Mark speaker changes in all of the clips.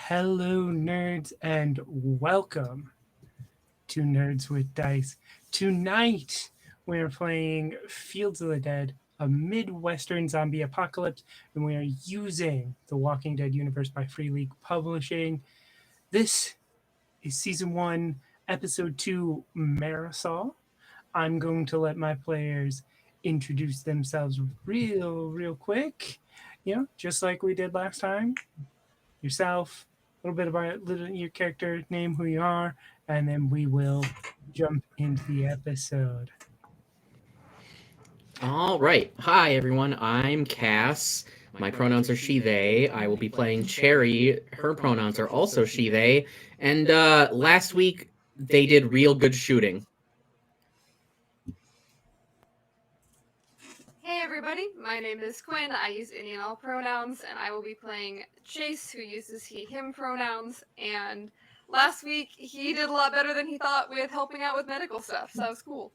Speaker 1: Hello, nerds, and welcome to Nerds with Dice. Tonight, we're playing Fields of the Dead, a Midwestern zombie apocalypse, and we are using the Walking Dead universe by Free League Publishing. This is Season 1, Episode 2, Marisol. I'm going to let my players introduce themselves real quick, just like we did last time. Yourself, a little bit about your character name, who you are, and then we will jump into the episode.
Speaker 2: All right. Hi, everyone. I'm Cass. My pronouns are she, they. I will be playing Cherry. Her pronouns are also she, they. And last week, they did real good shooting.
Speaker 3: Hey everybody, my name is Quinn. I use any and all pronouns, and I will be playing Chase, who uses he, him pronouns. And last week, he did a lot better than he thought with helping out with medical stuff, so that was cool.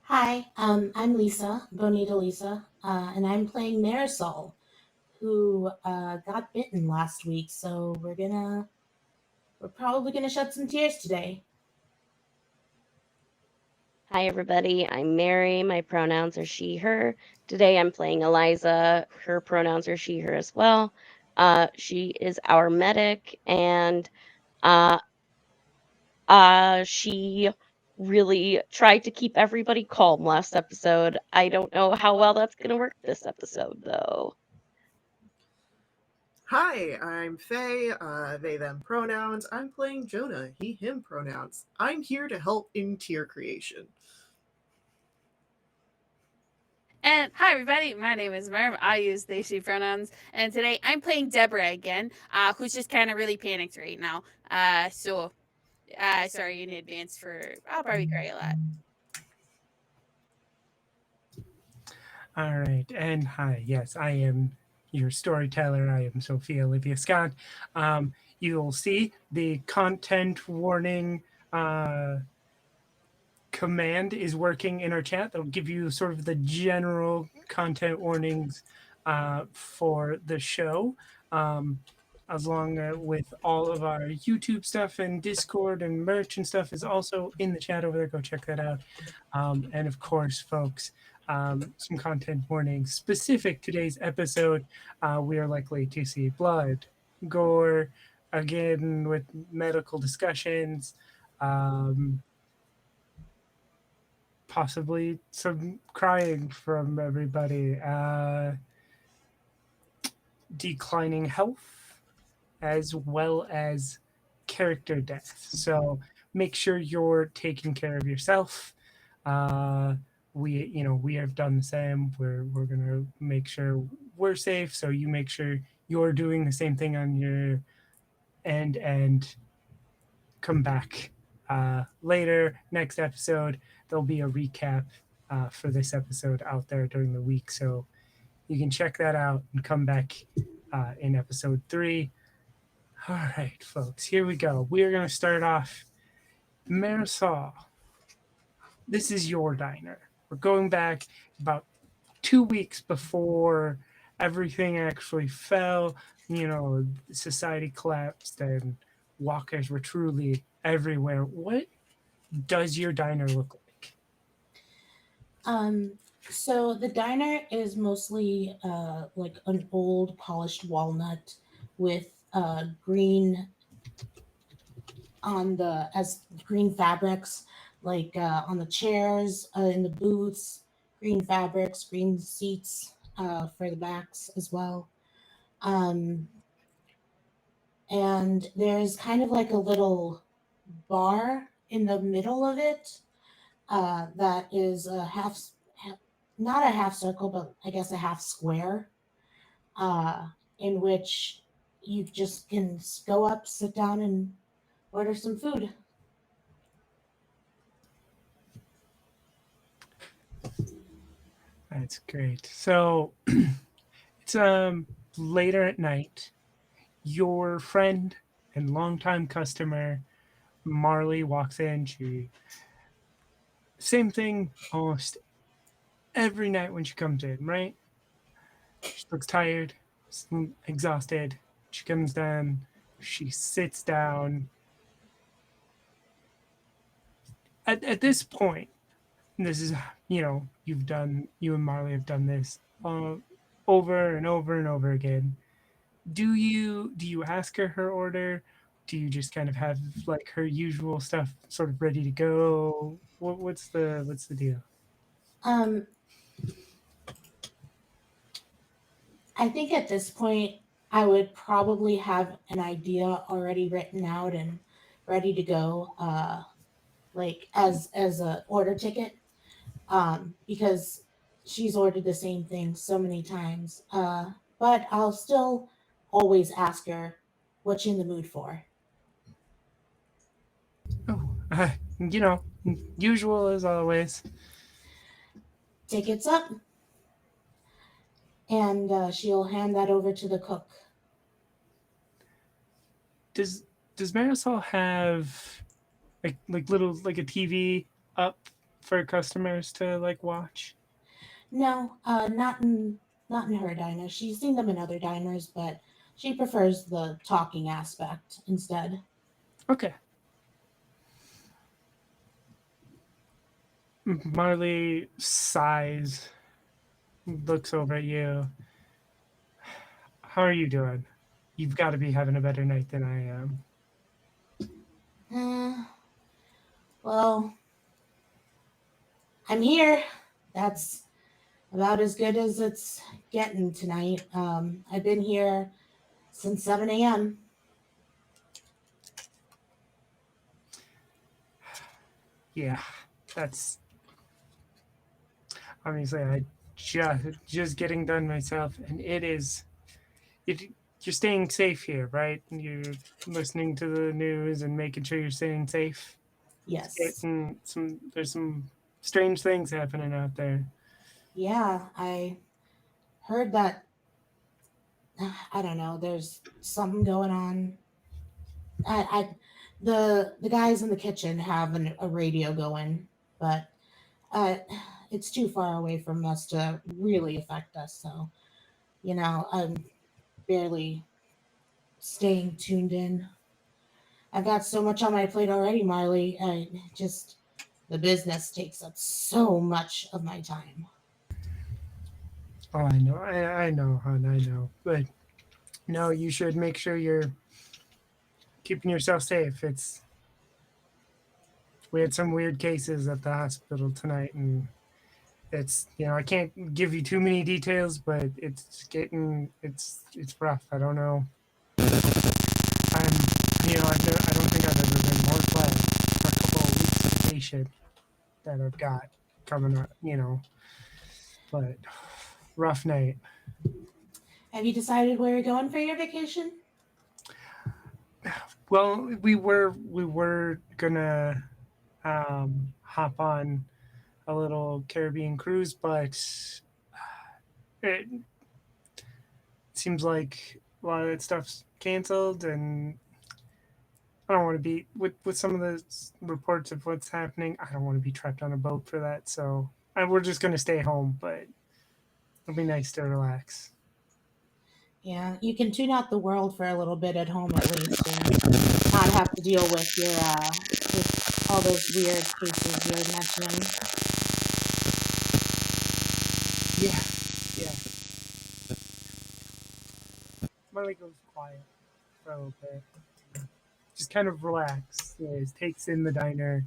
Speaker 4: Hi, I'm Lisa, Bonita Lisa, and I'm playing Marisol, who got bitten last week. So we're probably gonna shed some tears today.
Speaker 5: Hi, everybody. I'm Mary. My pronouns are she, her. Today I'm playing Eliza. Her pronouns are she, her as well. She is our medic, and uh, she really tried to keep everybody calm last episode. I don't know how well that's going to work this episode, though.
Speaker 6: Hi, I'm Faye, they, them pronouns. I'm playing Jonah, he, him pronouns. I'm here to help in tier creation.
Speaker 7: And hi, everybody. My name is Merv. I use they, she pronouns. And today I'm playing Deborah again, who's just kind of really panicked right now. Sorry in advance for I'll probably cry a lot.
Speaker 1: All right, and hi, yes, I am your storyteller. I am Sophia Olivia Scott. You'll see the content warning command is working in our chat. That'll give you sort of the general content warnings for the show, along with all of our YouTube stuff and Discord and merch and stuff is also in the chat over there. Go check that out. And of course, folks, some content warnings specific to today's episode. We are likely to see blood, gore, again with medical discussions. Possibly some crying from everybody, declining health, as well as character death. So make sure you're taking care of yourself. We have done the same. We're gonna make sure we're safe. So you make sure you're doing the same thing on your end and come back later next episode. There'll be a recap for this episode out there during the week, so you can check that out and come back in episode 3. All right, folks, here we go. We're going to start off. Marisol, this is your diner. We're going back about 2 weeks before everything actually fell. Society collapsed and walkers were truly everywhere. What does your diner look like?
Speaker 4: So the diner is mostly like an old polished walnut with green green fabrics, like on the chairs, in the booths, green fabrics, green seats for the backs as well. And there's kind of like a little bar in the middle of it that is not a half circle, but I guess a half square, in which you just can go up, sit down, and order some food.
Speaker 1: That's great. So it's later at night. Your friend and longtime customer Marley walks in. Same thing almost every night when she comes in, right? She looks tired, exhausted, She comes down, she sits down. At this point, this is, you and Marley have done this over and over and over again. Do you ask her order? Do you just kind of have like her usual stuff sort of ready to go? What's the deal?
Speaker 4: Um, I think at this point, I would probably have an idea already written out and ready to go, like as a order ticket, because she's ordered the same thing so many times. But I'll still always ask her what you in the mood for.
Speaker 1: Oh, you know, usual as always.
Speaker 4: Tickets up, and she'll hand that over to the cook.
Speaker 1: Does Marisol have like little like a TV up for customers to like watch?
Speaker 4: No, not in her diner. She's seen them in other diners, but she prefers the talking aspect instead.
Speaker 1: Okay. Marley sighs, looks over at you. How are you doing? You've got to be having a better night than I am.
Speaker 4: Uh, well, I'm here. That's about as good as it's getting tonight. I've been here since 7 a.m.
Speaker 1: Yeah, that's obviously I just getting done myself, and it you're staying safe here, right? You're listening to the news and making sure you're staying safe.
Speaker 4: Yes.
Speaker 1: There's some strange things happening out there.
Speaker 4: Yeah, I heard that. I don't know. There's something going on. The guys in the kitchen have a radio going, but uh, it's too far away from us to really affect us. So, I'm barely staying tuned in. I've got so much on my plate already, Marley. The business takes up so much of my time.
Speaker 1: Oh, I know, I know, hon, I know. But no, you should make sure you're keeping yourself safe. We had some weird cases at the hospital tonight, and I can't give you too many details, but it's rough. I don't know. I'm I don't think I've ever been more glad for a couple of weeks vacation that I've got coming up. But rough night.
Speaker 4: Have you decided where you're going for your vacation?
Speaker 1: Well, we were gonna hop on a little Caribbean cruise, but it seems like a lot of that stuff's canceled, and I don't want to be with some of the reports of what's happening. I don't want to be trapped on a boat for that, so we're just gonna stay home. But it'll be nice to relax.
Speaker 4: Yeah, you can tune out the world for a little bit at home at least, and not have to deal with all those weird cases you're mentioning.
Speaker 1: Yeah, yeah. Marley goes quiet for a little bit. Just kind of relax. Takes in the diner.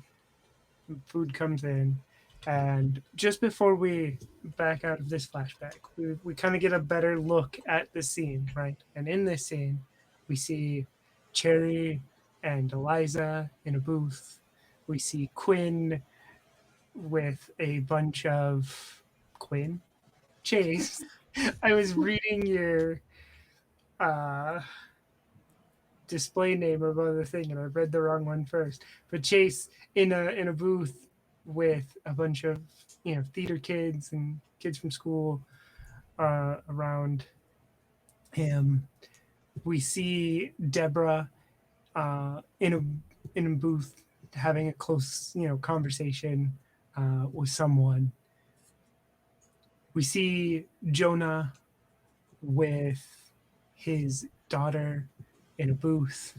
Speaker 1: Food comes in, and just before we back out of this flashback, we kind of get a better look at the scene, right? And in this scene, we see Cherry and Eliza in a booth. We see Quinn with a bunch of Quinn Chase. I was reading your uh display name above the thing, and I read the wrong one first. But Chase in a booth with a bunch of theater kids and kids from school around him. We see Deborah in a booth having a close conversation with someone. We see Jonah with his daughter in a booth.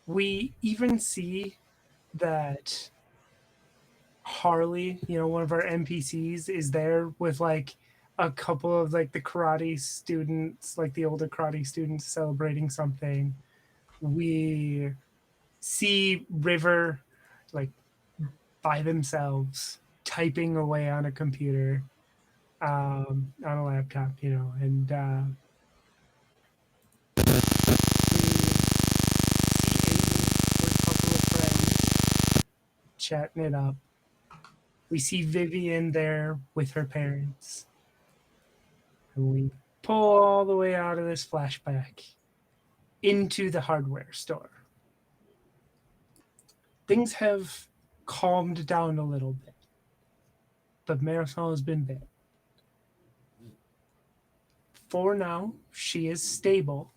Speaker 1: We even see that Harley, one of our NPCs, is there with like a couple of like the karate students, like the older karate students celebrating something. We see River like by themselves typing away on a computer, on a laptop, and chatting it up. We see Vivian there with her parents. And we pull all the way out of this flashback into the hardware store. Things have calmed down a little bit, but Marisol has been bit. For now, she is stable.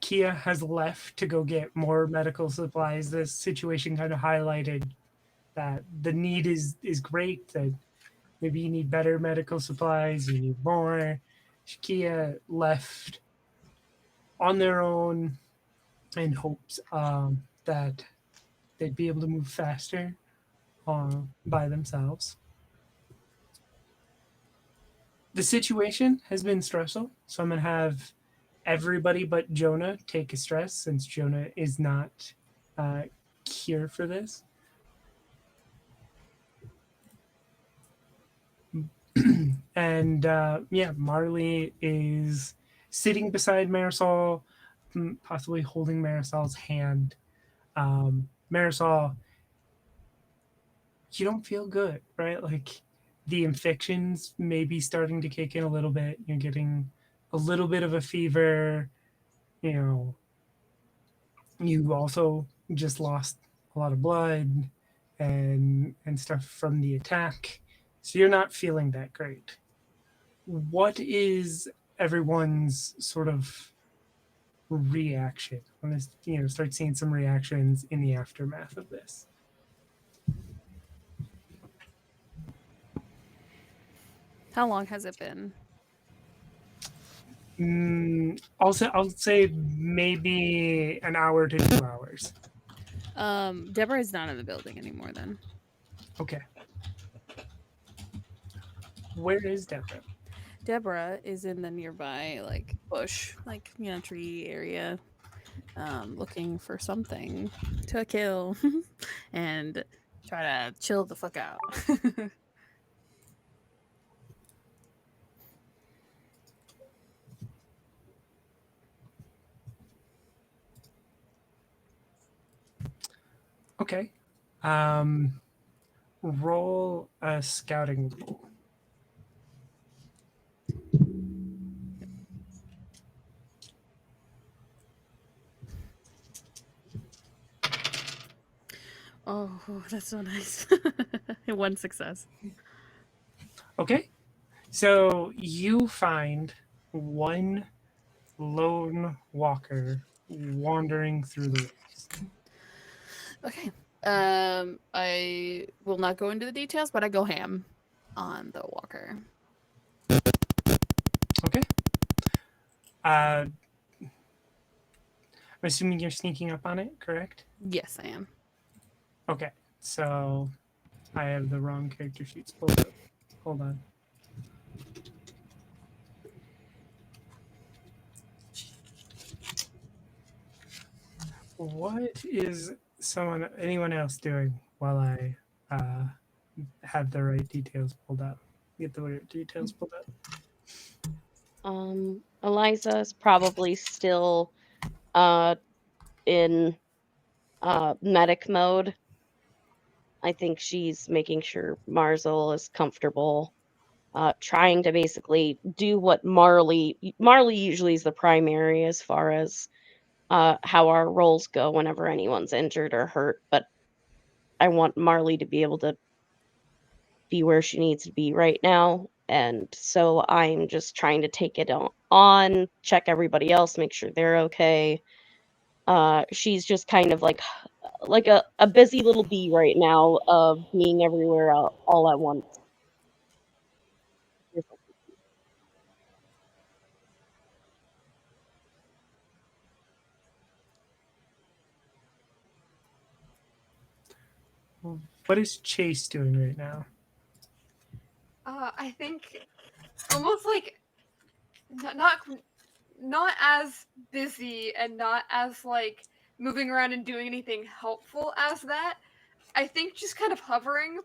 Speaker 1: Kia has left to go get more medical supplies. This situation kind of highlighted that the need is great, that maybe you need better medical supplies, you need more. Kia left on their own in hopes that they'd be able to move faster by themselves. The situation has been stressful, so I'm going to have everybody but Jonah take a stress since Jonah is not here for this. And Marley is sitting beside Marisol, possibly holding Marisol's hand. Marisol, you don't feel good, right? Like the infections may be starting to kick in a little bit. You're getting a little bit of a fever. You also just lost a lot of blood and stuff from the attack. So you're not feeling that great. What is everyone's sort of reaction? I'm going to start seeing some reactions in the aftermath of this.
Speaker 7: How long has it been?
Speaker 1: I'll say maybe an hour to 2 hours.
Speaker 7: Deborah is not in the building anymore then.
Speaker 1: Okay. Where is Deborah?
Speaker 7: Deborah is in the nearby bush, tree area, looking for something to kill and try to chill the fuck out.
Speaker 1: Okay. Roll a scouting roll.
Speaker 7: Oh, that's so nice. One success.
Speaker 1: Okay. So you find one lone walker wandering through the woods.
Speaker 7: Okay. I will not go into the details, but I go ham on the walker.
Speaker 1: Okay. I'm assuming you're sneaking up on it, correct?
Speaker 7: Yes, I am.
Speaker 1: Okay. So I have the wrong character sheets pulled up. Hold on. What is anyone else doing while I have the right details pulled up? Get the right details pulled up.
Speaker 5: Eliza is probably still in medic mode. I think she's making sure Marisol is comfortable, trying to basically do what Marley usually is the primary as far as how our roles go whenever anyone's injured or hurt, but I want Marley to be able to be where she needs to be right now. And so I'm just trying to take it on, check everybody else, make sure they're okay. She's just kind of like a busy little bee right now of being everywhere all at once.
Speaker 1: What is Chase doing right now?
Speaker 3: I think almost like not as busy and not as like moving around and doing anything helpful as that. I think just kind of hovering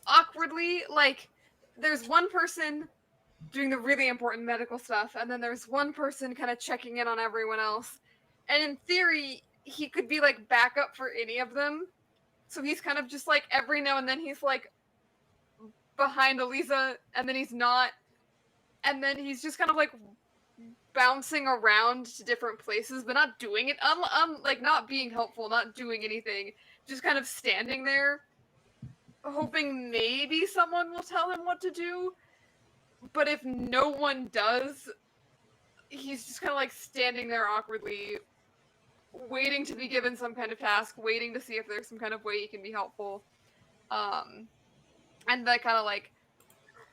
Speaker 3: awkwardly. Like there's one person doing the really important medical stuff, and then there's one person kind of checking in on everyone else. And in theory, he could be like backup for any of them. So he's kind of just like every now and then he's like behind Eliza, and then he's not, and then he's just kind of like bouncing around to different places, but not doing it. Like not being helpful, not doing anything, just kind of standing there, hoping maybe someone will tell him what to do. But if no one does, he's just kind of like standing there awkwardly, waiting to be given some kind of task, waiting to see if there's some kind of way he can be helpful. And that kind of like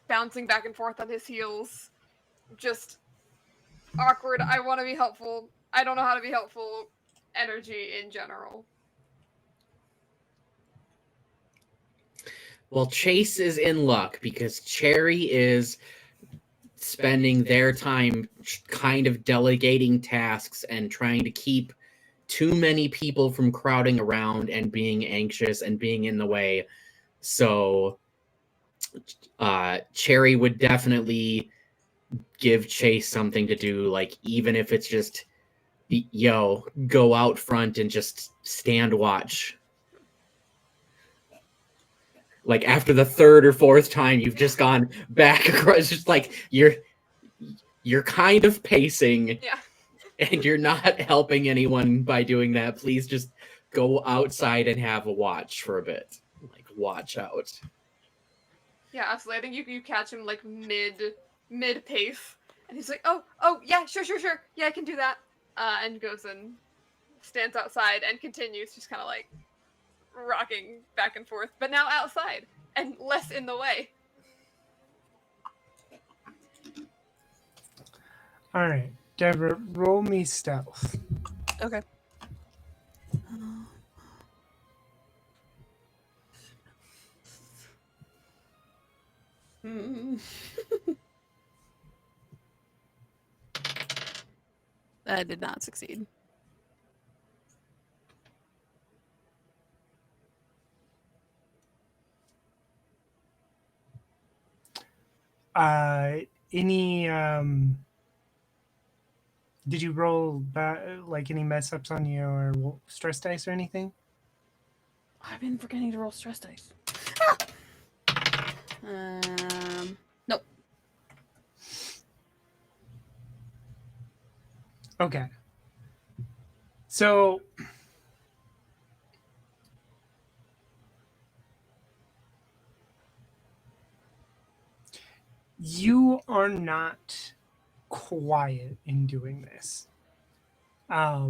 Speaker 3: bouncing back and forth on his heels, just awkward. I want to be helpful. I don't know how to be helpful. Energy in general.
Speaker 2: Well, Chase is in luck because Cherry is spending their time kind of delegating tasks and trying to keep too many people from crowding around and being anxious and being in the way. So Cherry would definitely give Chase something to do, like even if it's just, yo, go out front and just stand watch. Like after the third or fourth time you've just gone back across, just like you're kind of pacing,
Speaker 3: Yeah.
Speaker 2: and you're not helping anyone by doing that. Please just go outside and have a watch for a bit. Like watch out.
Speaker 3: Yeah, absolutely. I think you catch him like mid pace, and he's like, oh yeah, sure, yeah, I can do that. And goes and stands outside and continues just kind of like rocking back and forth, but now outside and less in the way.
Speaker 1: All right, Deborah, roll me stealth.
Speaker 7: Okay. I did not succeed.
Speaker 1: Any did you roll like any mess ups on your stress dice or anything?
Speaker 7: I've been forgetting to roll stress dice. Nope.
Speaker 1: Okay. So you are not quiet in doing this. I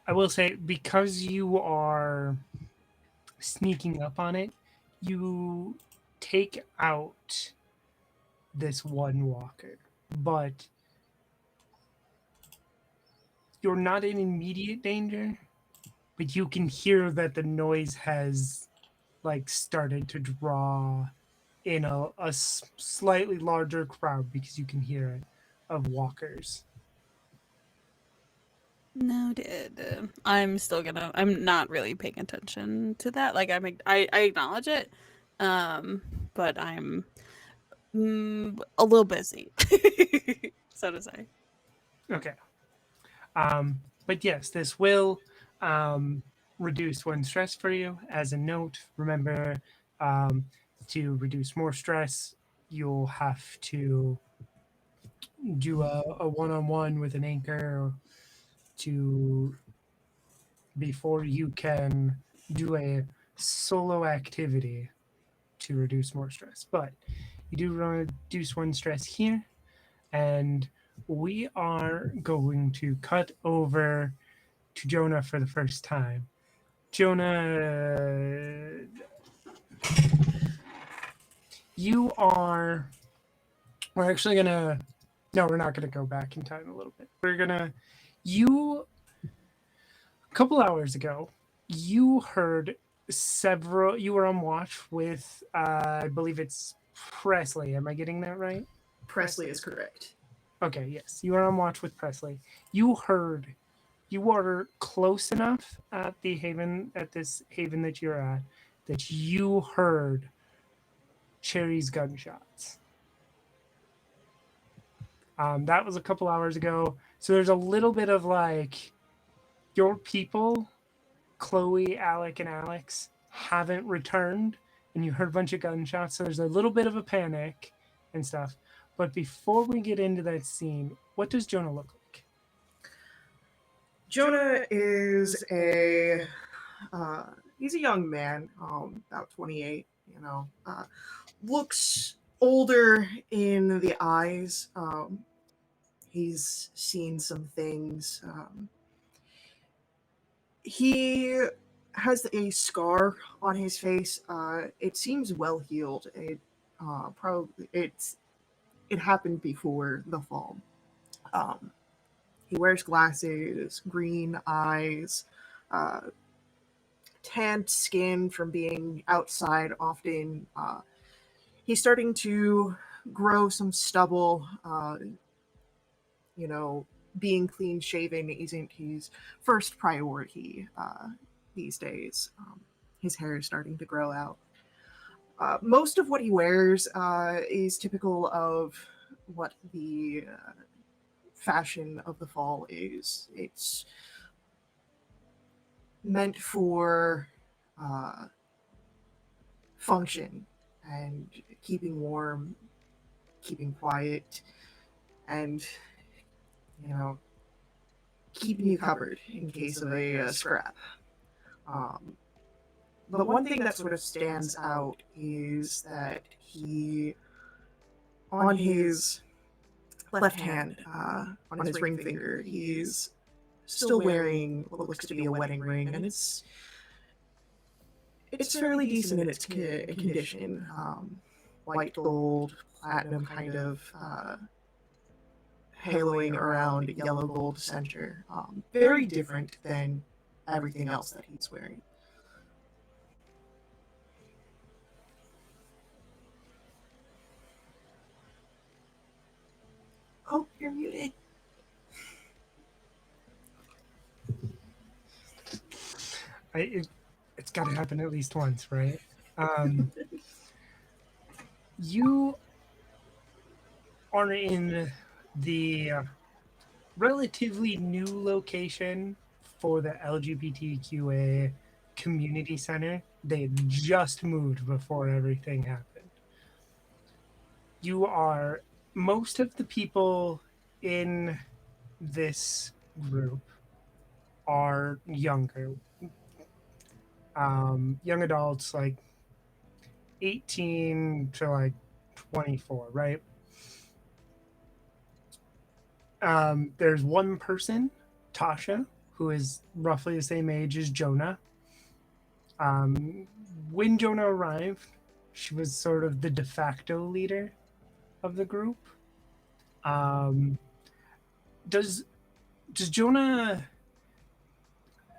Speaker 1: will say, because you are sneaking up on it, you take out this one walker, but you're not in immediate danger, but you can hear that the noise has like started to draw in a slightly larger crowd, because you can hear it, of walkers.
Speaker 7: Noted. I'm still gonna. I'm not really paying attention to that. Like I acknowledge it, but I'm a little busy, so to say.
Speaker 1: Okay. But yes, this will reduce one stress for you. As a note, remember, to reduce more stress, you'll have to do a one-on-one with an anchor to before you can do a solo activity to reduce more stress. But you do reduce one stress here, and we are going to cut over to Jonah for the first time. Jonah, you are. We're actually gonna. No, we're not gonna go back in time a little bit. We're gonna. You. A couple hours ago, you heard you were on watch with I believe it's Presley. Am I getting that right?
Speaker 6: Presley is correct.
Speaker 1: Okay, yes. You were on watch with Presley. You are close enough at this haven that you're at, that you heard Cherry's gunshots. That was a couple hours ago. So there's a little bit of like, your people, Chloe, Alec, and Alex, haven't returned, and you heard a bunch of gunshots. So there's a little bit of a panic and stuff. But before we get into that scene, what does Jonah look like?
Speaker 6: Jonah is he's a young man, about 28, looks older in the eyes. He's seen some things. He has a scar on his face. It seems well healed. It happened before the fall. He wears glasses, green eyes, uh, tanned skin from being outside often. He's starting to grow some stubble. Being clean shaven isn't his first priority these days. His hair is starting to grow out. Most of what he wears is typical of what the fashion of the fall is. It's meant for function and keeping warm, keeping quiet, and keeping you covered in case of a scrap. But one thing that sort of stands out is that on his left hand, on his ring finger, he's still wearing what looks to be a wedding ring, and it's fairly decent in its condition. White gold, platinum kind of haloing around yellow gold center. Very different than everything else that he's wearing. Oh, you're muted.
Speaker 1: It's got to happen at least once, right? You are in the relatively new location for the LGBTQA community center. They had just moved before everything happened. Most of the people in this group are younger, young adults, like 18 to like 24, right? There's one person, Tasha, who is roughly the same age as Jonah. When Jonah arrived, she was sort of the de facto leader of the group. Does Jonah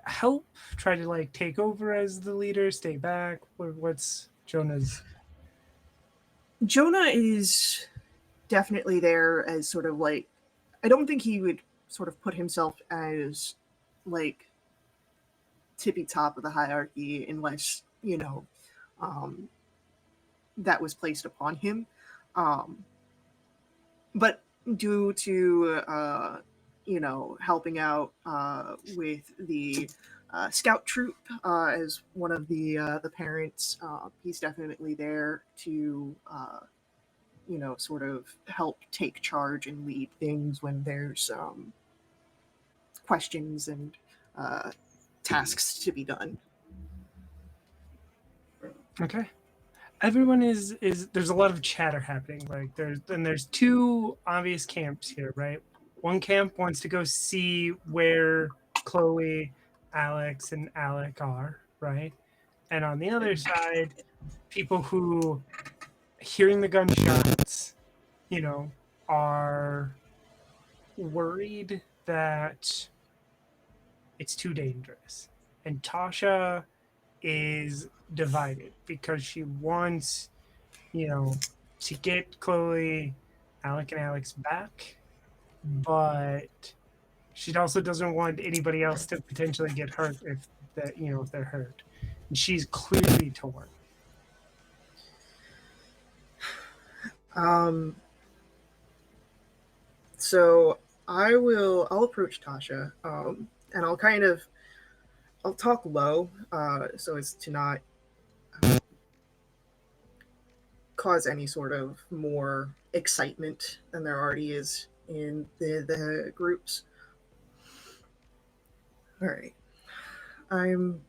Speaker 1: help try to like take over as the leader, stay back? What's Jonah's?
Speaker 6: Jonah is definitely there as sort of like, I don't think he would sort of put himself as like tippy top of the hierarchy unless that was placed upon him. But due to helping out with the scout troop as one of the parents, he's definitely there to sort of help take charge and lead things when there's questions and tasks to be done.
Speaker 1: Okay. Everyone is there's a lot of chatter happening. Like there's two obvious camps here, right? One camp wants to go see where Chloe, Alex, and Alec are, right? And on the other side, people who hearing the gunshots, are worried that it's too dangerous. And Tasha is divided because she wants, you know, to get Chloe, Alec, and Alex back, but she also doesn't want anybody else to potentially get hurt if that if they're hurt. And she's clearly torn.
Speaker 6: So I'll approach Tasha, and I'll talk low, so as to not cause any sort of more excitement than there already is in the groups. All right, I'm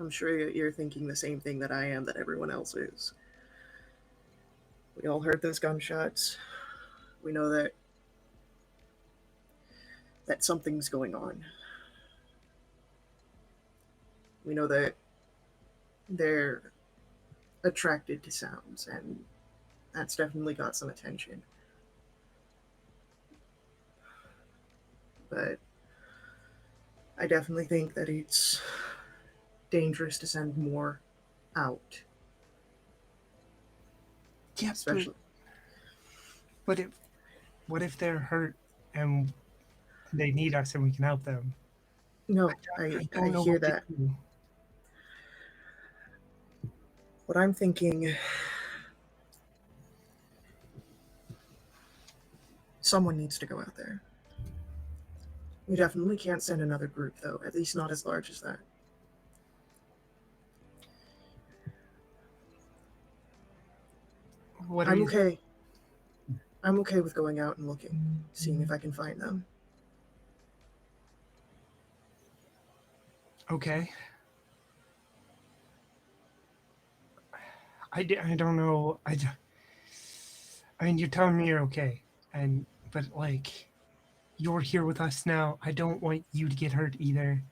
Speaker 6: sure you're thinking the same thing that I am, that everyone else is. We all heard those gunshots. We know that something's going on. We know that they're attracted to sounds, and that's definitely got some attention. But I definitely think that it's dangerous to send more out.
Speaker 1: Yeah,
Speaker 6: Especially.
Speaker 1: but what if they're hurt and they need us and we can help them?
Speaker 6: No,
Speaker 1: I
Speaker 6: I
Speaker 1: don't know
Speaker 6: hear
Speaker 1: what to
Speaker 6: that.
Speaker 1: do.
Speaker 6: What I'm thinking, someone needs to go out there. We definitely can't send another group, though, at least not as large as that.
Speaker 1: What are
Speaker 6: I'm
Speaker 1: you?
Speaker 6: okay. I'm okay with going out and looking, seeing if I can find them.
Speaker 1: Okay. I don't know. I mean, you're telling me you're okay, but like, you're here with us now. I don't want you to get hurt either.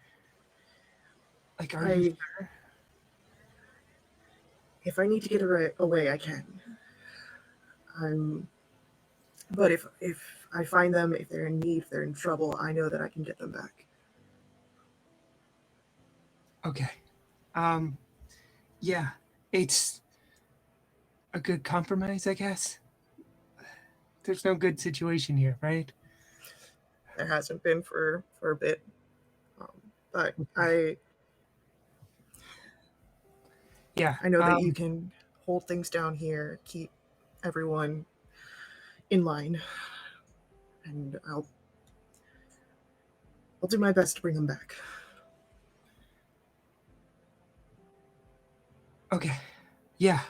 Speaker 1: Like, are you sure?
Speaker 6: If I need to get away, I can. But if I find them, if they're in need, if they're in trouble, I know that I can get them back.
Speaker 1: Okay. Yeah, it's a good compromise, I guess. There's no good situation here, right?
Speaker 6: There hasn't been for a bit, but
Speaker 1: Yeah.
Speaker 6: I know that you can hold things down here, keep everyone in line, and I'll do my best to bring them back.
Speaker 1: Okay. Yeah.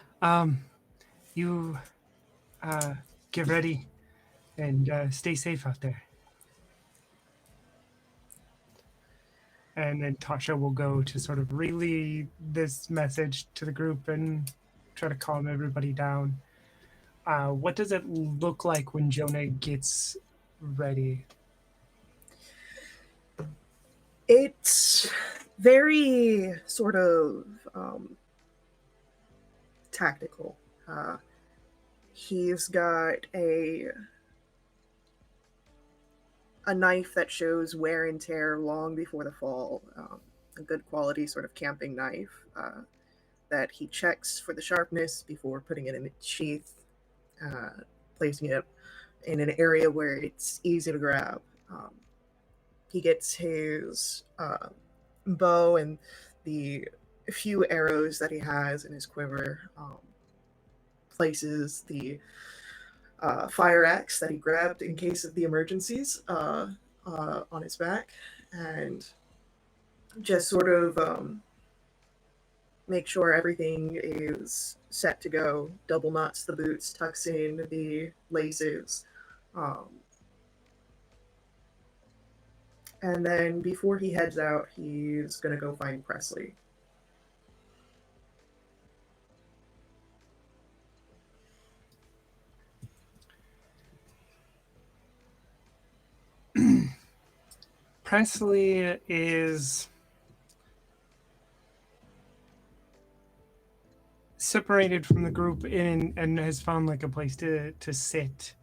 Speaker 1: You get ready and stay safe out there. And then Tasha will go to sort of relay this message to the group and try to calm everybody down. What does it look like when Jonah gets ready?
Speaker 6: It's very sort of tactical. He's got a knife that shows wear and tear long before the fall. A good quality sort of camping knife that he checks for the sharpness before putting it in its sheath, placing it in an area where it's easy to grab. He gets his bow and the few arrows that he has in his quiver, places the fire axe that he grabbed in case of the emergencies on his back, and just sort of make sure everything is set to go. Double knots the boots, tucks in the laces. And then before he heads out, he's going to go find Presley.
Speaker 1: Presley is separated from the group and has found like a place to sit.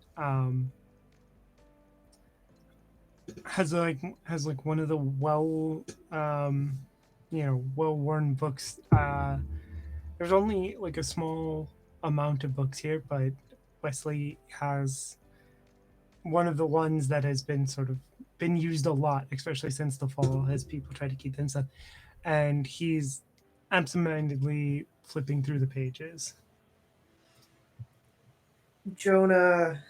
Speaker 1: Has like one of the well-worn books. There's only like a small amount of books here, but Wesley has one of the ones that has been sort of been used a lot, especially since the fall, as people try to keep them stuff. And he's absentmindedly flipping through the pages.
Speaker 6: Jonah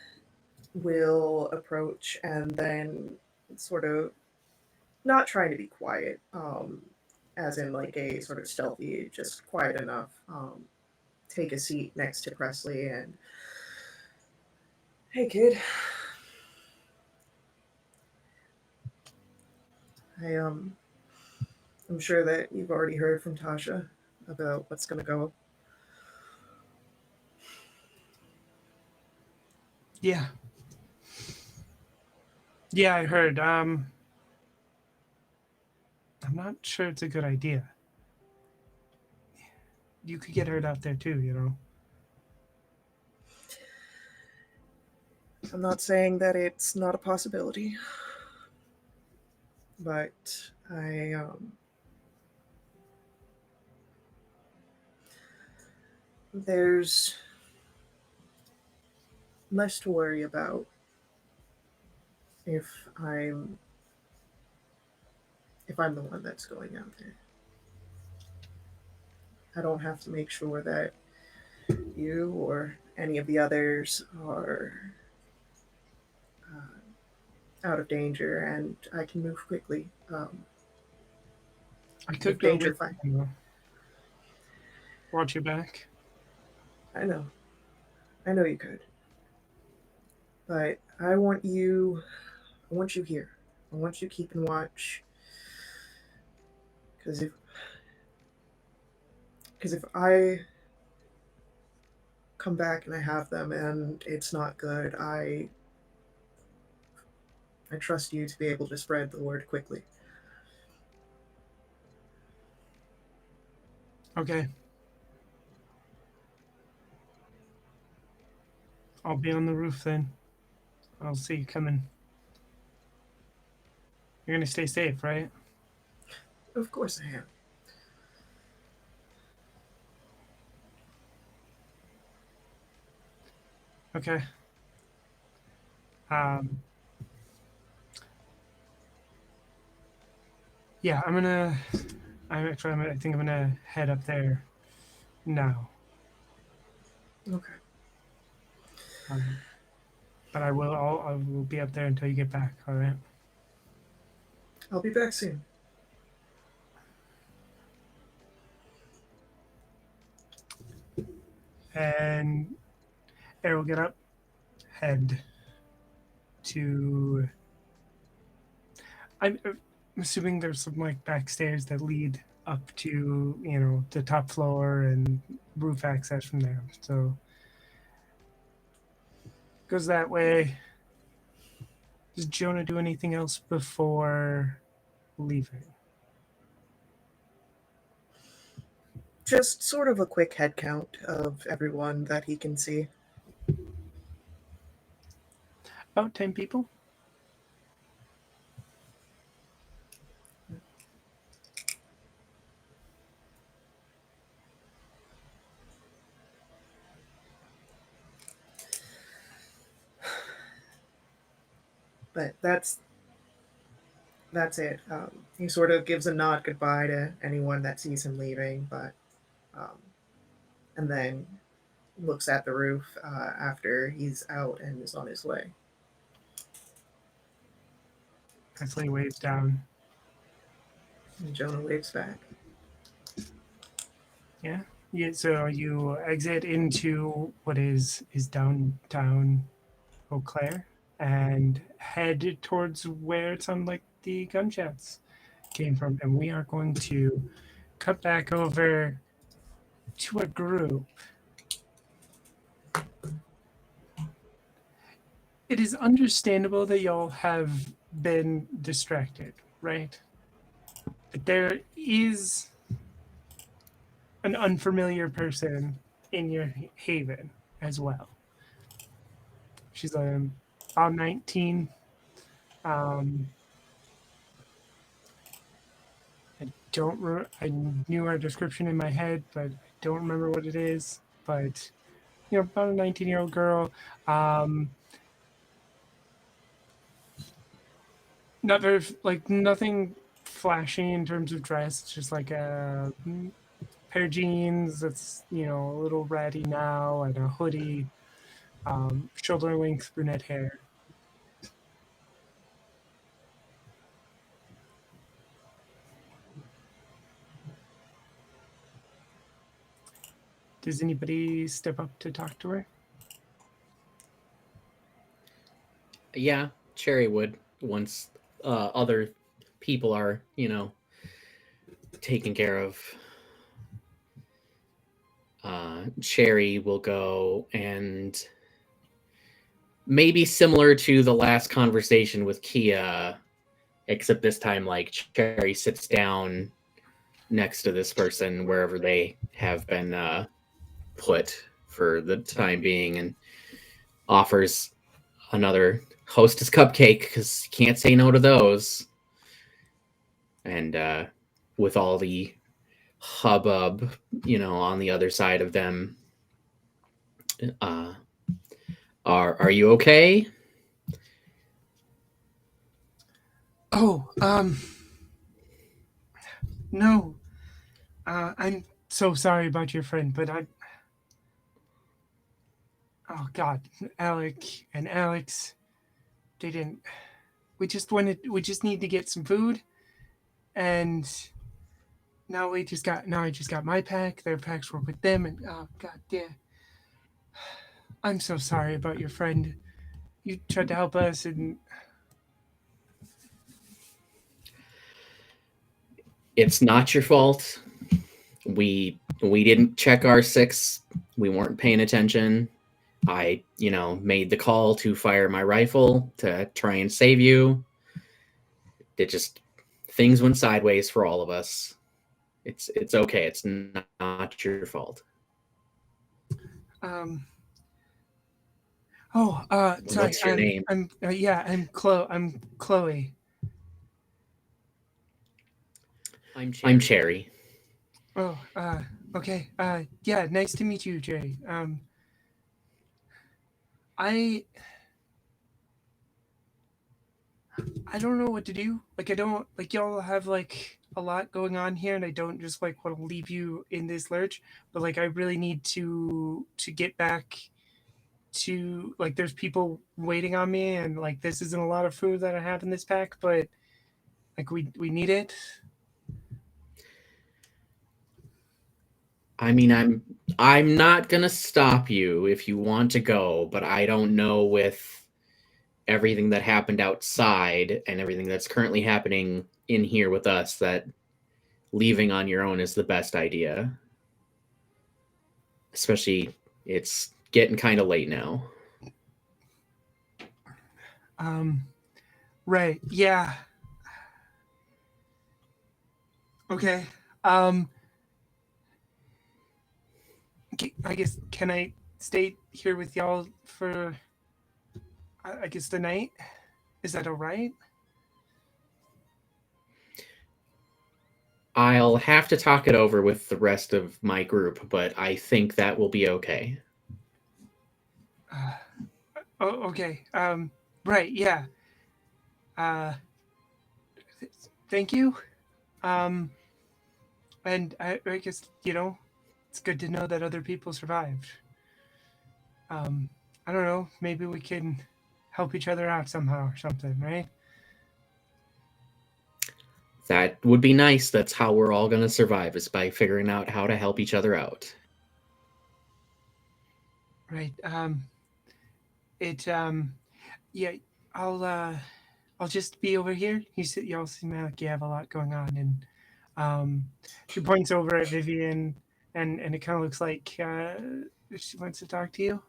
Speaker 6: will approach and then sort of not trying to be quiet, as in like a sort of stealthy, just quiet enough. Take a seat next to Presley and, hey kid, I'm sure that you've already heard from Tasha about what's gonna go.
Speaker 1: Yeah. Yeah, I heard. I'm not sure it's a good idea. You could get hurt out there too.
Speaker 6: I'm not saying that it's not a possibility, but there's less to worry about if I'm the one that's going out there. I don't have to make sure that you or any of the others are out of danger, and I can move quickly.
Speaker 1: I could
Speaker 6: If
Speaker 1: go
Speaker 6: danger,
Speaker 1: with
Speaker 6: fine.
Speaker 1: you. Watch your back.
Speaker 6: I know you could, but I want you here. I want you keeping watch, because if I come back and I have them and it's not good, I trust you to be able to spread the word quickly.
Speaker 1: Okay. I'll be on the roof then. I'll see you coming. You're gonna stay safe, right?
Speaker 6: Of course I am.
Speaker 1: Okay. Yeah, I think I'm gonna head up there now.
Speaker 6: Okay.
Speaker 1: But I will be up there until you get back. All right.
Speaker 6: I'll be back soon.
Speaker 1: And Air will get up, head to. I'm assuming there's some like back stairs that lead up to the top floor and roof access from there. So goes that way. Does Jonah do anything else before leaving?
Speaker 6: Just sort of a quick head count of everyone that he can see.
Speaker 1: About 10 people.
Speaker 6: But that's it. He sort of gives a nod goodbye to anyone that sees him leaving, but and then looks at the roof after he's out and is on his way.
Speaker 1: Presley waves down.
Speaker 6: And Jonah waves back.
Speaker 1: Yeah. Yeah. So you exit into what is downtown Eau Claire and head towards where it sounded like the gunshots came from. And we are going to cut back over to a group. It is understandable that y'all have been distracted, right? But there is an unfamiliar person in your haven as well. She's about 19. I knew our description in my head, but I don't remember what it is. But about a 19-year-old girl. Not very like nothing flashy in terms of dress. It's just like a pair of jeans that's a little ratty now, and a hoodie, shoulder length brunette hair. Does anybody step up to talk to her?
Speaker 2: Yeah, Cherry would once other people are, taken care of. Cherry will go and maybe similar to the last conversation with Kia, except this time like Cherry sits down next to this person wherever they have been put for the time being and offers another Hostess cupcake because you can't say no to those. And with all the hubbub, on the other side of them, are you okay?
Speaker 1: Oh, no. I'm so sorry about your friend, but oh God, Alec and Alex, they didn't. We just need to get some food, and now I just got my pack. Their packs were with them, and oh God, yeah. I'm so sorry about your friend. You tried to help us, and
Speaker 2: It's not your fault. We didn't check our six. We weren't paying attention. I, made the call to fire my rifle to try and save you. It just things went sideways for all of us. It's okay. It's not your fault.
Speaker 1: Sorry.
Speaker 2: What's your name?
Speaker 1: I'm Chloe.
Speaker 2: I'm Cherry.
Speaker 1: Oh, okay. Yeah, nice to meet you, Jerry. I don't know what to do. Like, I don't like y'all have like a lot going on here, and I don't just like want to leave you in this lurch. But like, I really need to get back to like. There's people waiting on me, and like, this isn't a lot of food that I have in this pack, but like, we need it.
Speaker 2: I mean, I'm not gonna stop you if you want to go, but I don't know with everything that happened outside and everything that's currently happening in here with us that leaving on your own is the best idea. Especially it's getting kind of late now.
Speaker 1: Right. Yeah. Okay. I guess can I stay here with y'all for I guess the night? Is that all right?
Speaker 2: I'll have to talk it over with the rest of my group, but I think that will be okay.
Speaker 1: Okay. Right. Yeah. Thank you. And I guess it's good to know that other people survived. I don't know. Maybe we can help each other out somehow or something, right?
Speaker 2: That would be nice. That's how we're all going to survive, is by figuring out how to help each other out.
Speaker 1: Right. Yeah. I'll just be over here. Y'all seem like you have a lot going on, and she points over at Vivian, and it kind of looks like she wants to talk to you.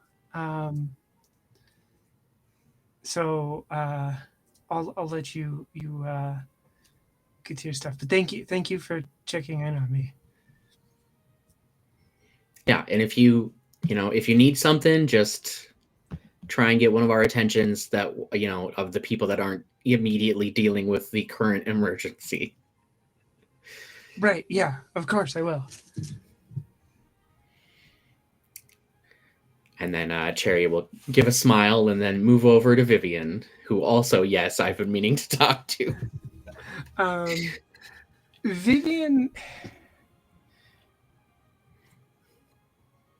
Speaker 1: So I'll let you get to your stuff. But thank you for checking in on me.
Speaker 2: Yeah, and if you need something, just try and get one of our attentions that of the people that aren't immediately dealing with the current emergency.
Speaker 1: Right, yeah, of course I will.
Speaker 2: And then Cherry will give a smile and then move over to Vivian, who also, yes, I've been meaning to talk to.
Speaker 1: Vivian,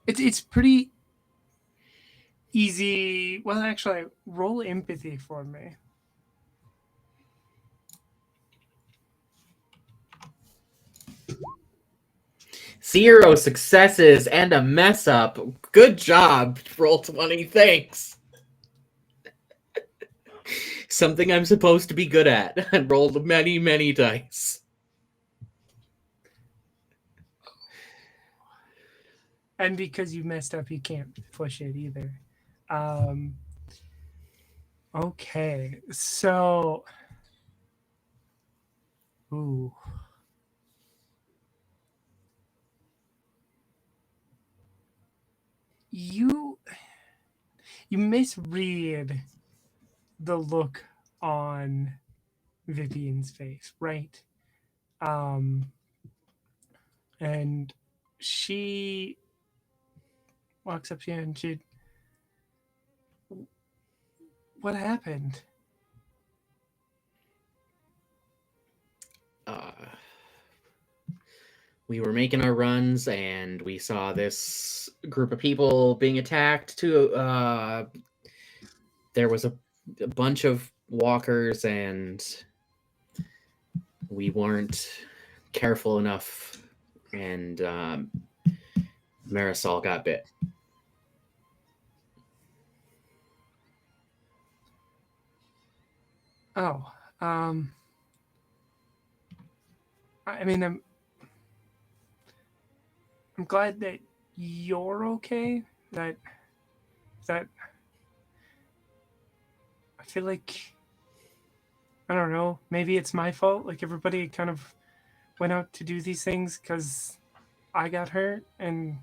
Speaker 1: it's pretty easy. Well, actually, roll empathy for me.
Speaker 2: 0 successes and a mess up. Good job, Roll20. Thanks. Something I'm supposed to be good at. I rolled many, many dice.
Speaker 1: And because you messed up, you can't push it either. Okay, so. Ooh. You misread the look on Vivian's face, right? And she walks up to you and she, what happened?
Speaker 2: We were making our runs and we saw this group of people being attacked. There was a bunch of walkers and we weren't careful enough, and Marisol got bit.
Speaker 1: Oh, I mean, I'm glad that you're okay. That I feel like, I don't know, maybe it's my fault. Like everybody kind of went out to do these things because I got hurt, and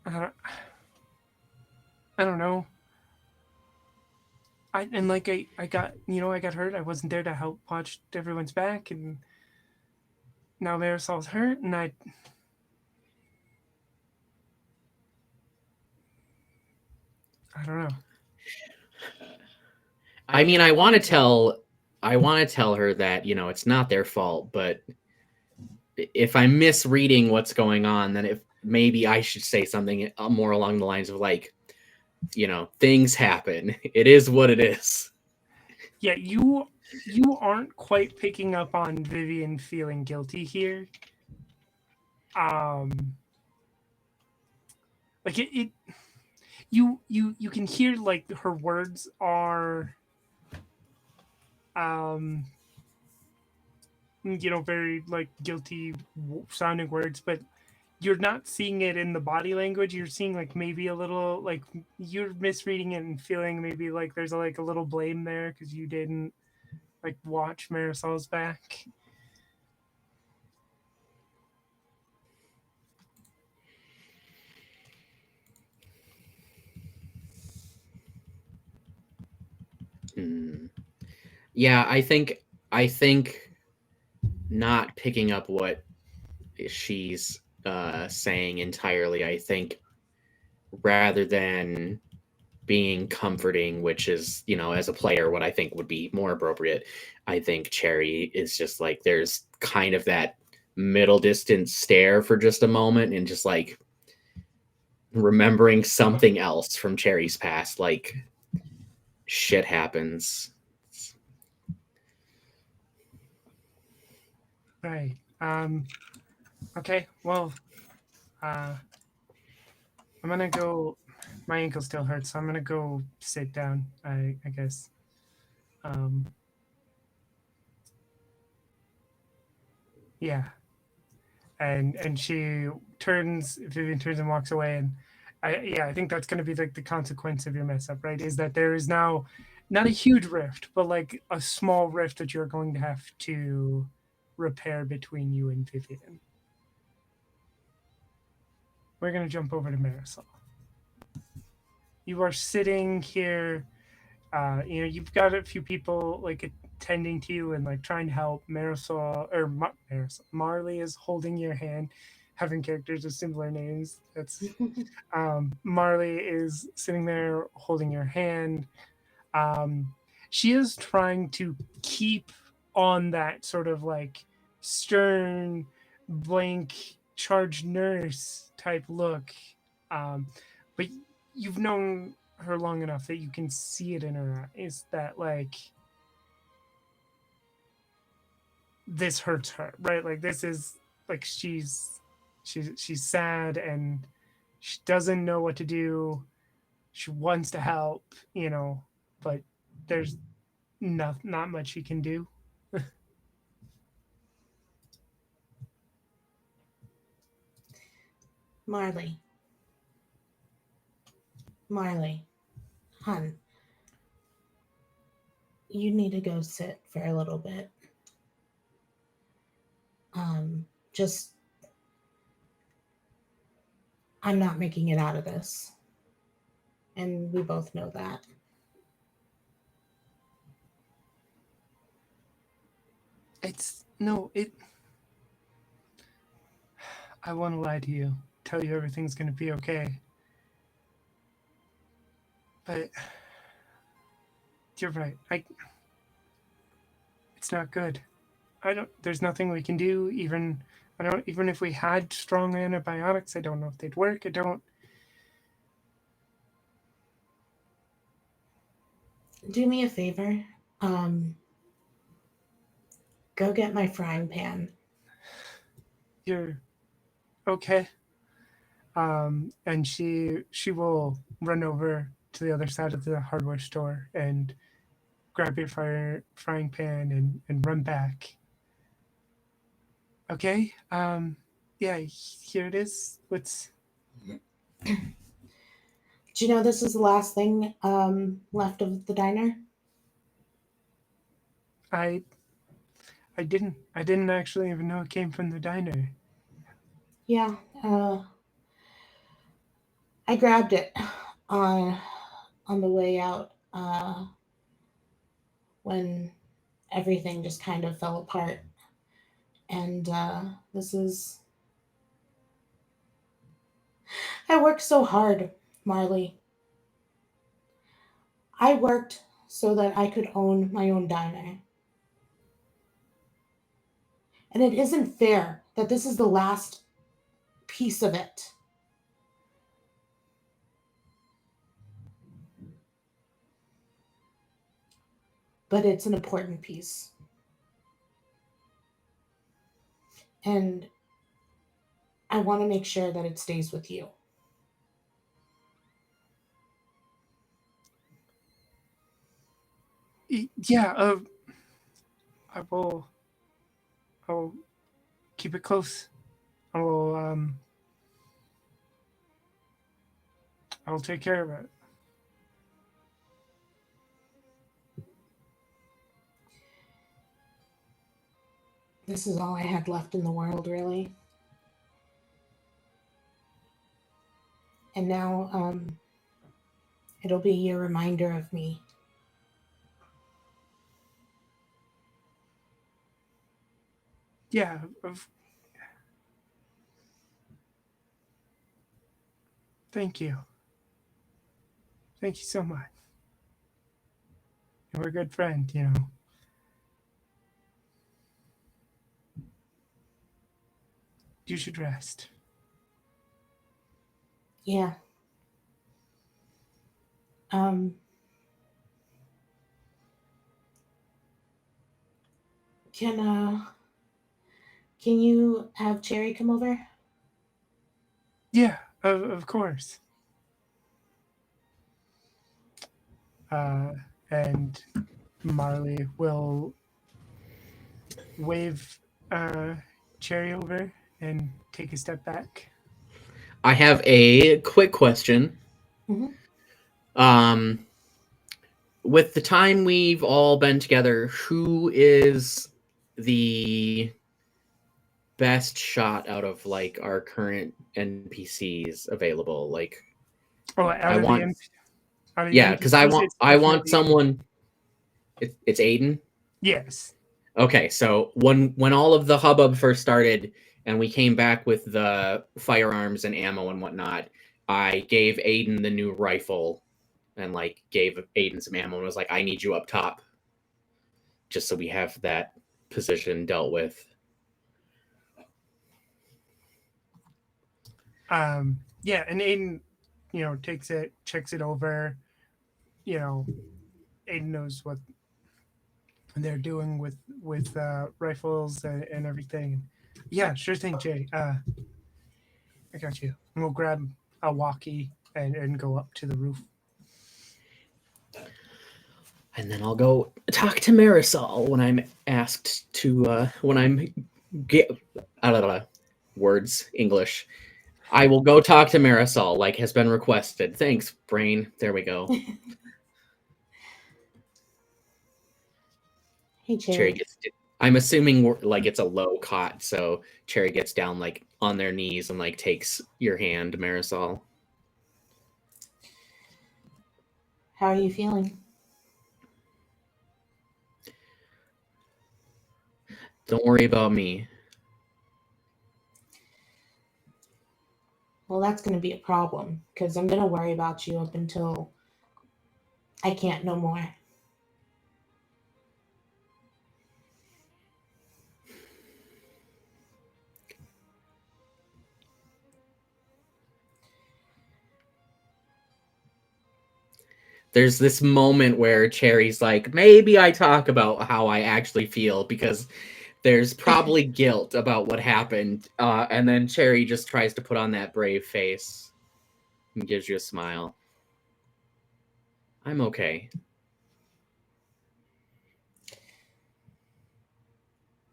Speaker 1: I don't know. I got, I got hurt. I wasn't there to help watch everyone's back, and now Marisol's hurt, and I don't know.
Speaker 2: I mean, I want to tell her that, it's not their fault, but if I'm misreading what's going on, then if maybe I should say something more along the lines of like, things happen. It is what it is.
Speaker 1: Yeah, you aren't quite picking up on Vivian feeling guilty here. Like you can hear like her words are very like guilty sounding words, but you're not seeing it in the body language. You're seeing like maybe a little like you're misreading it and feeling maybe like there's like a little blame there because you didn't like watch Marisol's back.
Speaker 2: Yeah, I think not picking up what she's saying entirely. I think rather than being comforting, which is, as a player, what I think would be more appropriate, I think Cherry is just like, there's kind of that middle distance stare for just a moment and just like remembering something else from Cherry's past, like shit happens.
Speaker 1: Right. Okay. Well, I'm gonna go. My ankle still hurts, so I'm gonna go sit down. I guess. Yeah. And Vivian turns and walks away, and I think that's gonna be like the consequence of your mess up, right? Is that there is now not a huge rift, but like a small rift that you're going to have to repair between you and Vivian. We're going to jump over to Marisol. You are sitting here you've got a few people like attending to you and like trying to help. Marisol, Marley is holding your hand, having characters with similar names. That's Marley is sitting there holding your hand. Um, she is trying to keep on that sort of like stern, blank, charged nurse type look. But you've known her long enough that you can see it in her eyes that like this hurts her, right? Like this is like she's sad and she doesn't know what to do. She wants to help, but there's not much she can do.
Speaker 4: Marley, hun, you need to go sit for a little bit. Just, I'm not making it out of this. And we both know that.
Speaker 1: I want to lie to you, tell you everything's going to be okay. But you're right. It's not good. There's nothing we can do. Even if we had strong antibiotics, I don't know if they'd work.
Speaker 4: Do me a favor. Go get my frying pan.
Speaker 1: You're okay. And she will run over to the other side of the hardware store and grab your frying pan and run back. Okay. Yeah, here it is.
Speaker 4: Do you know this is the last thing left of the diner?
Speaker 1: I didn't actually even know it came from the diner.
Speaker 4: Yeah. I grabbed it on the way out when everything just kind of fell apart. And this is. I worked so hard, Marley. I worked so that I could own my own diner. And it isn't fair that this is the last piece of it. But it's an important piece. And I want to make sure that it stays with you.
Speaker 1: Yeah, I'll keep it close. I'll take care of it.
Speaker 4: This is all I had left in the world, really. And now it'll be a reminder of me.
Speaker 1: Yeah, thank you. Thank you so much. You're a good friend, You should rest.
Speaker 4: Yeah. Can you have Cherry come over?
Speaker 1: Yeah, of course. And Marley will wave Cherry over and take a step back.
Speaker 2: I have a quick question.
Speaker 4: Mm-hmm.
Speaker 2: With the time we've all been together, who is the best shot out of like our current NPCs available? Like,
Speaker 1: Oh, out
Speaker 2: I
Speaker 1: of
Speaker 2: want. Yeah, because I want
Speaker 1: definitely-
Speaker 2: someone. It's Aiden.
Speaker 1: Yes.
Speaker 2: Okay, so when all of the hubbub first started and we came back with the firearms and ammo and whatnot, I gave Aiden the new rifle and like gave Aiden some ammo and was like, I need you up top. Just so we have that position dealt with.
Speaker 1: Yeah, and Aiden, takes it, checks it over. Aiden knows what they're doing with rifles and everything. Yeah, sure thing, Jay. I got you. And we'll grab a walkie and go up to the roof.
Speaker 2: And then I'll go talk to Marisol when I'm asked to, when I'm get words, English. I will go talk to Marisol like has been requested. Thanks, brain. There we go.
Speaker 4: Hey,
Speaker 2: Cherry
Speaker 4: Cherry.
Speaker 2: gets. I'm assuming like it's a low cot, so Cherry gets down like on their knees and like takes your hand, Marisol.
Speaker 4: How are you feeling?
Speaker 2: Don't worry about me.
Speaker 4: Well, that's going to be a problem because I'm going to worry about you up until I can't no more.
Speaker 2: There's this moment where Cherry's like, maybe I talk about how I actually feel because there's probably guilt about what happened. And then Cherry just tries to put on that brave face and gives you a smile. I'm okay.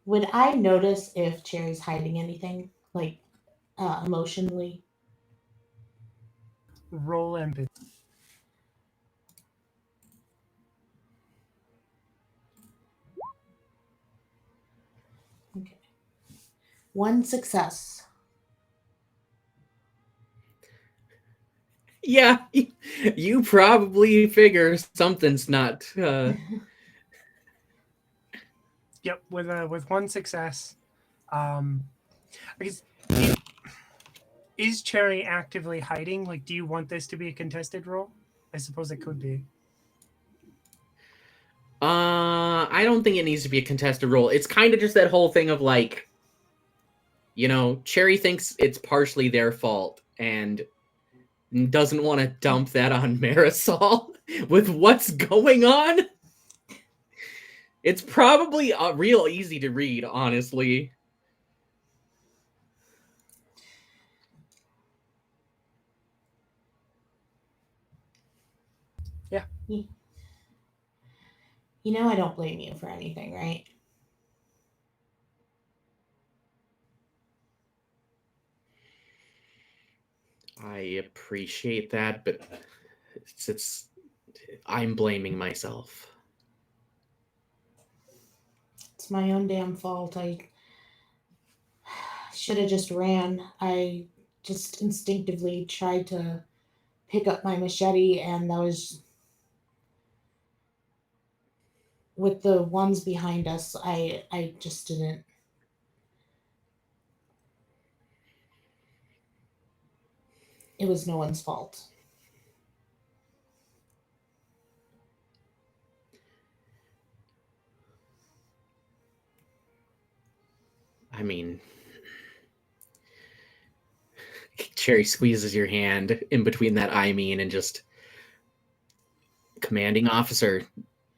Speaker 4: Would I notice if Cherry's hiding anything, like emotionally?
Speaker 1: Roll empathy.
Speaker 4: Okay. 1 success.
Speaker 2: Yeah, you probably figure something's not.
Speaker 1: Yep, with 1 success. I guess is Cherry actively hiding? Like, do you want this to be a contested roll? I suppose it could be.
Speaker 2: I don't think it needs to be a contested role. It's kind of just that whole thing of like, Cherry thinks it's partially their fault and doesn't want to dump that on Marisol with what's going on. It's probably real easy to read, honestly.
Speaker 1: Yeah.
Speaker 4: You know I don't blame you for anything, right?
Speaker 2: I appreciate that, but it's I'm blaming myself.
Speaker 4: It's my own damn fault. I should have just ran. I just instinctively tried to pick up my machete, and that was with the ones behind us. I just didn't. It was no one's fault.
Speaker 2: I mean, Cherry squeezes your hand in between that I mean and just commanding officer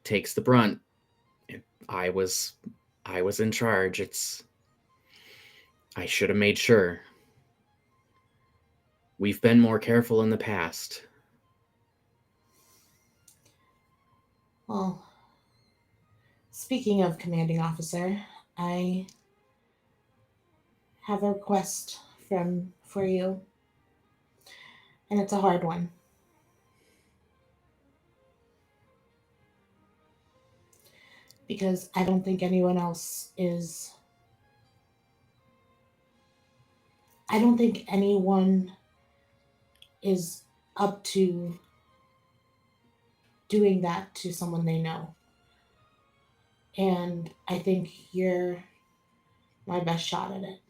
Speaker 2: takes the brunt. I was in charge. I should have made sure. We've been more careful in the past.
Speaker 4: Well, speaking of commanding officer, I have a request for you, and it's a hard one. Because I don't think anyone else is. I don't think anyone is up to doing that to someone they know. And I think you're my best shot at it.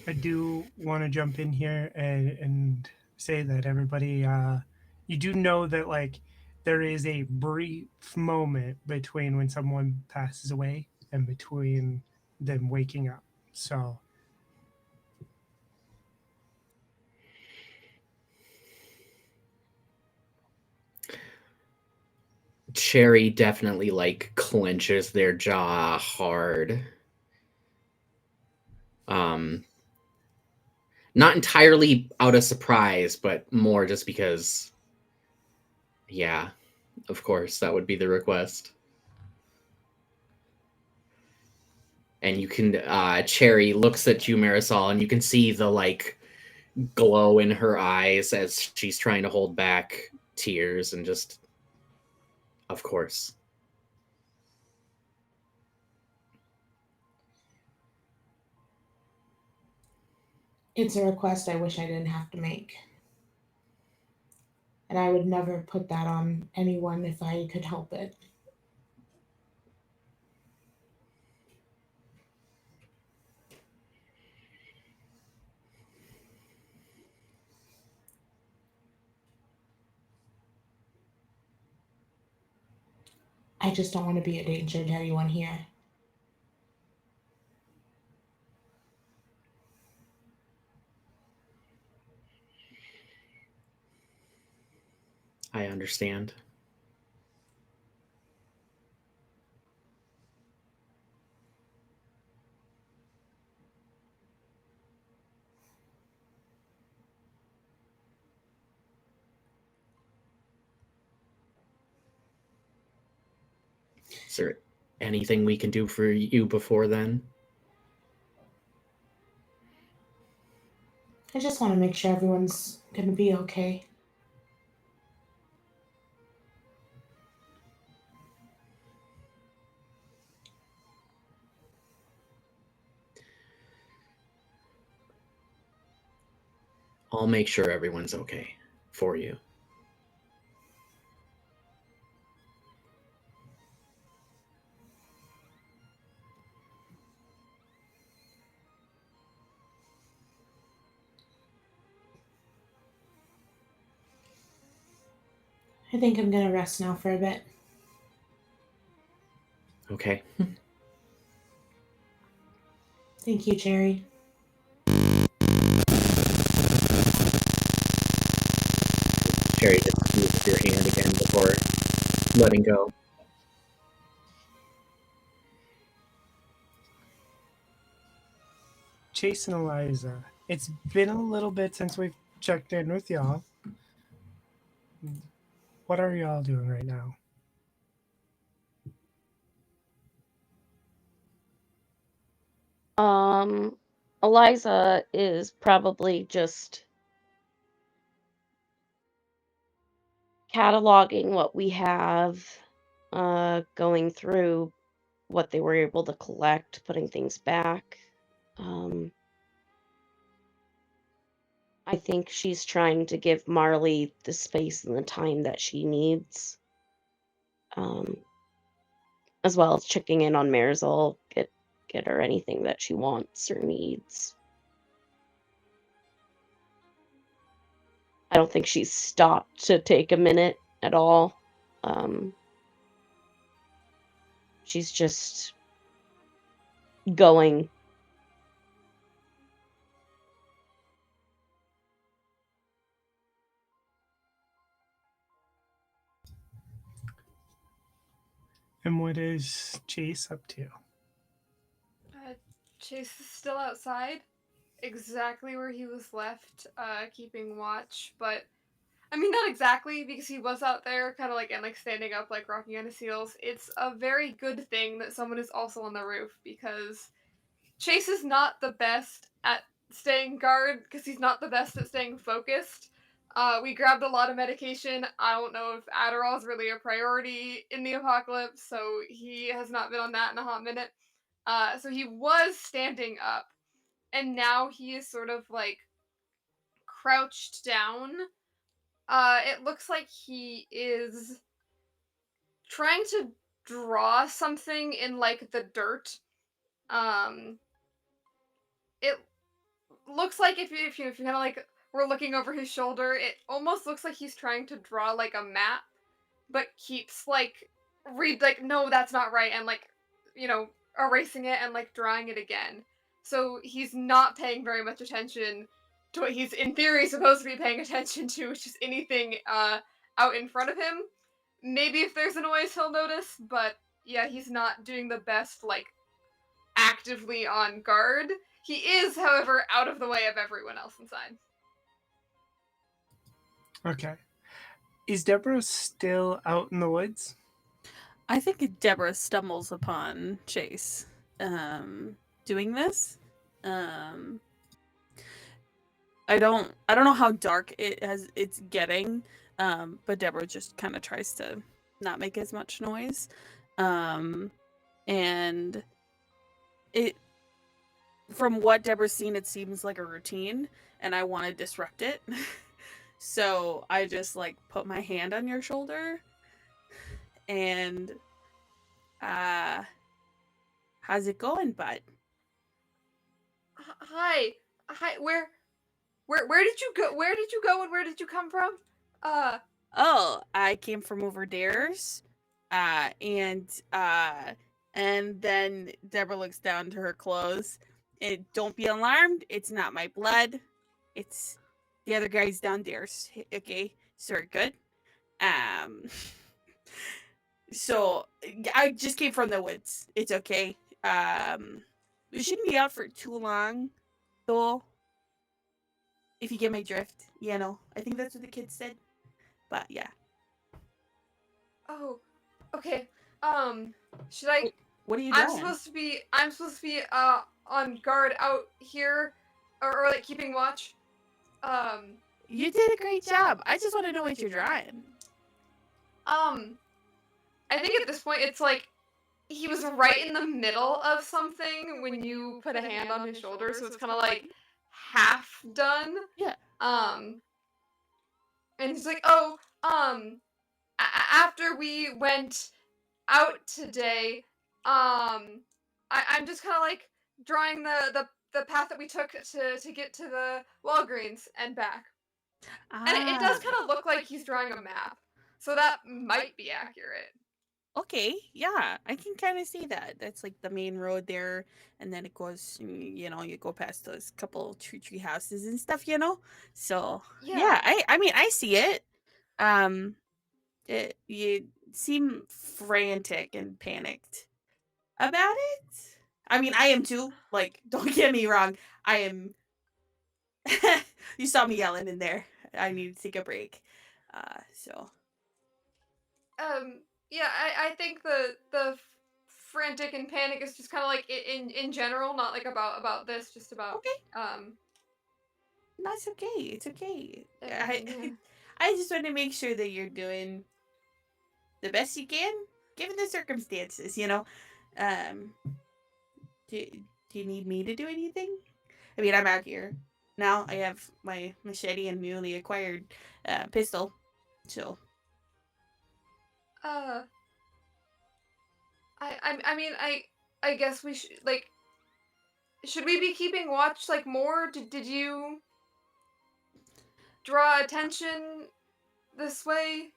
Speaker 1: I do want to jump in here and say that everybody, you do know that like there is a brief moment between when someone passes away and between them waking up. So
Speaker 2: Cherry definitely like clenches their jaw hard. Not entirely out of surprise, but more just because, yeah, of course, that would be the request. And you can, Cherry looks at you, Marisol, and you can see the like glow in her eyes as she's trying to hold back tears and just, of course.
Speaker 4: It's a request I wish I didn't have to make. And I would never put that on anyone if I could help it. I just don't want to be a danger to anyone here.
Speaker 2: I understand. Is there anything we can do for you before then?
Speaker 4: I just want to make sure everyone's going to be okay.
Speaker 2: I'll make sure everyone's okay for you.
Speaker 4: I think I'm going to rest now for a bit.
Speaker 2: Okay.
Speaker 4: Thank you, Cherry.
Speaker 2: Cherry just moves your hand again before letting go.
Speaker 1: Chase and Eliza, it's been a little bit since we've checked in with y'all. What are y'all doing right now?
Speaker 5: Eliza is probably just cataloging what we have, going through what they were able to collect, putting things back. I think she's trying to give Marley the space and the time that she needs, as well as checking in on Marisol, get her anything that she wants or needs. I don't think she's stopped to take a minute at all. She's just going.
Speaker 1: And what is Chase up to?
Speaker 3: Chase is still outside, exactly where he was left, keeping watch. But I mean, not exactly, because he was out there, kind of like and like standing up, like rocking on his heels. It's a very good thing that someone is also on the roof, because Chase is not the best at staying guard, because he's not the best at staying focused. We grabbed a lot of medication. I don't know if Adderall is really a priority in the apocalypse, so he has not been on that in a hot minute. So he was standing up, and now he is sort of like crouched down. It looks like he is trying to draw something in like the dirt. It looks like if you kind of like were looking over his shoulder, it almost looks like he's trying to draw like a map, but keeps like no, that's not right, and like erasing it and like drawing it again. So he's not paying very much attention to what he's in theory supposed to be paying attention to, which is anything out in front of him. Maybe if there's a noise he'll notice, but yeah, he's not doing the best like actively on guard. He is, however, out of the way of everyone else inside.
Speaker 1: Okay. Is Deborah still out in the woods?
Speaker 7: I think Deborah stumbles upon Chase doing this. I don't know how dark it's getting, but Deborah just kind of tries to not make as much noise. And it, from what Deborah's seen, it seems like a routine, and I want to disrupt it. So I just like put my hand on your shoulder and how's it going, bud?
Speaker 3: Hi. Where did you go? Where did you go and where did you come from?
Speaker 7: Oh, I came from over there's. And then Deborah looks down to her clothes. Don't be alarmed. It's not my blood. It's the other guys downstairs. Okay, so we're good. So I just came from the woods. It's okay. We shouldn't be out for too long, though. If you get my drift, I think that's what the kids said. But yeah.
Speaker 3: Oh, okay. Should I?
Speaker 7: What are you
Speaker 3: I'm
Speaker 7: doing?
Speaker 3: supposed to be on guard out here, or like keeping watch.
Speaker 7: You did a great job. I just want to know what you're drawing.
Speaker 3: I think at this point it's like he was right in the middle of something when you put a hand on his shoulder, so it's kind of like half done.
Speaker 7: Yeah.
Speaker 3: And he's like, "Oh, after we went out today, I'm just kind of like drawing the path that we took to get to the Walgreens and back." And it does kind of look like he's drawing a map, so that might be accurate.
Speaker 7: Okay, yeah, I can kind of see that. That's like the main road there, and then it goes, you go past those couple tree houses and stuff, So yeah, I mean, I see it. You seem frantic and panicked about it. I mean, I am too. Like, don't get me wrong, I am. You saw me yelling in there. I need to take a break. So.
Speaker 3: Yeah, I think the frantic and panic is just kind of like in general, not like about this, just about
Speaker 7: okay. That's okay. It's okay.
Speaker 3: Yeah.
Speaker 7: I just want to make sure that you're doing the best you can, given the circumstances. Do you need me to do anything? I mean, I'm out here now. I have my machete and newly acquired pistol, so.
Speaker 3: I guess we should should we be keeping watch like more? Did you draw attention this way?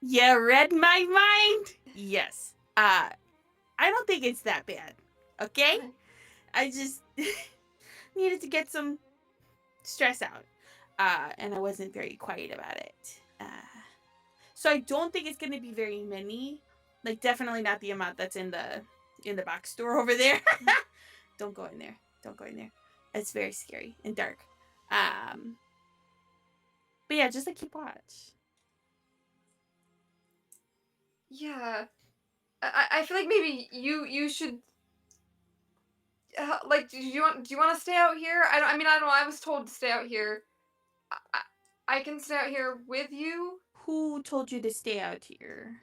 Speaker 7: You read my mind? Yes. I don't think it's that bad. Okay? I just needed to get some stress out. And I wasn't very quiet about it. So I don't think it's gonna be very many. Like, definitely not the amount that's in the box store over there. Don't go in there. Don't go in there. It's very scary and dark. But yeah, just like keep watch.
Speaker 3: Yeah, I feel like maybe you should do you want to stay out here? I don't know. I was told to stay out here. I can stay out here with you.
Speaker 7: Who told you to stay out here?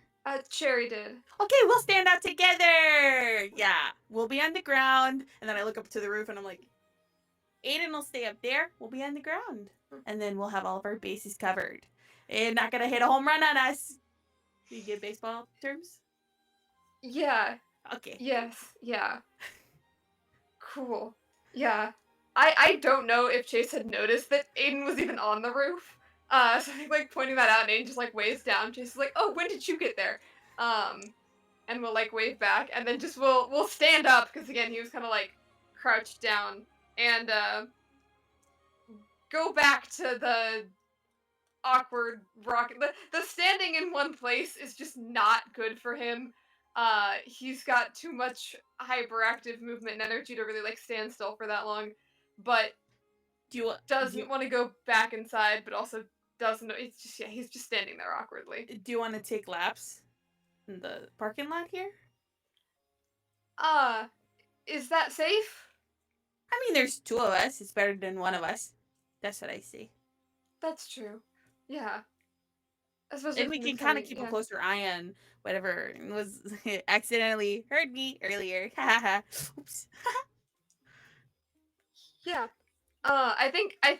Speaker 3: Cherry did.
Speaker 7: Okay, we'll stand out together. Yeah, we'll be on the ground, and then I look up to the roof, and I'm like, Aiden will stay up there. We'll be on the ground. And then we'll have all of our bases covered. And not gonna hit a home run on us. Do you get baseball terms?
Speaker 3: Yeah.
Speaker 7: Okay.
Speaker 3: Yes. Yeah. Cool. Yeah. I don't know if Chase had noticed that Aiden was even on the roof. So I think like pointing that out, and Aiden just like waves down. Chase is like, "Oh, when did you get there?" And we'll like wave back, and then just we'll stand up because again he was kind of like crouched down, and go back to the awkward rock. The standing in one place is just not good for him. He's got too much hyperactive movement and energy to really like stand still for that long, but doesn't want to go back inside, but also doesn't. It's just he's just standing there awkwardly.
Speaker 7: Do you want to take laps in the parking lot here?
Speaker 3: Is that safe?
Speaker 7: I mean, there's two of us. It's better than one of us. That's what I say.
Speaker 3: That's true. Yeah. Especially
Speaker 7: And we can kind of keep a closer eye on whatever was accidentally heard me earlier. Oops.
Speaker 3: Yeah. I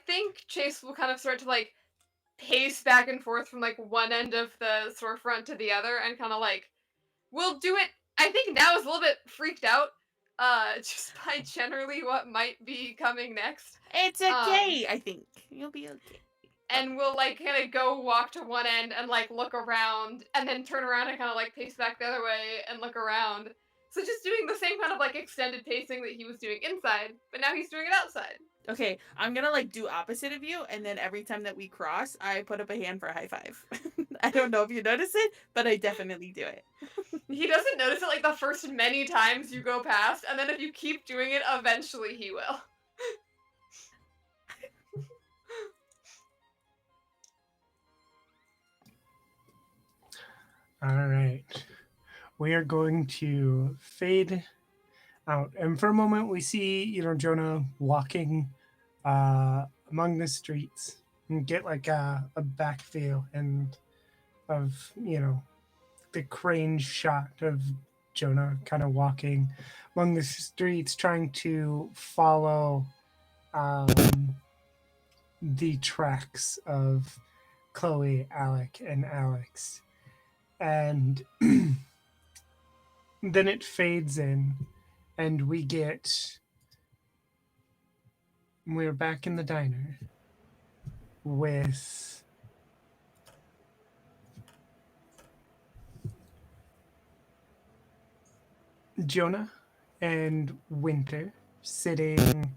Speaker 3: think Chase will kind of start to like pace back and forth from like one end of the storefront to the other, and kind of like we'll do it. I think now is a little bit freaked out, just by generally what might be coming next.
Speaker 7: It's okay. I think you'll be okay.
Speaker 3: And we'll like kind of go walk to one end and like look around, and then turn around and kind of like pace back the other way and look around. So just doing the same kind of like extended pacing that he was doing inside, but now he's doing it outside.
Speaker 7: Okay, I'm gonna like do opposite of you, and then every time that we cross, I put up a hand for a high five. I don't know if you notice it, but I definitely do it.
Speaker 3: He doesn't notice it like the first many times you go past, and then if you keep doing it, eventually he will.
Speaker 1: All right. We are going to fade out. And for a moment, we see, Jonah walking among the streets and get like a back view and of, the crane shot of Jonah kind of walking among the streets, trying to follow the tracks of Chloe, Alec, and Alex. And then it fades in, and we're back in the diner with Jonah and Winter sitting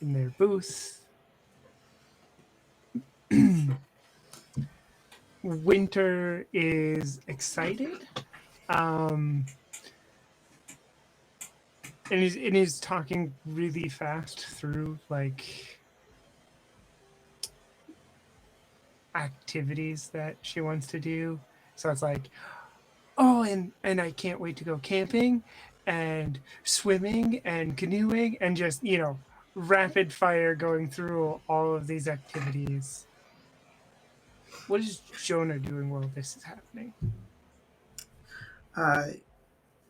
Speaker 1: in their booth. Winter is excited. And he's talking really fast through like activities that she wants to do. So it's like, oh, and I can't wait to go camping and swimming and canoeing and just, rapid fire going through all of these activities. What is Jonah doing while this is happening?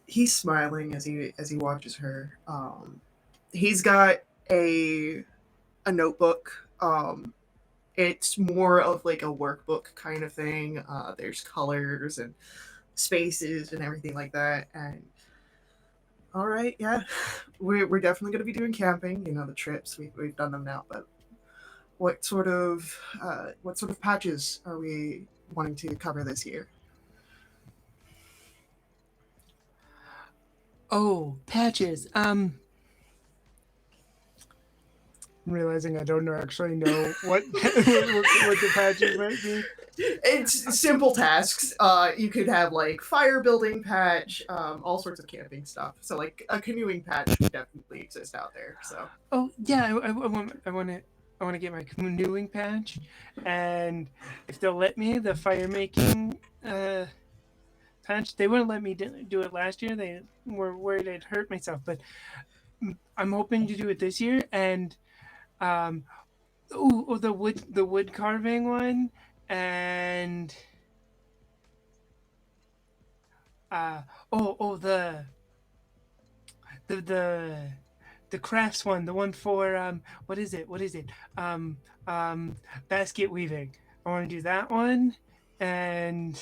Speaker 6: He's smiling as he watches her. He's got a notebook. It's more of like a workbook kind of thing. There's colors and spaces and everything like that. And all right, yeah, we're definitely going to be doing camping. The trips we've done them now. But what sort of patches are we wanting to cover this year?
Speaker 1: Oh, patches. I'm realizing I don't actually know what what the patches might be.
Speaker 6: It's simple tasks. You could have like fire building patch, all sorts of camping stuff. So like a canoeing patch would definitely exist out there. So.
Speaker 1: Oh yeah, I want to get my canoeing patch, and if they'll let me, the fire making patch. They wouldn't let me do it last year. They were worried I'd hurt myself, but I'm hoping to do it this year. And the wood carving one, and the the crafts one, the one for what is it? Basket weaving. I want to do that one, and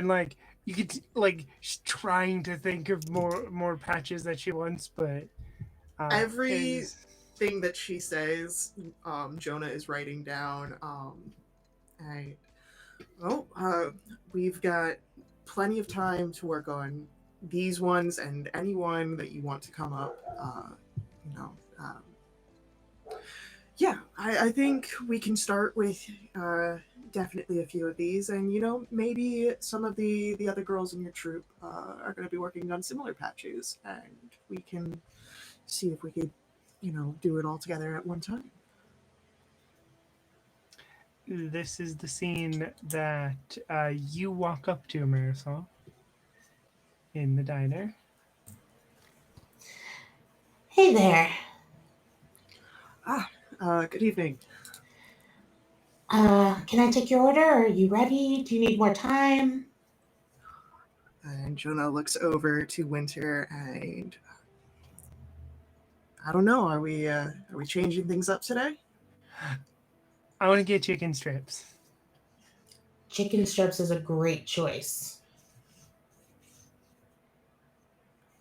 Speaker 1: like you could like she's trying to think of more patches that she wants, but
Speaker 6: Everything that she says, Jonah is writing down. And we've got plenty of time to work on these ones and anyone that you want to come up. You know, yeah, I think we can start with definitely a few of these, and maybe some of the other girls in your troop are going to be working on similar patches, and we can see if we could, do it all together at one time.
Speaker 1: this is the scene that you walk up to, Marisol, in the diner.
Speaker 4: Hey there.
Speaker 6: Good evening.
Speaker 4: Can I take your order? Are you ready? Do you need more time?
Speaker 6: And Jonah looks over to Winter, and I don't know. Are we changing things up today?
Speaker 1: I want to get chicken strips.
Speaker 4: Chicken strips is a great choice.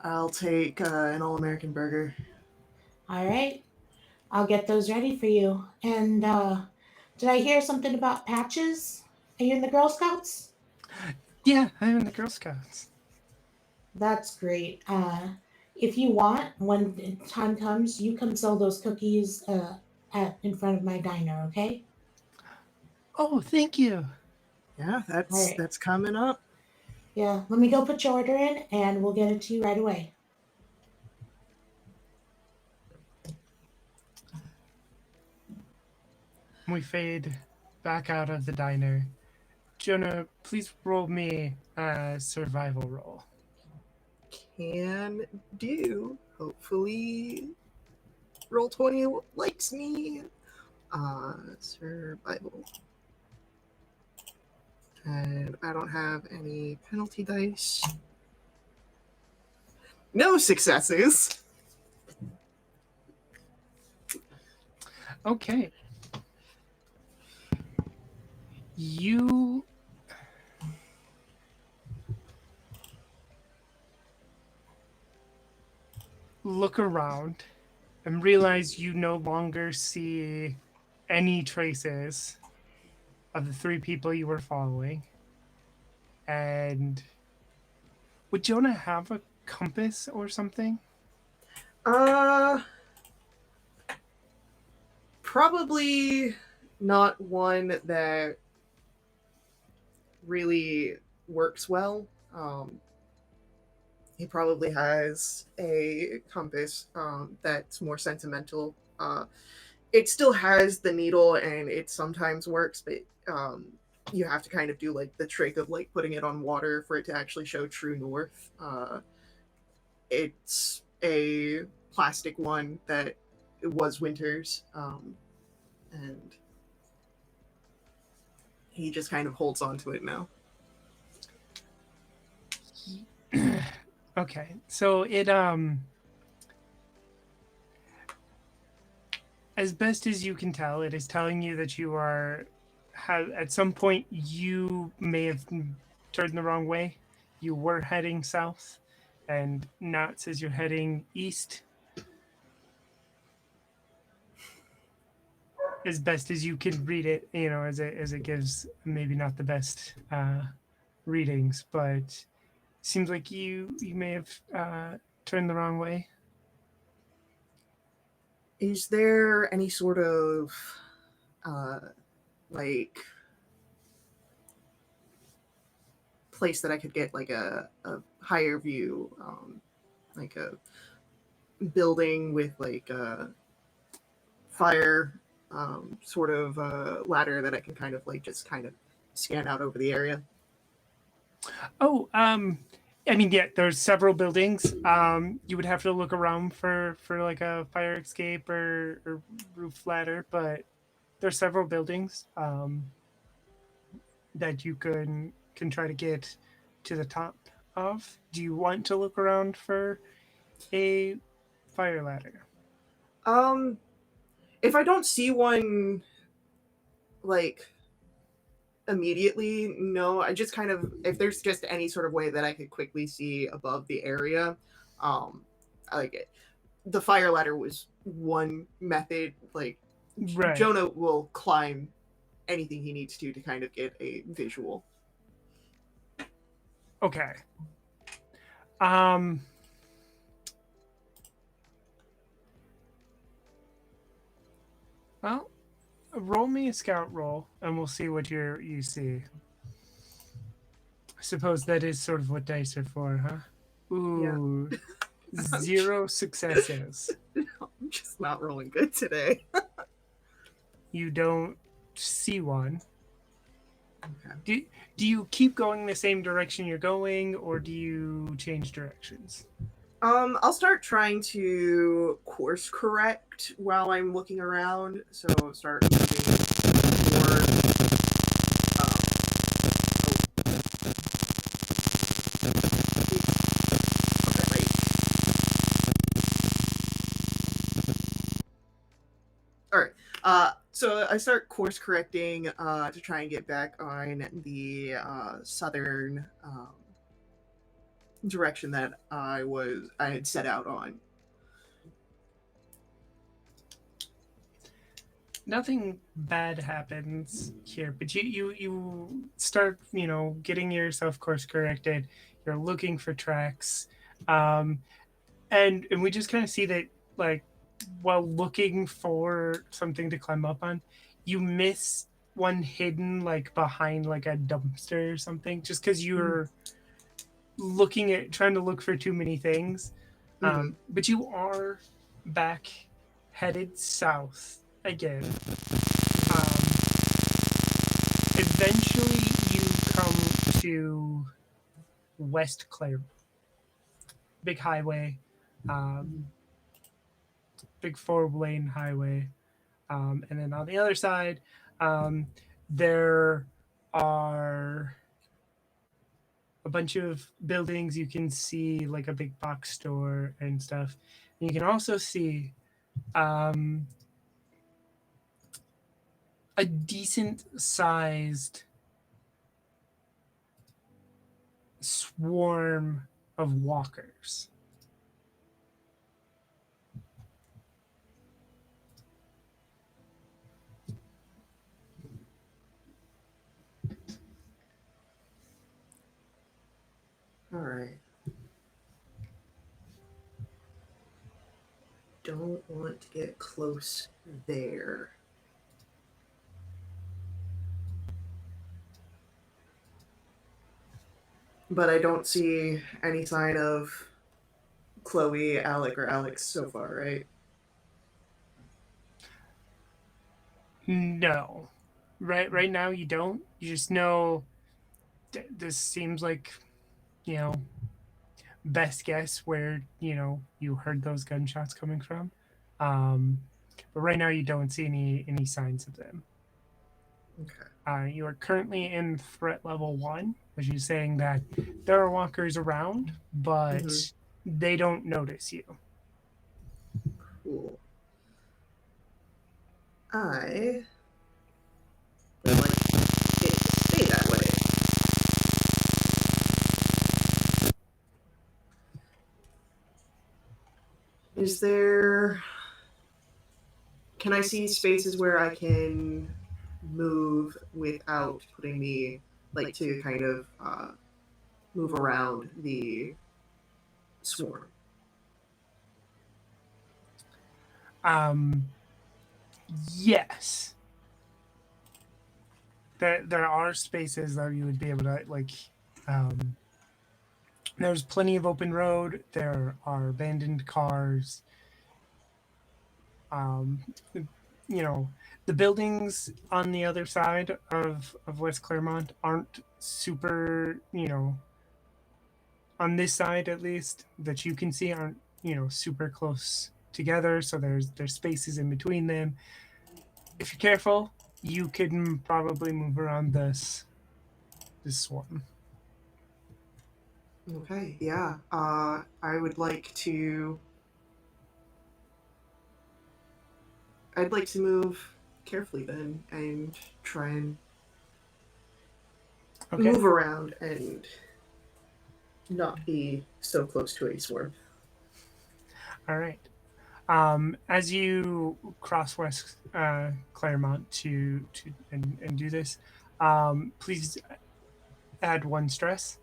Speaker 6: I'll take an all-American burger.
Speaker 4: All right. I'll get those ready for you. And did I hear something about patches? Are you in the Girl Scouts?
Speaker 1: Yeah, I'm in the Girl Scouts.
Speaker 4: That's great. If you want, when the time comes, you come sell those cookies in front of my diner, okay?
Speaker 1: Oh, thank you.
Speaker 6: Yeah,
Speaker 4: All right.
Speaker 6: that's coming up.
Speaker 4: Yeah, let me go put your order in, and we'll get it to you right away.
Speaker 1: We fade back out of the diner. Jonah, please roll me a survival roll.
Speaker 6: Can do. Hopefully, Roll20 likes me. Survival. And I don't have any penalty dice. No successes.
Speaker 1: Okay. You look around and realize you no longer see any traces of the three people you were following. And would Jonah have a compass or something?
Speaker 6: Probably not one that really works well. He probably has a compass that's more sentimental. It still has the needle and it sometimes works, but you have to kind of do like the trick of like putting it on water for it to actually show true north. It's a plastic one that it was Winter's, and he just kind of holds on to it now.
Speaker 1: Okay, so it as best as you can tell, it is telling you that you are at some point you may have turned the wrong way. You were heading south, and now it says you're heading east. As best as you can read it, as it gives maybe not the best readings, but seems like you may have turned the wrong way.
Speaker 6: Is there any sort of like place that I could get like a higher view, like a building with like a fire sort of ladder that I can kind of like just kind of scan out over the area?
Speaker 1: Oh, I mean, yeah, there's several buildings. You would have to look around for like a fire escape or roof ladder, but there's several buildings that you can try to get to the top. of? Do you want to look around for a fire ladder?
Speaker 6: If I don't see one, like, immediately, no. I just kind of, if there's just any sort of way that I could quickly see above the area, I like it. The fire ladder was one method. Like,
Speaker 1: Right.
Speaker 6: Jonah will climb anything he needs to kind of get a visual.
Speaker 1: Okay. Well, roll me a scout roll, and we'll see what you see. I suppose that is sort of what dice are for, huh? Ooh, 0 successes.
Speaker 6: I'm just not rolling good today.
Speaker 1: You don't see one.
Speaker 6: Okay.
Speaker 1: Do you keep going the same direction you're going, or do you change directions?
Speaker 6: I'll start trying to course correct while I'm looking around. So start moving more. All right. So I start course correcting to try and get back on the southern direction that I had set out on.
Speaker 1: Nothing bad happens here, but you start, getting yourself course corrected. You're looking for tracks, and we just kind of see that, like, while looking for something to climb up on, you miss one hidden, like, behind like a dumpster or something, just because you're trying to look for too many things. But you are back headed south again. Eventually you come to West Claremont. Big highway, big 4-lane highway. And then on the other side, there are a bunch of buildings. You can see like a big box store and stuff. And you can also see a decent sized swarm of walkers.
Speaker 6: All right. Don't want to get close there. But I don't see any sign of Chloe, Alec, or Alex so far, right?
Speaker 1: No. Right now you don't. You just know this seems like, you know, best guess where, you heard those gunshots coming from. But right now you don't see any signs of them.
Speaker 6: Okay.
Speaker 1: You are currently in threat level 1, which is saying that there are walkers around, but they don't notice you.
Speaker 6: Cool. I would like it to stay that way. Is there... Can I see spaces where I can move without putting me, like, to kind of move around the swarm?
Speaker 1: Yes. There are spaces that you would be able to, like, there's plenty of open road. There are abandoned cars. The buildings on the other side of West Claremont aren't super, on this side at least that you can see, aren't, super close together. So there's spaces in between them. If you're careful, you can probably move around this swarm.
Speaker 6: Okay, yeah. I would like to. I'd like to move carefully then and try and
Speaker 1: Okay.
Speaker 6: move around and not be so close to a swarm.
Speaker 1: All right. As you cross West Claremont and do this, please add 1 stress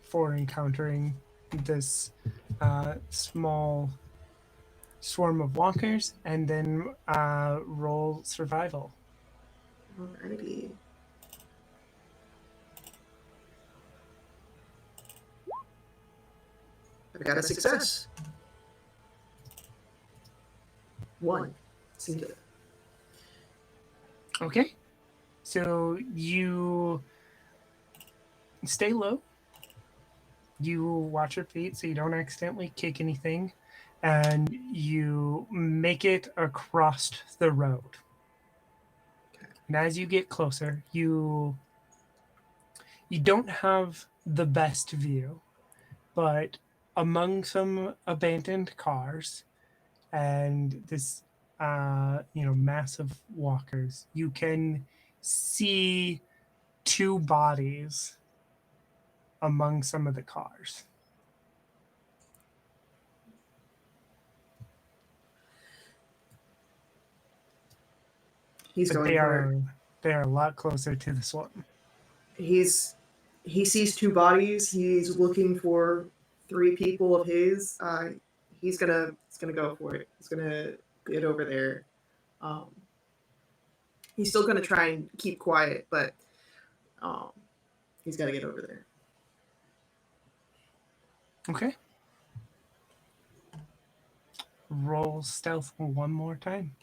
Speaker 1: for encountering this small swarm of walkers, and then roll survival.
Speaker 6: Alrighty. I got a success. 1. Singular.
Speaker 1: Okay. So you stay low. You watch your feet so you don't accidentally kick anything, and you make it across the road. And as you get closer, you don't have the best view, but among some abandoned cars and this massive walkers, you can see 2 bodies among some of the cars.
Speaker 6: He's
Speaker 1: But
Speaker 6: going for it.
Speaker 1: they are a lot closer to the swarm.
Speaker 6: He sees 2 bodies. He's looking for 3 people of his. He's gonna go for it. He's gonna get over there. Um, he's still gonna try and keep quiet, but um, he's got to get over there.
Speaker 1: Okay. Roll stealth 1 more time.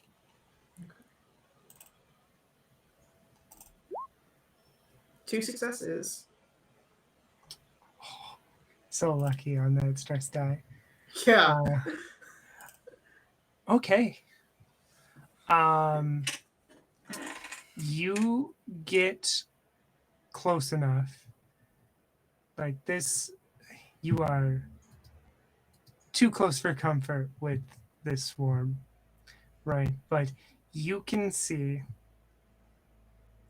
Speaker 6: Two successes.
Speaker 1: So lucky on that stress die.
Speaker 6: Yeah.
Speaker 1: Okay. You get close enough. Like this, you are too close for comfort with this swarm, right? But you can see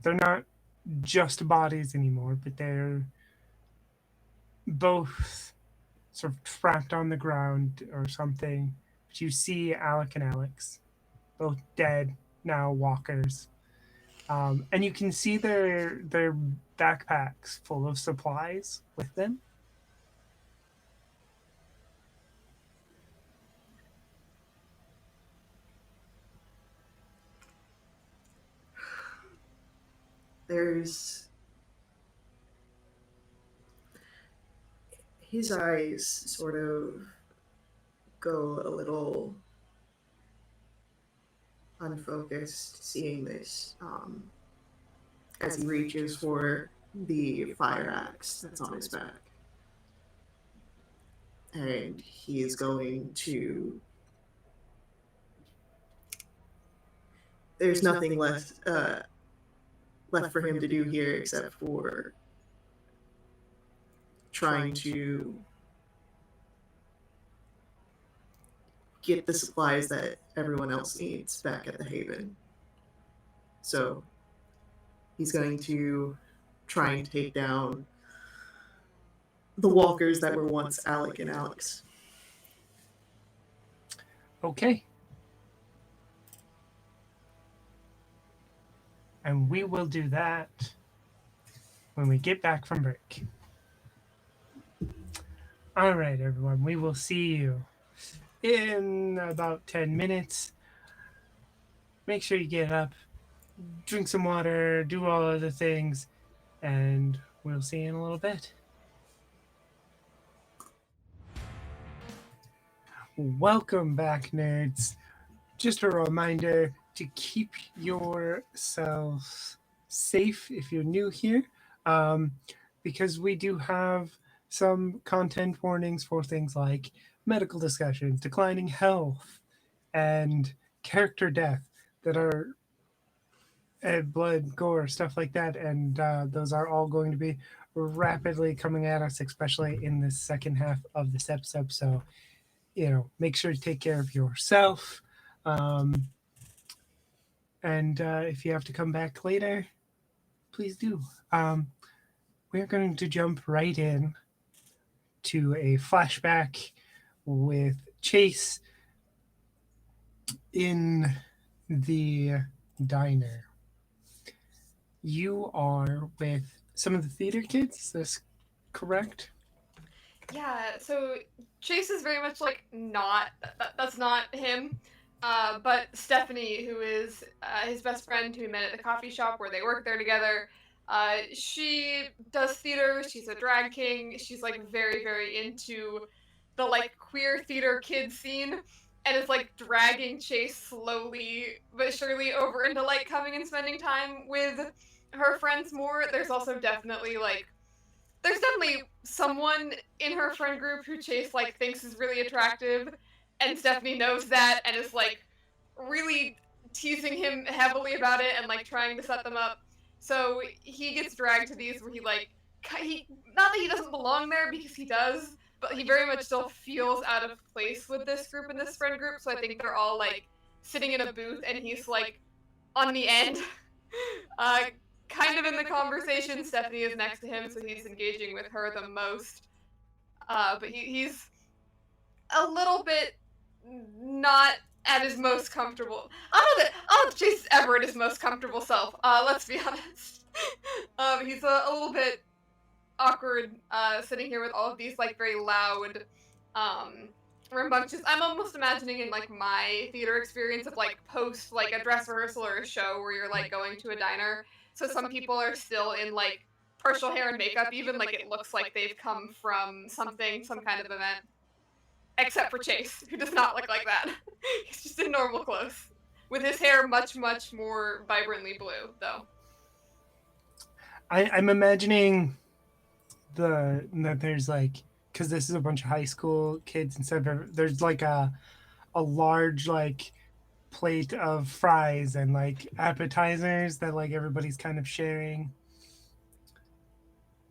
Speaker 1: they're not just bodies anymore, but they're both sort of trapped on the ground or something. But you see Alec and Alex, both dead now, walkers. And you can see their backpacks full of supplies with them.
Speaker 6: There's his eyes sort of go a little unfocused seeing this as he reaches for the fire axe that's on his back. And he is going to. There's nothing left for him to do here except for trying to get the supplies that everyone else needs back at the Haven. So he's going to try and take down the walkers that were once Alec and Alex.
Speaker 1: Okay. And we will do that when we get back from break. All right, everyone. We will see you in about 10 minutes. Make sure you get up, drink some water, do all other things, and we'll see you in a little bit. Welcome back, nerds. Just a reminder to keep yourselves safe if you're new here, because we do have some content warnings for things like medical discussions, declining health, and character death that are blood, gore, stuff like that, and those are all going to be rapidly coming at us, especially in the second half of this episode. So, make sure to take care of yourself. And if you have to come back later, please do. We're going to jump right in to a flashback with Chase in the diner. You are with some of the theater kids, is this correct?
Speaker 3: Yeah, so Chase is very much like not, that's not him. But Stephanie, who is his best friend who he met at the coffee shop where they work there together, she does theater. She's a drag king. She's like very, very into the like queer theater kid scene, and is like dragging Chase slowly but surely over into like coming and spending time with her friends more. There's definitely someone in her friend group who Chase like thinks is really attractive, and Stephanie knows that and is like really teasing him heavily about it and like trying to set them up. So he gets dragged to these where he not that he doesn't belong there, because he does, but he very much still feels out of place with this group and this friend group. So I think they're all like sitting in a booth and he's like on the end. uh, Kind of in the conversation. Stephanie is next to him, so he's engaging with her the most. But he's a little bit not at his most comfortable. I don't know that Chase is ever at his most comfortable self. Let's be honest. He's a little bit awkward, sitting here with all of these like very loud, rambunctious. I'm almost imagining in like my theater experience of like post like a dress rehearsal or a show where you're like going to a diner. So some people are still in like partial hair and makeup, even like it looks like they've come from some kind of event. Except for Chase, who does not look like that. He's just in normal clothes, with his hair much, much more vibrantly blue, though.
Speaker 1: I'm imagining that there's like, because this is a bunch of high school kids and stuff. There's like a large like plate of fries and like appetizers that like everybody's kind of sharing.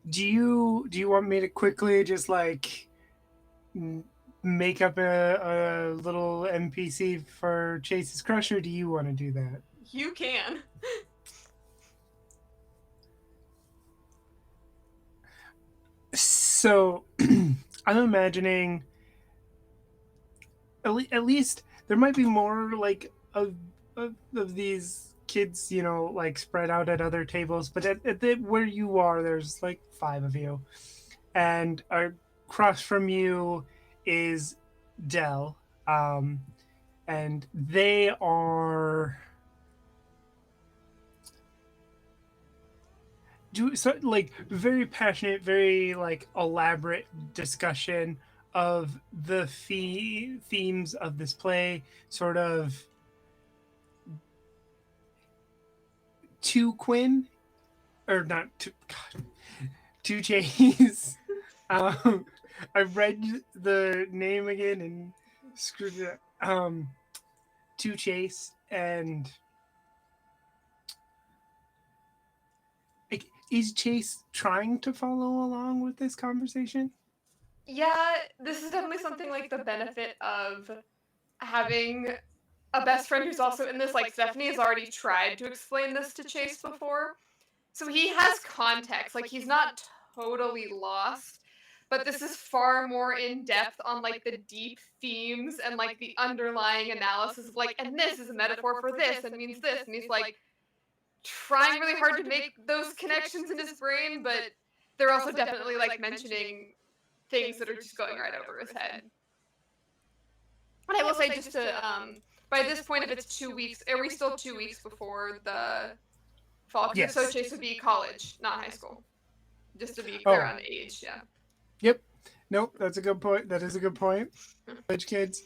Speaker 1: Do you want me to quickly just like make up a little NPC for Chase's crush, or do you want to do that?
Speaker 3: You can.
Speaker 1: So I'm imagining at least there might be more like of these kids, like spread out at other tables, but at the, where you are, there's like 5 of you, and across from you is Dell, and they are like very passionate, very like elaborate discussion of the themes of this play, sort of to Quinn, or not to God, to Chase. I read the name again and screwed it up. To Chase, and like, is Chase trying to follow along with this conversation?
Speaker 3: Yeah, this is definitely something like the benefit of having a best friend who's also in this. Like, Stephanie has already tried to explain this to Chase before, so he has context. Like, he's not totally lost, but this is far more in depth on like the deep themes and like the underlying analysis of like, and this is a metaphor for this and means this, and he's like trying really hard to make those connections in his brain, but they're also definitely like mentioning things that are just going right over his head. And I will say, just to by this point, if it's 2 weeks, are we still 2 weeks before the fall?
Speaker 1: Yes.
Speaker 3: So Chase would be college, not high school. Just to be clear on age, yeah.
Speaker 1: Yep. Nope, that's a good point. That is a good point. College kids,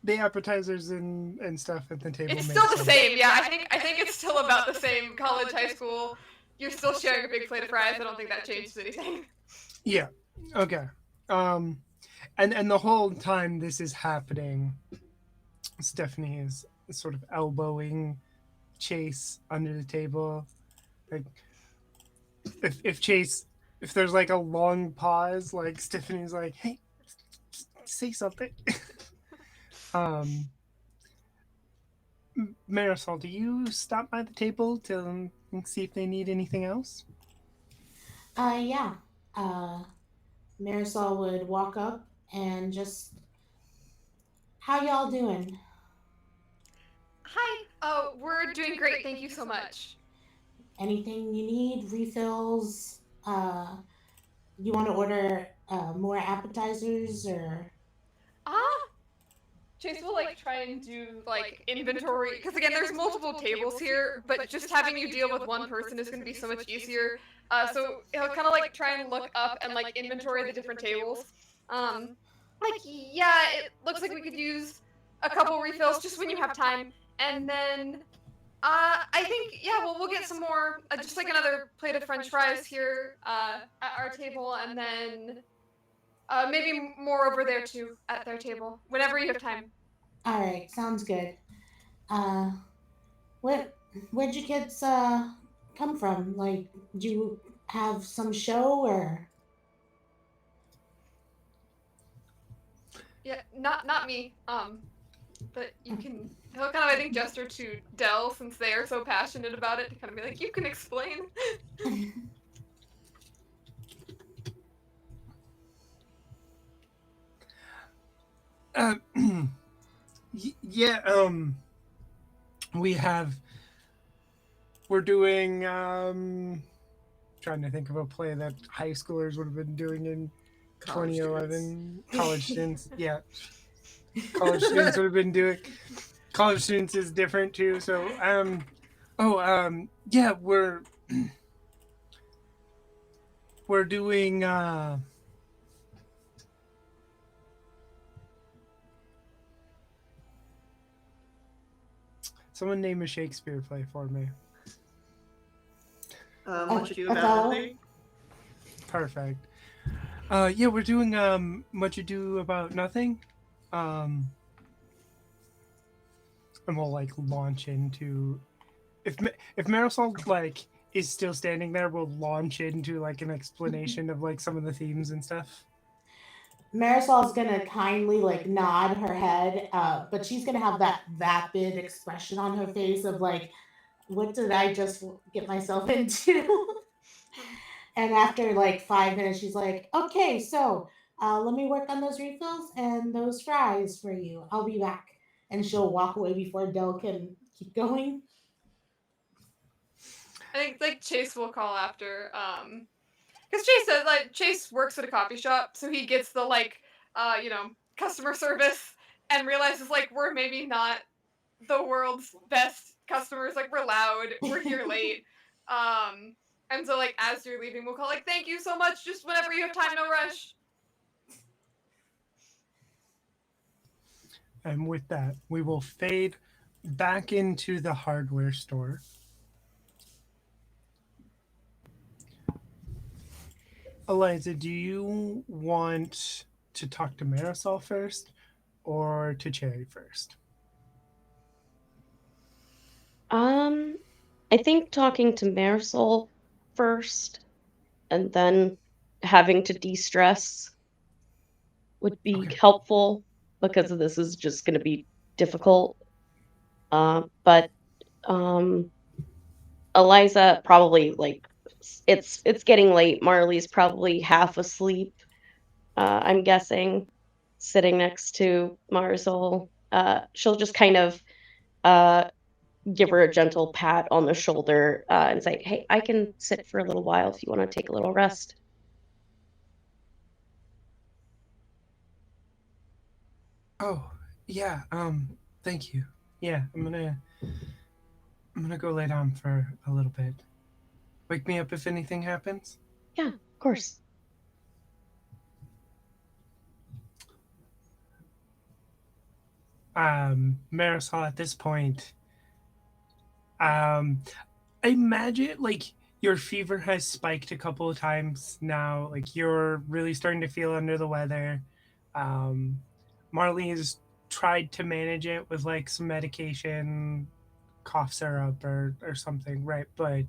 Speaker 1: the appetizers and stuff at the table.
Speaker 3: It's still the same, yeah. I think it's still about the same. College, high school, you're still sharing a big plate of fries. I don't think that changes anything.
Speaker 1: Yeah. Okay. And the whole time this is happening, Stephanie is sort of elbowing Chase under the table. Like, if Chase if there's like a long pause, like Stephanie's like, "Hey, say something." um, Marisol, do you stop by the table to see if they need anything else?
Speaker 4: Yeah. Uh, Marisol would walk up and just, how y'all doing?
Speaker 3: Hi. Oh, we're doing great. Thank you so much.
Speaker 4: Anything you need? Refills? You want to order more appetizers or?
Speaker 3: Ah, Chase will like try and do like inventory because again, there's multiple tables here, but just having you deal with one person is going to be so much easier. So he'll kind of like try and look up and like inventory the different tables. Like yeah, it looks like we could use a couple refills just when you have time, and then I think yeah, well we'll get some more, just like another plate of French fries here at our table, and then maybe more over there too at their table whenever you have time.
Speaker 4: All right, sounds good. Uh, what? Where'd you kids come from? Like, do you have some show or?
Speaker 3: Yeah, not me. But you can. He'll kind of I think gesture to Dell since they are so passionate about it to kind of be like, you can explain.
Speaker 1: Uh, yeah. We have. We're doing. Trying to think of a play that high schoolers would have been doing in
Speaker 6: College
Speaker 1: 2011. College students. Yeah, college students would have been doing. College students is different too. So yeah, we're doing someone name a Shakespeare play for me.
Speaker 6: Much ado about
Speaker 4: Othello?
Speaker 6: nothing.
Speaker 1: Perfect. Yeah, we're doing Much Ado About Nothing. And we'll like launch into if Marisol like is still standing there, we'll launch into like an explanation of like some of the themes and stuff.
Speaker 4: Marisol's gonna kindly like nod her head, but she's gonna have that vapid expression on her face of like, what did I just get myself into? And after like 5 minutes, she's like, okay, so let me work on those refills and those fries for you. I'll be back. And she'll walk away before Dell can keep going.
Speaker 3: I think like Chase will call after, because Chase says like Chase works at a coffee shop, so he gets the like, customer service, and realizes like we're maybe not the world's best customers. Like we're loud, we're here late, and so like as you're leaving, we'll call like thank you so much. Just whenever you have time, no rush.
Speaker 1: And with that, we will fade back into the hardware store. Eliza, do you want to talk to Marisol first or to Cherry first?
Speaker 5: I think talking to Marisol first and then having to de-stress would be
Speaker 1: Okay.
Speaker 5: helpful because this is just going to be difficult. But Eliza probably like it's getting late. Marley's probably half asleep. I'm guessing, sitting next to Marisol. She'll just kind of uh, give her a gentle pat on the shoulder and say, "Hey, I can sit for a little while if you want to take a little rest."
Speaker 1: Oh, yeah, thank you. Yeah, I'm gonna go lay down for a little bit. Wake me up if anything happens.
Speaker 5: Yeah, of course.
Speaker 1: Marisol, at this point, I imagine like your fever has spiked a couple of times now. Like you're really starting to feel under the weather. Um, Marley has tried to manage it with like some medication, cough syrup or something, right? But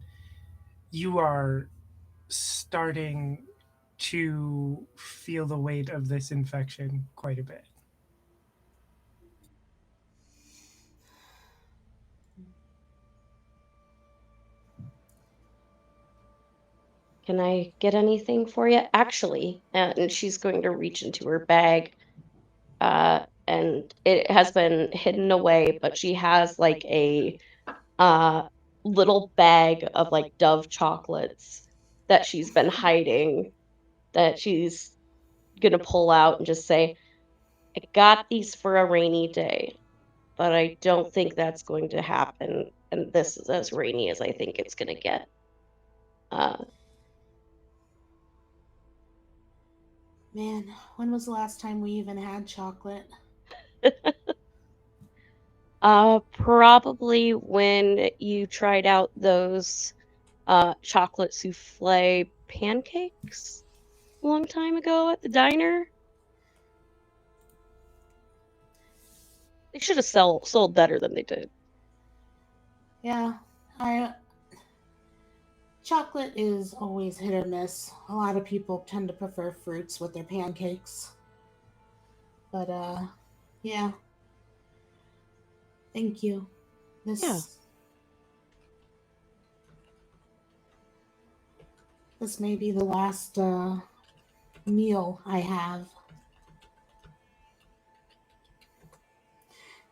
Speaker 1: you are starting to feel the weight of this infection quite a bit.
Speaker 5: Can I get anything for you? Actually, and she's going to reach into her bag, and it has been hidden away, but she has like a uh, little bag of like Dove chocolates that she's been hiding, that she's gonna pull out and just say, I got these for a rainy day, but I don't think that's going to happen. And this is as rainy as I think it's gonna get. Uh,
Speaker 4: Man, when was the last time we even had chocolate?
Speaker 5: Probably when you tried out those chocolate souffle pancakes a long time ago at the diner. They should have sold better than they did.
Speaker 4: Yeah, I chocolate is always hit or miss. A lot of people tend to prefer fruits with their pancakes. But yeah. Thank you.
Speaker 5: Yeah.
Speaker 4: This may be the last meal I have.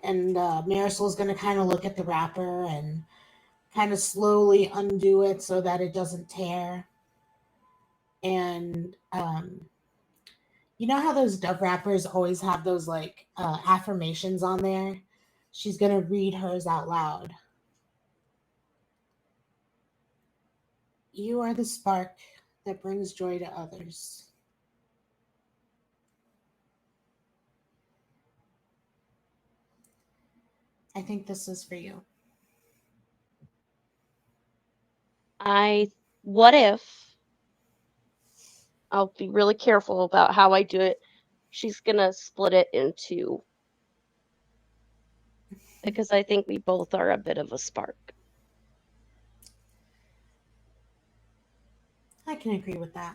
Speaker 4: And Marisol's going to kind of look at the wrapper and kind of slowly undo it so that it doesn't tear. And you know how those Dove wrappers always have those like affirmations on there? She's going to read hers out loud. You are the spark that brings joy to others. I think this is for you.
Speaker 5: What if, I'll be really careful about how I do it. She's gonna split it in two. Because I think we both are a bit of a spark.
Speaker 4: I can agree with that.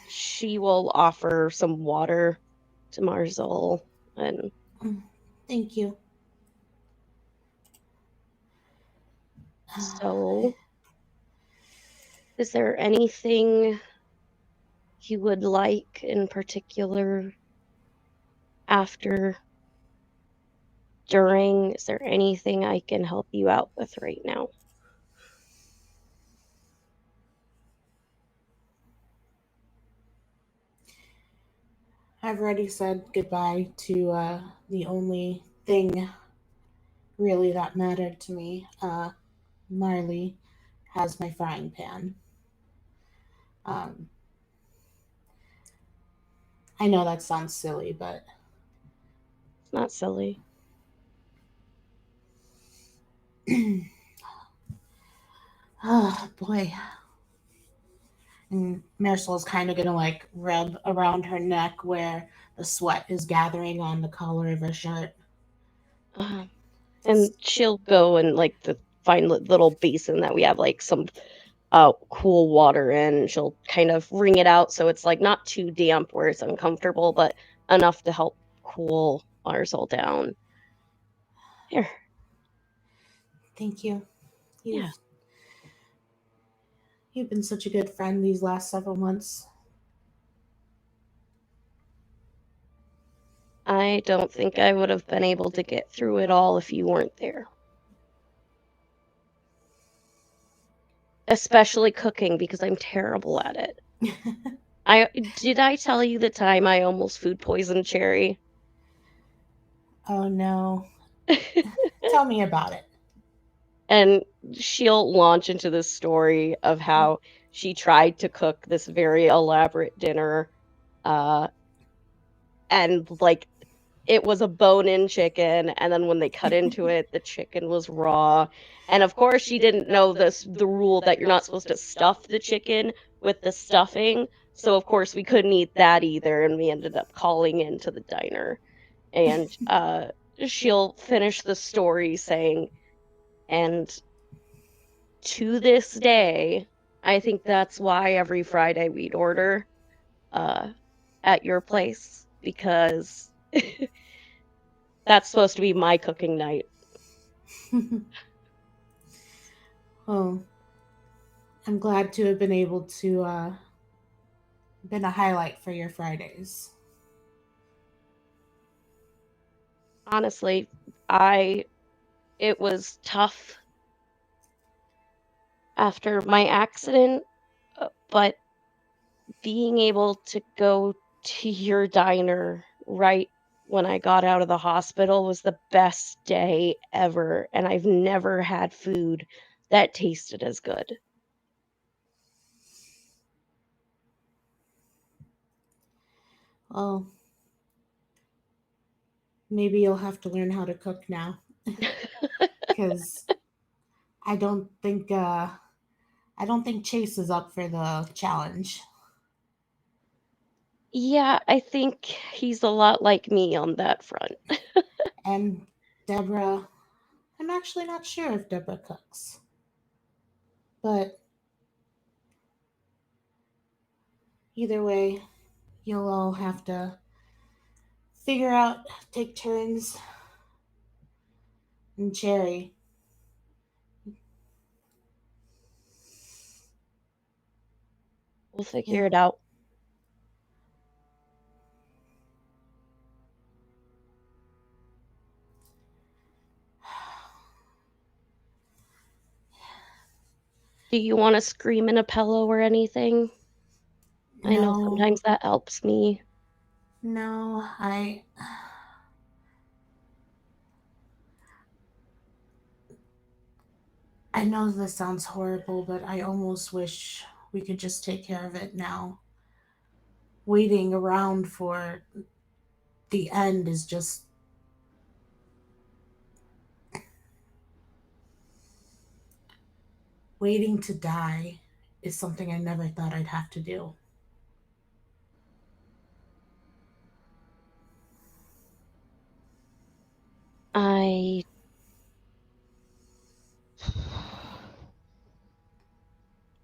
Speaker 5: She will offer some water to Marisol, and
Speaker 4: Thank you.
Speaker 5: so is there anything you would like in particular after, during? Is there anything I can help you out with right now?
Speaker 4: I've already said goodbye to the only thing really that mattered to me. Marley has my frying pan. Um, I know that sounds silly, but
Speaker 5: It's not silly.
Speaker 4: oh boy. And Marisol's kind of gonna like rub around her neck where the sweat is gathering on the collar of her shirt.
Speaker 5: And she'll go and like find little basin that we have like some cool water in, and she'll kind of wring it out so it's like not too damp where it's uncomfortable, but enough to help cool Marisol down. Here.
Speaker 4: Thank you.
Speaker 5: Yeah.
Speaker 4: You've been such a good friend these last several months.
Speaker 5: I don't think I would have been able to get through it all if you weren't there. Especially cooking, because I'm terrible at it. Did I tell you the time I almost food poisoned Cherry?
Speaker 4: Oh no. Tell me about it.
Speaker 5: And she'll launch into this story of how she tried to cook this very elaborate dinner, and like it was a bone-in chicken, and then when they cut into it, the chicken was raw. And of course, she didn't know the rule that you're not supposed to stuff the chicken with the stuffing. So of course, we couldn't eat that either, and we ended up calling into the diner. And she'll finish the story saying, and to this day, I think that's why every Friday we'd order at your place, because that's supposed to be my cooking night.
Speaker 4: Well, I'm glad to have been able to been a highlight for your Fridays.
Speaker 5: Honestly, it was tough after my accident, but being able to go to your diner right when I got out of the hospital was the best day ever, and I've never had food that tasted as good.
Speaker 4: Well, maybe you'll have to learn how to cook now, because I don't think Chase is up for the challenge.
Speaker 5: Yeah, I think he's a lot like me on that front.
Speaker 4: And Deborah, I'm actually not sure if Deborah cooks, but either way, you'll all have to figure out, take turns. And Cherry,
Speaker 5: We'll figure
Speaker 4: yeah.
Speaker 5: it out. Do you want to scream in a pillow or anything? I know
Speaker 4: No,
Speaker 5: sometimes that helps me.
Speaker 4: no, I know this sounds horrible, but I almost wish we could just take care of it now. Waiting around for the end is just. Waiting to die is something I never thought I'd have to do.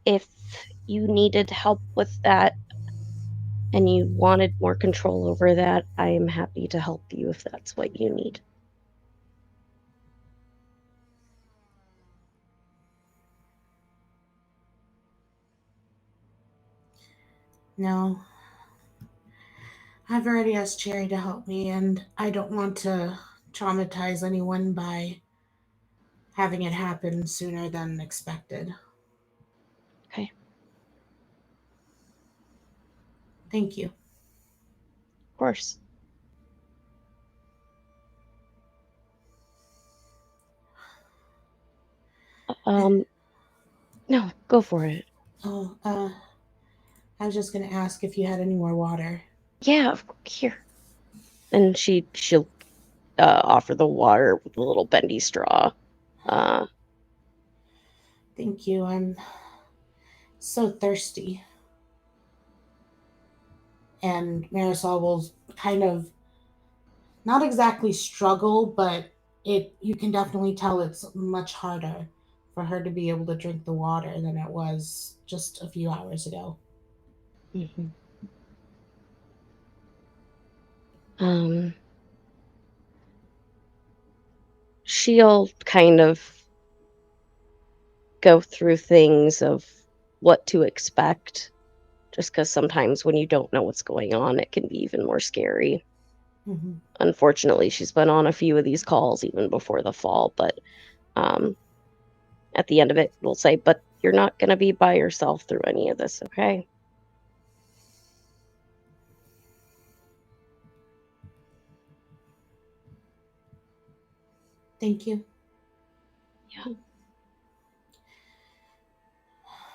Speaker 5: If you needed help with that and you wanted more control over that, I am happy to help you if that's what you need.
Speaker 4: No, I've already asked Cherry to help me, and I don't want to traumatize anyone by having it happen sooner than expected.
Speaker 5: Okay.
Speaker 4: Thank you.
Speaker 5: Of course. No, go for it.
Speaker 4: Oh, I was just gonna ask if you had any more water.
Speaker 5: Yeah, here. And she'll offer the water with a little bendy straw.
Speaker 4: Thank you. I'm so thirsty. And Marisol will kind of not exactly struggle, but you can definitely tell it's much harder for her to be able to drink the water than it was just a few hours ago.
Speaker 5: Mm-hmm. She'll kind of go through things of what to expect, just because sometimes when you don't know what's going on, it can be even more scary.
Speaker 4: Mm-hmm.
Speaker 5: Unfortunately, she's been on a few of these calls even before the fall, but at the end of it, we'll say, but you're not going to be by yourself through any of this, okay?
Speaker 4: Thank you.
Speaker 5: Yeah.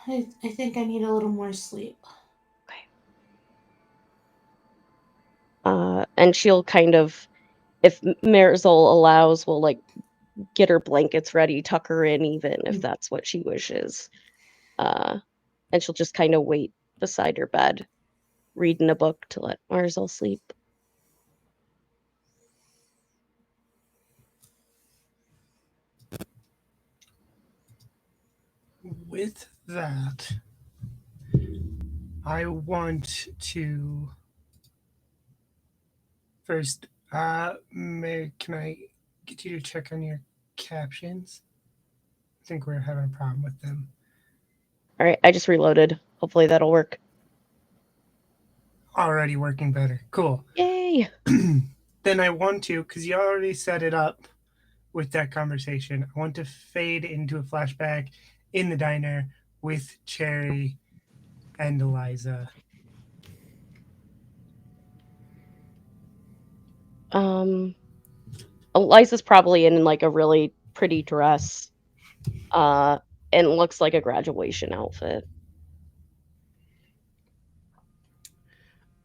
Speaker 4: I think I need a little more sleep.
Speaker 5: Okay. And she'll kind of, if Marisol allows, will like get her blankets ready, tuck her in even if that's what she wishes. And she'll just kind of wait beside her bed, reading a book to let Marisol sleep.
Speaker 1: with that, I want to first, can I get you to check on your captions? I think we're having a problem with them.
Speaker 5: All right, I just reloaded. Hopefully that'll work.
Speaker 1: Already working better. Cool.
Speaker 5: Yay!
Speaker 1: Then I want to, because you already set it up with that conversation, I want to fade into a flashback in the diner with Cherry and Eliza.
Speaker 5: Eliza's probably in like a really pretty dress, and looks like a graduation outfit.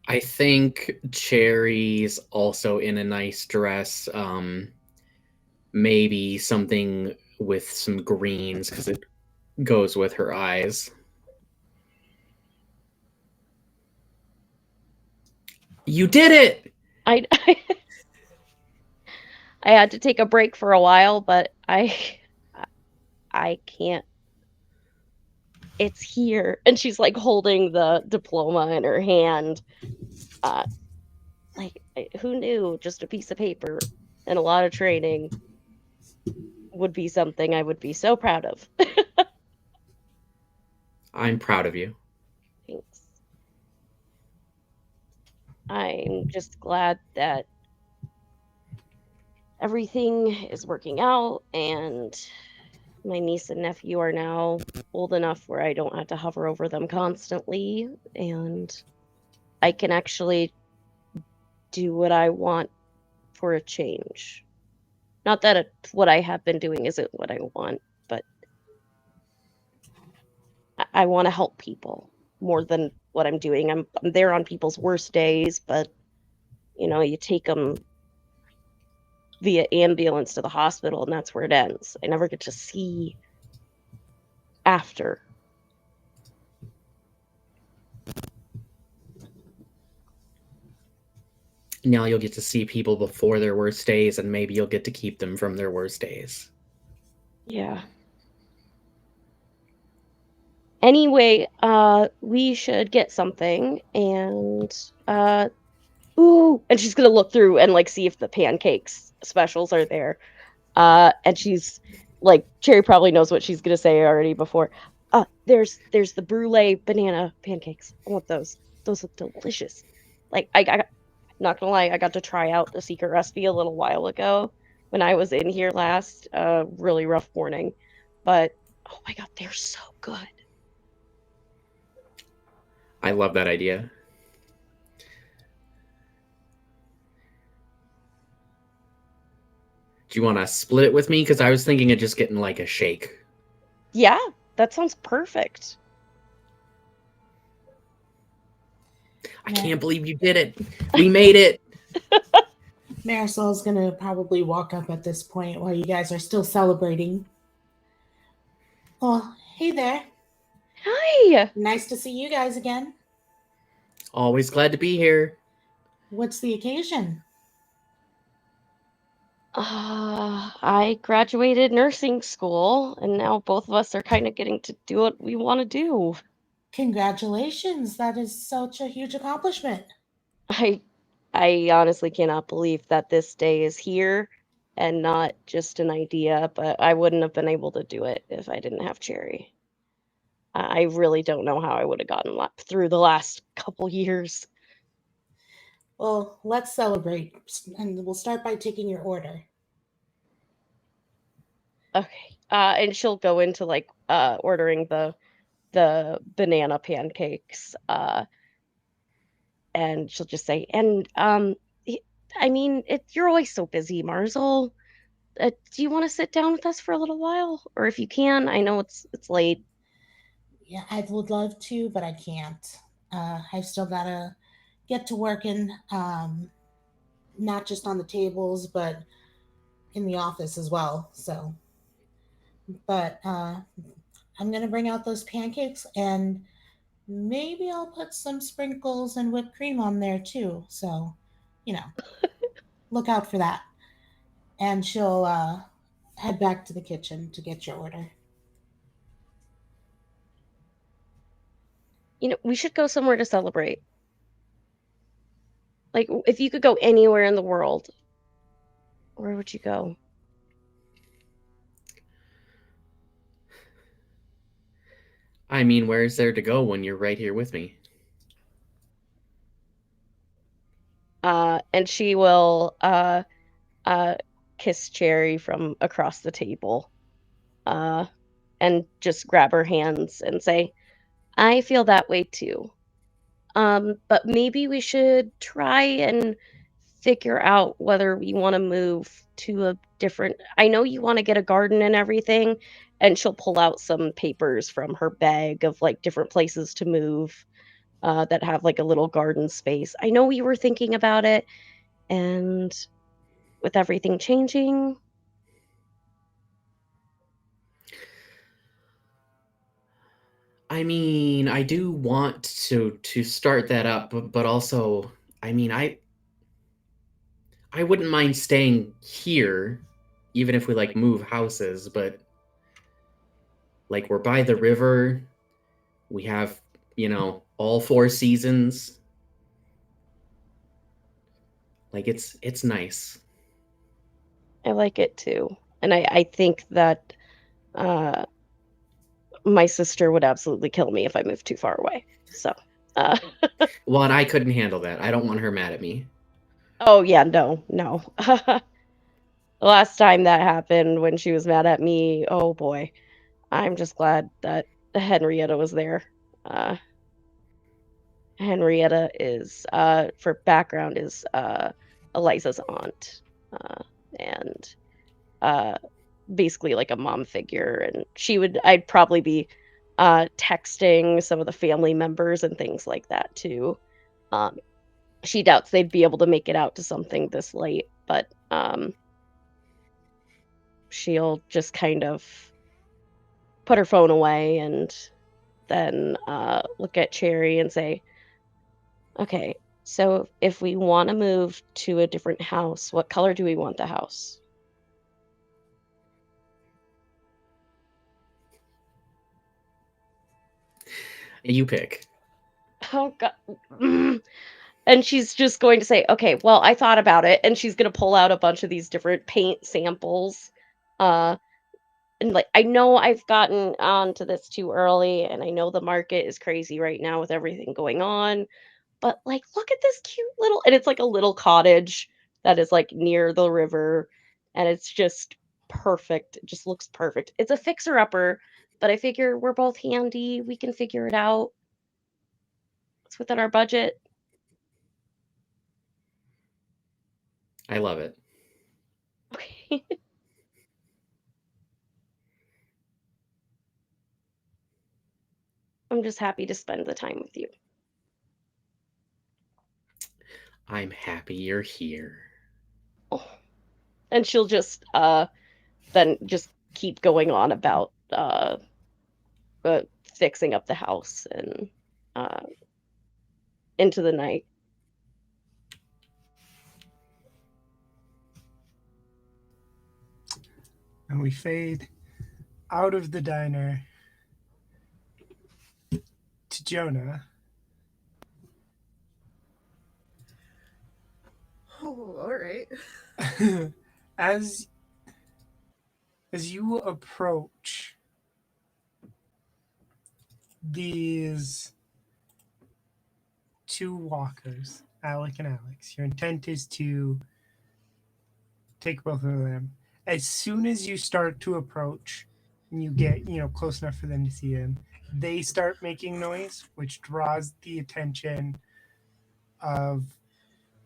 Speaker 2: I think Cherry's also in a nice dress. Maybe something with some greens because it goes with her eyes. You did it!
Speaker 5: I I had to take a break for a while, but I can't. It's here, and she's like holding the diploma in her hand. Like, who knew? Just a piece of paper and a lot of training would be something I would be so proud of.
Speaker 2: I'm proud of you.
Speaker 5: Thanks. I'm just glad that everything is working out, and my niece and nephew are now old enough where I don't have to hover over them constantly, and I can actually do what I want for a change. Not that what I have been doing isn't what I want, but I want to help people more than what I'm doing. I'm there on people's worst days, but you take them via ambulance to the hospital, and that's where it ends. I never get to see after.
Speaker 2: Now you'll get to see people before their worst days, and maybe you'll get to keep them from their worst days.
Speaker 5: Yeah. Anyway, we should get something, and ooh, and she's gonna look through and like see if the pancakes specials are there. And she's like, Cherry probably knows what she's gonna say already before. There's the brulee banana pancakes. I want those. Those look delicious. Like I not gonna lie, I got to try out the secret recipe a little while ago when I was in here last. Really rough morning, but oh my god, they're so good.
Speaker 2: I love that idea. Do you want to split it with me? Because I was thinking of just getting like a shake.
Speaker 5: Yeah, that sounds perfect.
Speaker 2: I can't believe you did it. We made it.
Speaker 4: Marisol's gonna probably walk up at this point while you guys are still celebrating. Oh, hey there.
Speaker 5: Hi.
Speaker 4: Nice to see you guys again.
Speaker 2: Always glad to be here.
Speaker 4: What's the occasion?
Speaker 5: I graduated nursing school, and now both of us are kind of getting to do what we want to do.
Speaker 4: Congratulations. That is such a huge accomplishment.
Speaker 5: I I honestly cannot believe that this day is here and not just an idea, but I wouldn't have been able to do it if I didn't have Cherry. I really don't know how I would have gotten through the last couple years.
Speaker 4: Well, let's celebrate, and we'll start by taking your order.
Speaker 5: Okay. And she'll go into like ordering the banana pancakes. And she'll just say, and I mean, you're always so busy, Marisol. Do you want to sit down with us for a little while, or if you can? I know it's late.
Speaker 4: Yeah, I would love to, but I can't. I've still gotta get to working, not just on the tables, but in the office as well. So, but I'm gonna bring out those pancakes, and maybe I'll put some sprinkles and whipped cream on there too. So, you know, look out for that. And she'll head back to the kitchen to get your order.
Speaker 5: we should go somewhere to celebrate. Like, if you could go anywhere in the world, where would you go?
Speaker 2: I mean, where's there to go when you're right here with me?
Speaker 5: And she will uh, kiss Cherry from across the table, uh, and just grab her hands and say, I feel that way too. But maybe we should try and figure out whether we want to move to a different. I know you want to get a garden and everything, and she'll pull out some papers from her bag of like different places to move that have like a little garden space. I know we were thinking about it, and with everything changing,
Speaker 2: I mean, I do want to start that up, but also, I mean, I wouldn't mind staying here, even if we like move houses. But like we're by the river, we have all four seasons. Like it's nice.
Speaker 5: I like it too. And I think that uh, my sister would absolutely kill me if I moved too far away. So, uh,
Speaker 2: Well, and I couldn't handle that. I don't want her mad at me.
Speaker 5: oh yeah, no, no. The last time that happened when she was mad at me, oh boy, I'm just glad that Henrietta was there. Uh, Henrietta is, for background, is Eliza's aunt, and uh, basically like a mom figure. And I'd probably be texting some of the family members and things like that too. Um, she doubts they'd be able to make it out to something this late, but she'll just kind of put her phone away and then look at Cherry and say, okay, so if we want to move to a different house, what color do we want the house?
Speaker 2: You pick.
Speaker 5: Oh, God. And she's just going to say, okay, well, I thought about it. And she's going to pull out a bunch of these different paint samples. Uh, and like, I know I've gotten onto this too early, and I know the market is crazy right now with everything going on. But like, look at this cute little, and it's like a little cottage that is like near the river, and it's just perfect. It just looks perfect. It's a fixer upper, but I figure we're both handy. We can figure it out. It's within our budget.
Speaker 2: I love it.
Speaker 5: Okay. I'm just happy to spend the time with you.
Speaker 2: I'm happy you're here.
Speaker 5: Oh. And she'll just then just keep going on about fixing up the house and uh into the night.
Speaker 1: And we fade out of the diner to Jonah.
Speaker 6: Oh, all right.
Speaker 1: as you approach these two walkers, Alec and Alex, your intent is to take both of them. As soon as you start to approach and you get, close enough for them to see them, they start making noise, which draws the attention of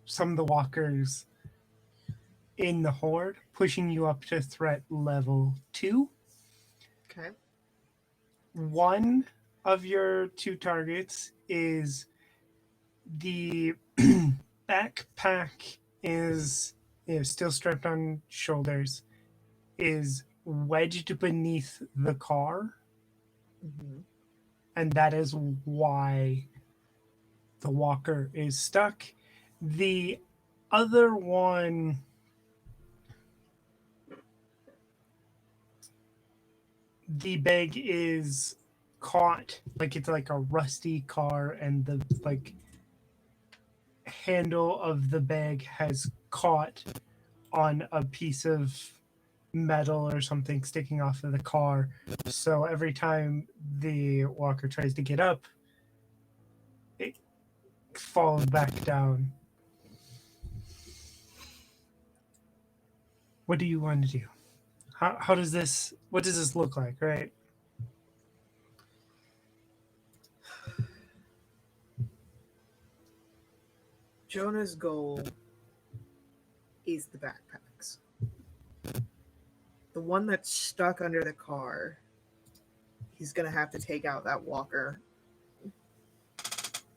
Speaker 1: some of the walkers in the horde, pushing you up to threat level 2.
Speaker 6: Okay.
Speaker 1: One of your two targets is the backpack is still strapped on shoulders, is wedged beneath the car,
Speaker 6: Mm-hmm.
Speaker 1: and that is why the walker is stuck. The other one, the bag is caught, like it's like a rusty car, and the like handle of the bag has caught on a piece of metal or something sticking off of the car. So every time the walker tries to get up, it falls back down. What do you want to do? How does this, what does this look like, right?
Speaker 6: Jonah's goal is the backpacks. The one that's stuck under the car, he's going to have to take out that walker.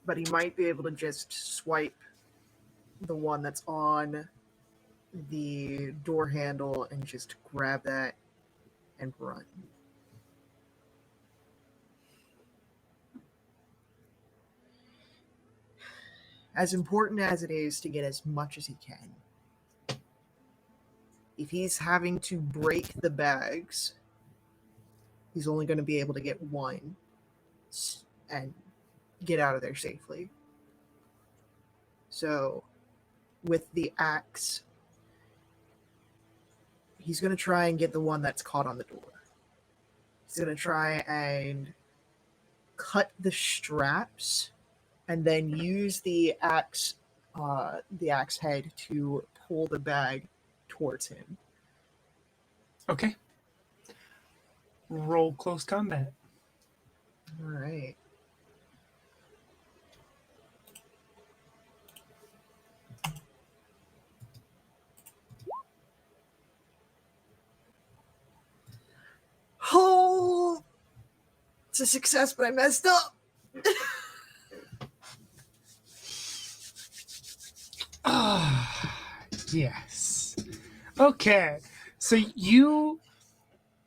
Speaker 6: But he might be able to just swipe the one that's on the door handle and just grab that and run. As important as it is to get as much as he can, if he's having to break the bags, he's only going to be able to get one and get out of there safely. So, with the axe, he's going to try and get the one that's caught on the door. He's going to try and cut the straps and then use the axe head to pull the bag towards him.
Speaker 1: Okay. Roll close combat.
Speaker 6: All right. Oh, it's a success, but I messed up.
Speaker 1: Ah, yes. Okay. So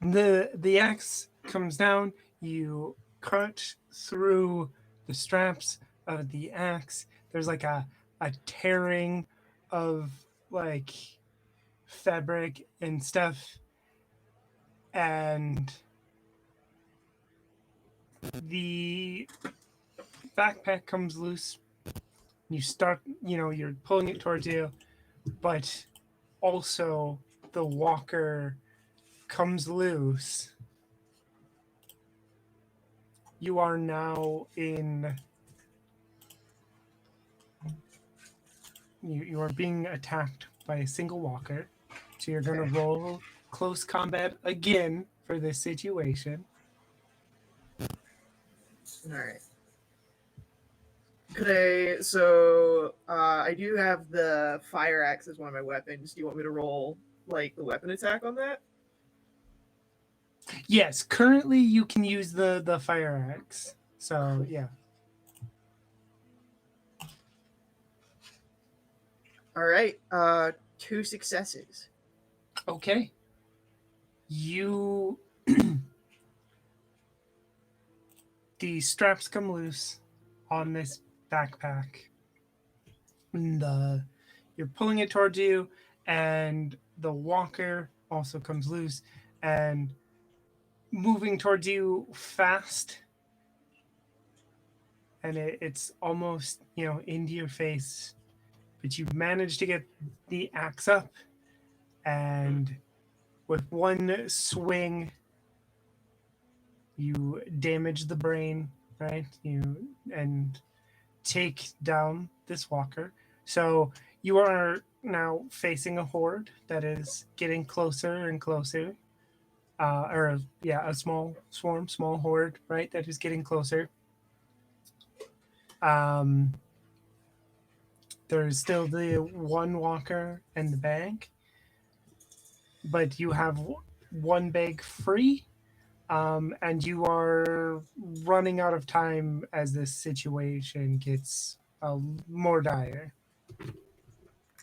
Speaker 1: the axe comes down, you cut through the straps of the axe. There's like a tearing of like fabric and stuff, and the backpack comes loose. You start, you're pulling it towards you, but also the walker comes loose. You are now in. You are being attacked by a single walker. So you're going to roll close combat again for this situation.
Speaker 6: All right. I do have the fire axe as one of my weapons. Do you want me to roll like the weapon attack on that?
Speaker 1: Yes, currently you can use the fire axe. So yeah.
Speaker 6: All right. 2 successes.
Speaker 1: Okay. You the straps come loose on this backpack. And you're pulling it towards you, and the walker also comes loose and moving towards you fast. And it's almost, into your face. But you've managed to get the axe up, and with one swing, you damage the brain, right? And take down this walker. So you are now facing a horde that is getting closer and closer. A small swarm, small horde, right? That is getting closer. There's still the one walker and the bag, but you have one bag free, and you are running out of time as this situation gets more dire.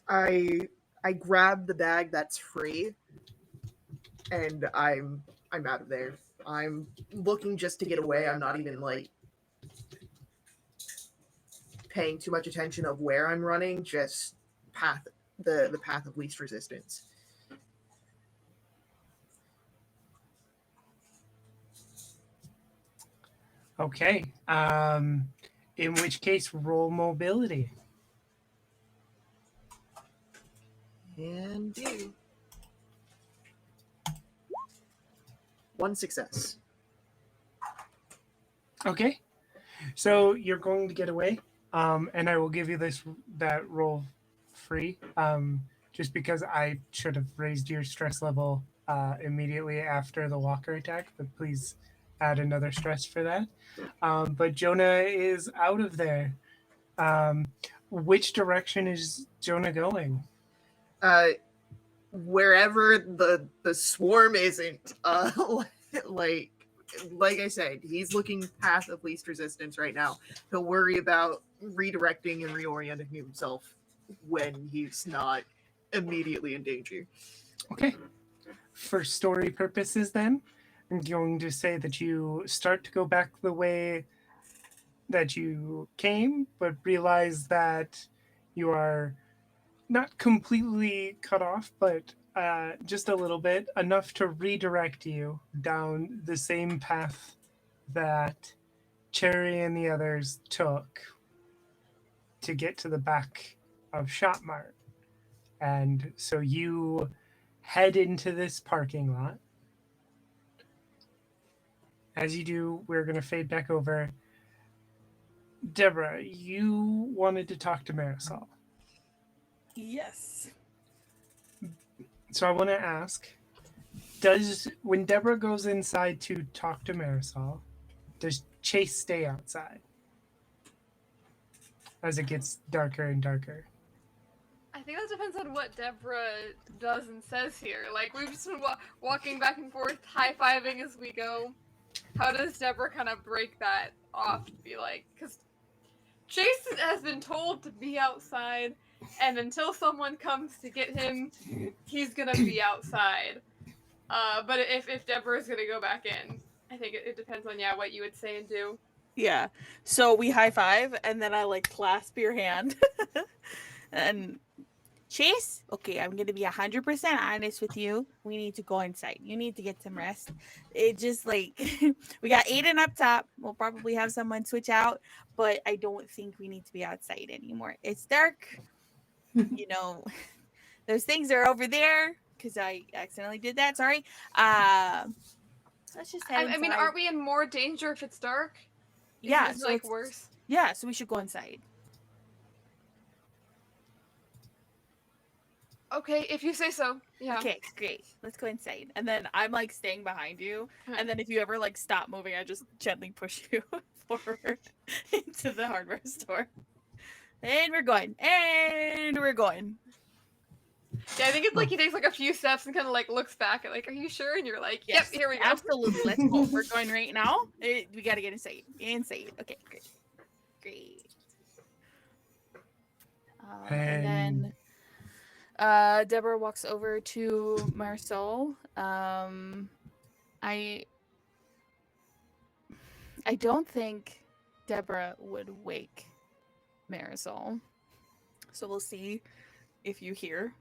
Speaker 6: I grab the bag that's free, and I'm out of there. I'm looking just to get away. I'm not even like paying too much attention of where I'm running. Just the path of least resistance.
Speaker 1: Okay. In which case, roll mobility.
Speaker 6: And do. 1 success.
Speaker 1: Okay. So you're going to get away, and I will give you that roll free, just because I should have raised your stress level immediately after the walker attack. But please add another stress for that. But Jonah is out of there. Which direction is Jonah going?
Speaker 6: Wherever the swarm isn't. Like like I said, he's looking path of least resistance right now. He'll worry about redirecting and reorienting himself when he's not immediately in danger.
Speaker 1: Okay. For story purposes, then, I'm going to say that you start to go back the way that you came, but realize that you are not completely cut off, but just a little bit, enough to redirect you down the same path that Cherry and the others took to get to the back of Shopmart. And so you head into this parking lot. As you do, we're going to fade back over. Deborah, you wanted to talk to Marisol.
Speaker 7: Yes.
Speaker 1: So I want to ask, when Deborah goes inside to talk to Marisol, does Chase stay outside as it gets darker and darker?
Speaker 3: I think that depends on what Deborah does and says here. Like, we've just been walking back and forth, high-fiving as we go. How does Deborah kind of break that off to be like... Because Chase has been told to be outside, and until someone comes to get him, he's gonna be outside. But if Deborah's gonna go back in, I think it depends on, yeah, what you would say and do.
Speaker 7: Yeah. So we high five, and then I like clasp your hand. And Chase, okay, I'm gonna be 100% honest with you. We need to go inside. You need to get some rest. It just like we got Aiden up top. We'll probably have someone switch out, but I don't think we need to be outside anymore. It's dark. You know, those things are over there because I accidentally did that. Sorry. Let's just head inside.
Speaker 3: I mean, aren't we in more danger if it's dark?
Speaker 7: Yeah,
Speaker 3: Is it,
Speaker 7: so
Speaker 3: like,
Speaker 7: it's
Speaker 3: worse?
Speaker 7: Yeah, so we should go inside.
Speaker 3: Okay, if you say so. Yeah.
Speaker 7: Okay, great. Let's go inside. And then I'm like staying behind you. And then if you ever like stop moving, I just gently push you forward into the hardware store. And we're going. And we're going.
Speaker 3: Yeah, I think it's like he takes like a few steps and kind of like looks back at like, are you sure? And you're like, yep,
Speaker 7: Yes,
Speaker 3: here we go.
Speaker 7: absolutely. Let's go. We're going right now. We got to get inside. Inside. Okay, great. Great. And then Deborah walks over to Marisol. I don't think Deborah would wake Marisol. So we'll see if you hear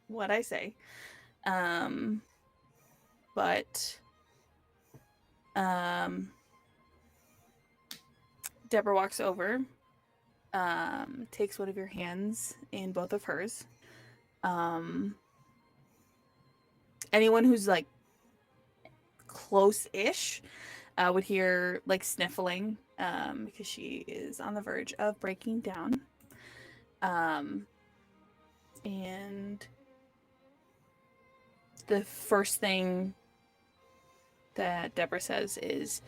Speaker 7: what I say. But Deborah walks over, takes one of your hands in both of hers. Anyone who's like close-ish would hear like sniffling because she is on the verge of breaking down. And the first thing that Deborah says is,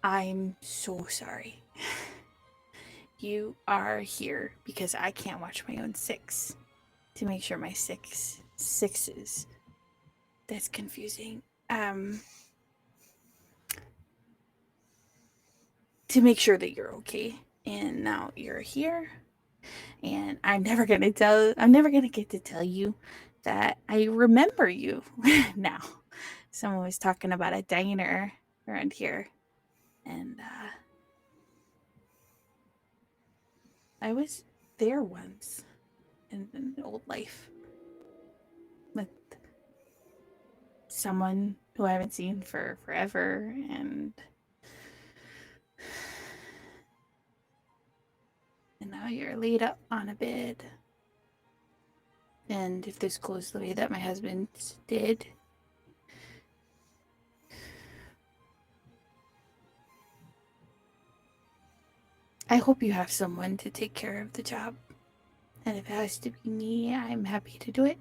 Speaker 7: I'm so sorry. You are here because I can't watch my own six to make sure my sixes. That's confusing. To make sure that you're okay. And now you're here. And I'm never gonna get to tell you that I remember you now. Someone was talking about a diner around here. And I was there once in an old life with someone who I haven't seen for forever, and And now you're laid up on a bed. And if this goes the way that my husband did, I hope you have someone to take care of the job. And if it has to be me, I'm happy to do it.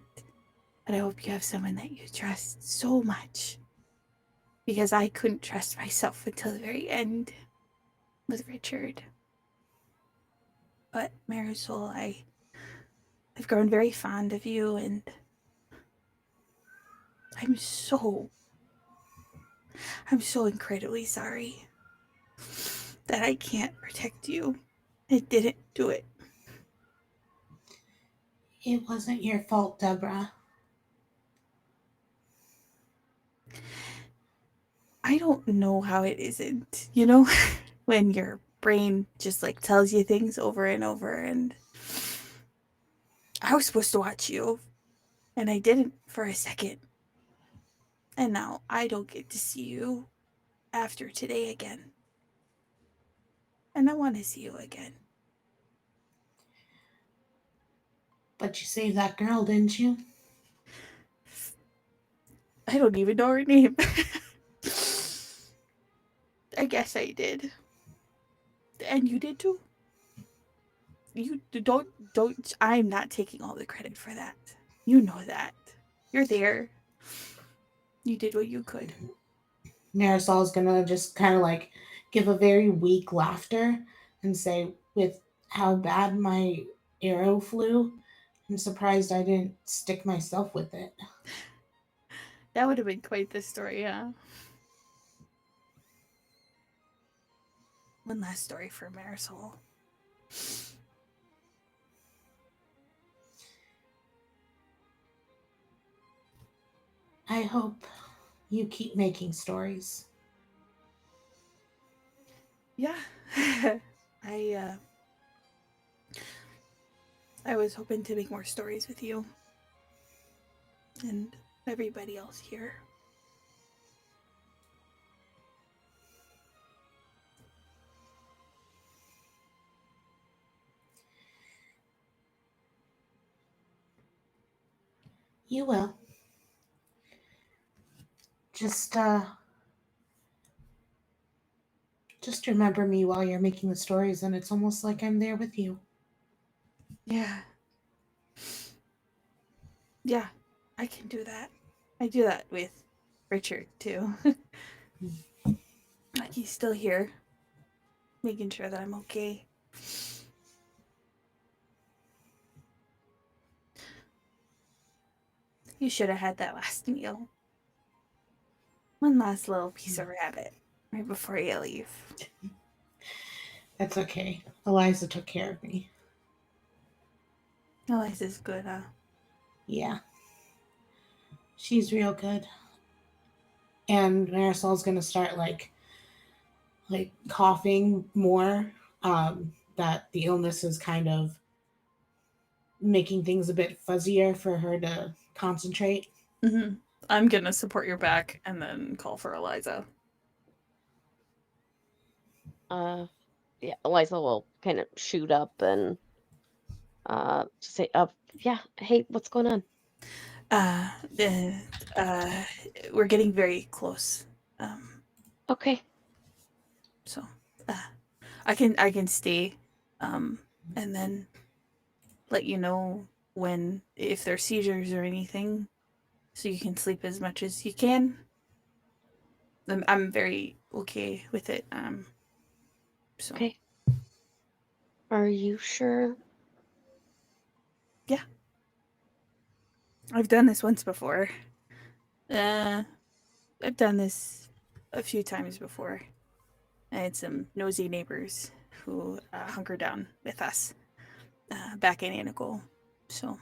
Speaker 7: But I hope you have someone that you trust so much. Because I couldn't trust myself until the very end with Richard. But Marisol, I've grown very fond of you, and I'm so incredibly sorry that I can't protect you. I didn't do it.
Speaker 4: It wasn't your fault, Deborah.
Speaker 7: I don't know how it isn't, you know, when your brain just like tells you things over and over. And I was supposed to watch you, and I didn't for a second. And now I don't get to see you after today again. And I want to see you again.
Speaker 4: But you saved that girl, didn't you?
Speaker 7: I don't even know her name. I guess I did. And you did too? You don't, I'm not taking all the credit for that. You know that. You're there. You did what you could.
Speaker 4: Marisol's gonna just kind of like give a very weak laughter and say, with how bad my arrow flew, I'm surprised I didn't stick myself with it.
Speaker 7: That would have been quite the story, huh? One last story for Marisol.
Speaker 4: I hope you keep making stories.
Speaker 7: Yeah. I was hoping to make more stories with you. And everybody else here.
Speaker 4: You will. Just remember me while you're making the stories, and it's almost like I'm there with you.
Speaker 7: Yeah. Yeah, I can do that. I do that with Richard, too. Like, he's still here, making sure that I'm okay. You should have had that last meal. One last little piece of rabbit right before you leave.
Speaker 4: That's okay. Eliza took care of me.
Speaker 7: Eliza's good, huh?
Speaker 4: Yeah. She's real good. And Marisol's gonna start like coughing more. That the illness is kind of making things a bit fuzzier for her to concentrate.
Speaker 7: Mm-hmm. I'm gonna support your back and then call for Eliza.
Speaker 5: Yeah, Eliza will kind of shoot up and say, yeah, hey, what's going on?
Speaker 7: We're getting very close.
Speaker 5: Okay.
Speaker 7: So, I can stay, and then let you know if there's seizures or anything, so you can sleep as much as you can. I'm very okay with it. So.
Speaker 5: Okay. Are you sure?
Speaker 7: Yeah. I've done this once before. I've done this a few times before. I had some nosy neighbors who hunkered down with us back in Anacle. So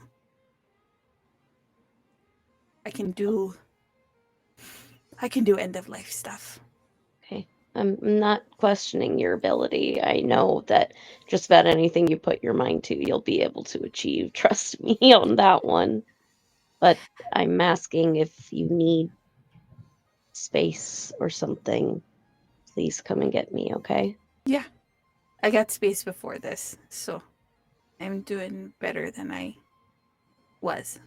Speaker 7: I can do end of life stuff.
Speaker 5: Okay. I'm not questioning your ability. I know that just about anything you put your mind to, you'll be able to achieve. Trust me on that one. But I'm asking if you need space or something, please come and get me, okay?
Speaker 7: Yeah. I got space before this, so I'm doing better than I was.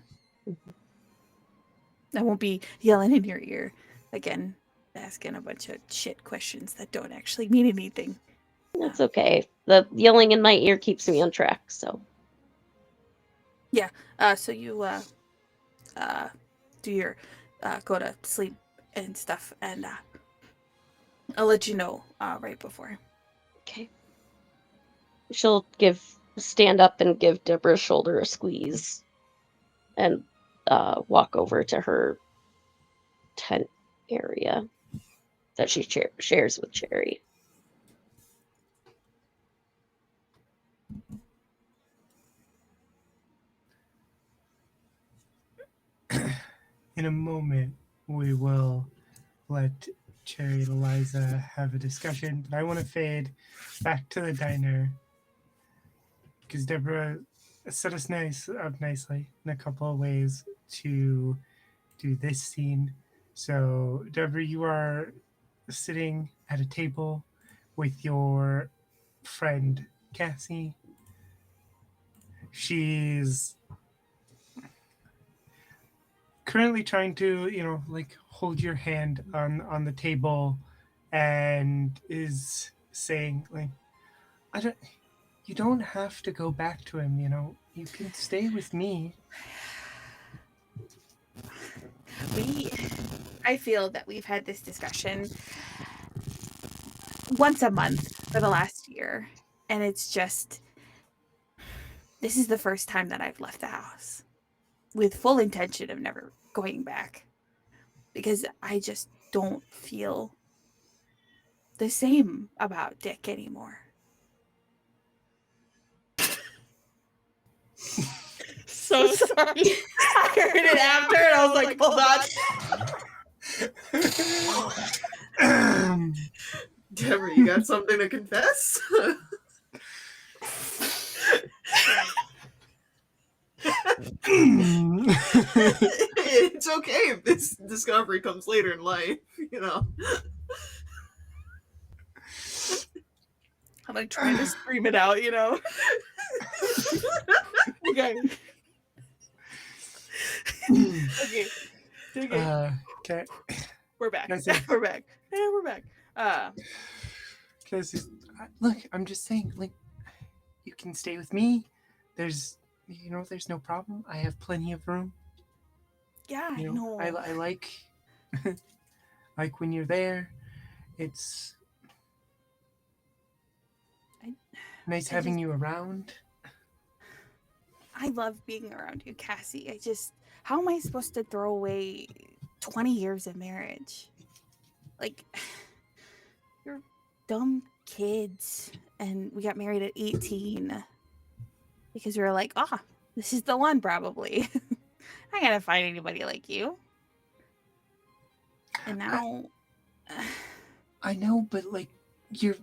Speaker 7: I won't be yelling in your ear again, asking a bunch of shit questions that don't actually mean anything.
Speaker 5: That's okay. The yelling in my ear keeps me on track, so.
Speaker 7: So you do your go to sleep and stuff, and I'll let you know right before.
Speaker 5: Okay. She'll stand up and give Deborah's shoulder a squeeze and walk over to her tent area that she shares with Cherry.
Speaker 1: In a moment, we will let Cherry and Eliza have a discussion, but I want to fade back to the diner because Deborah set us up nicely in a couple of ways to do this scene. So, Deborah, you are sitting at a table with your friend Cassie. She's currently trying to, like hold your hand on the table and is saying like, you don't have to go back to him, you can stay with me.
Speaker 7: I feel that we've had this discussion once a month for the last year, and it's just, this is the first time that I've left the house with full intention of never going back, because I just don't feel the same about Dick anymore. So sorry. I heard it after and I was like, hold on.
Speaker 6: Deborah, you got something to confess? It's okay if this discovery comes later in life,
Speaker 7: I'm like trying to scream it out, Okay. Okay.
Speaker 1: Okay.
Speaker 7: We're back.
Speaker 1: That's it.
Speaker 7: We're back. Yeah, we're back.
Speaker 1: Look, I'm just saying, like, you can stay with me. There's no problem. I have plenty of room.
Speaker 7: Yeah, I know.
Speaker 1: I like like when you're there. It's nice having you around.
Speaker 7: I love being around you, Cassie. How am I supposed to throw away 20 years of marriage? Like, you're dumb kids. And we got married at 18 because we were like, this is the one, probably. I gotta find anybody like you. And now,
Speaker 1: I know, but like, your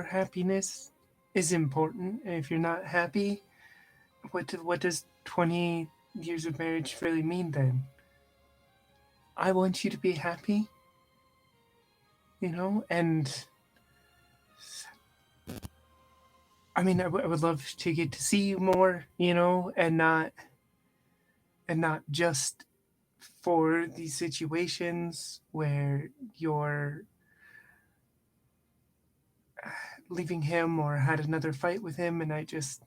Speaker 1: happiness is important, and if you're not happy, what does 20 years of marriage really mean then? I want you to be happy, and I mean, I would love to get to see you more, and not just for these situations where you're leaving him or had another fight with him, and I just,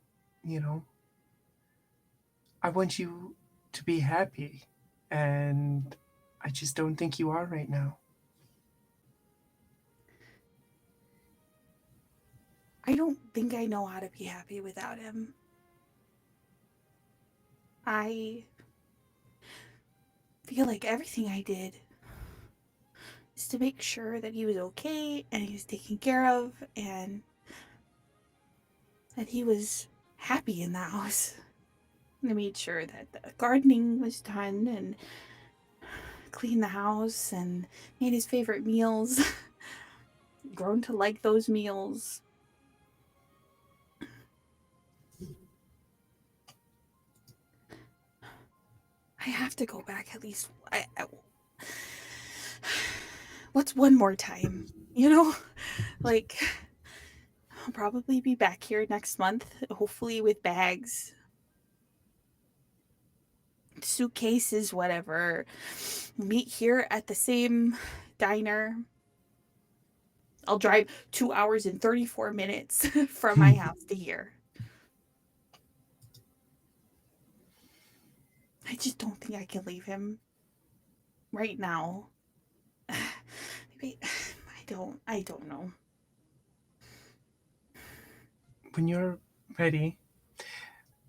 Speaker 1: I want you to be happy, and I just don't think you are right now.
Speaker 7: I don't think I know how to be happy without him. I feel like everything I did is to make sure that he was okay and he was taken care of and that he was happy in the house. I made sure that the gardening was done and cleaned the house and made his favorite meals. Grown to like those meals. I have to go back at least. What's one more time? Like, I'll probably be back here next month, hopefully with bags, suitcases, whatever. Meet here at the same diner. I'll drive 2 hours and 34 minutes from my house to here. I just don't think I can leave him right now. Maybe I don't know.
Speaker 1: When you're ready,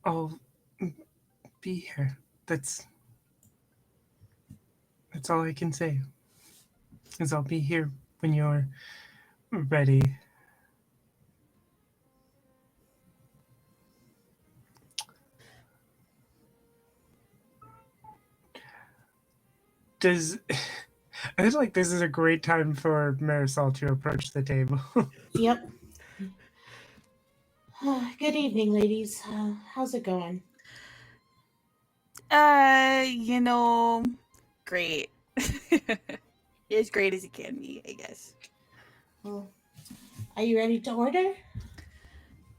Speaker 1: I'll be here. That's all I can say. Is I'll be here when you're ready. Does I feel like this is a great time for Marisol to approach the table.
Speaker 4: Yep. Good evening, ladies. How's it going?
Speaker 7: You know, great. As great as it can be, I guess.
Speaker 4: Well, are you ready to order?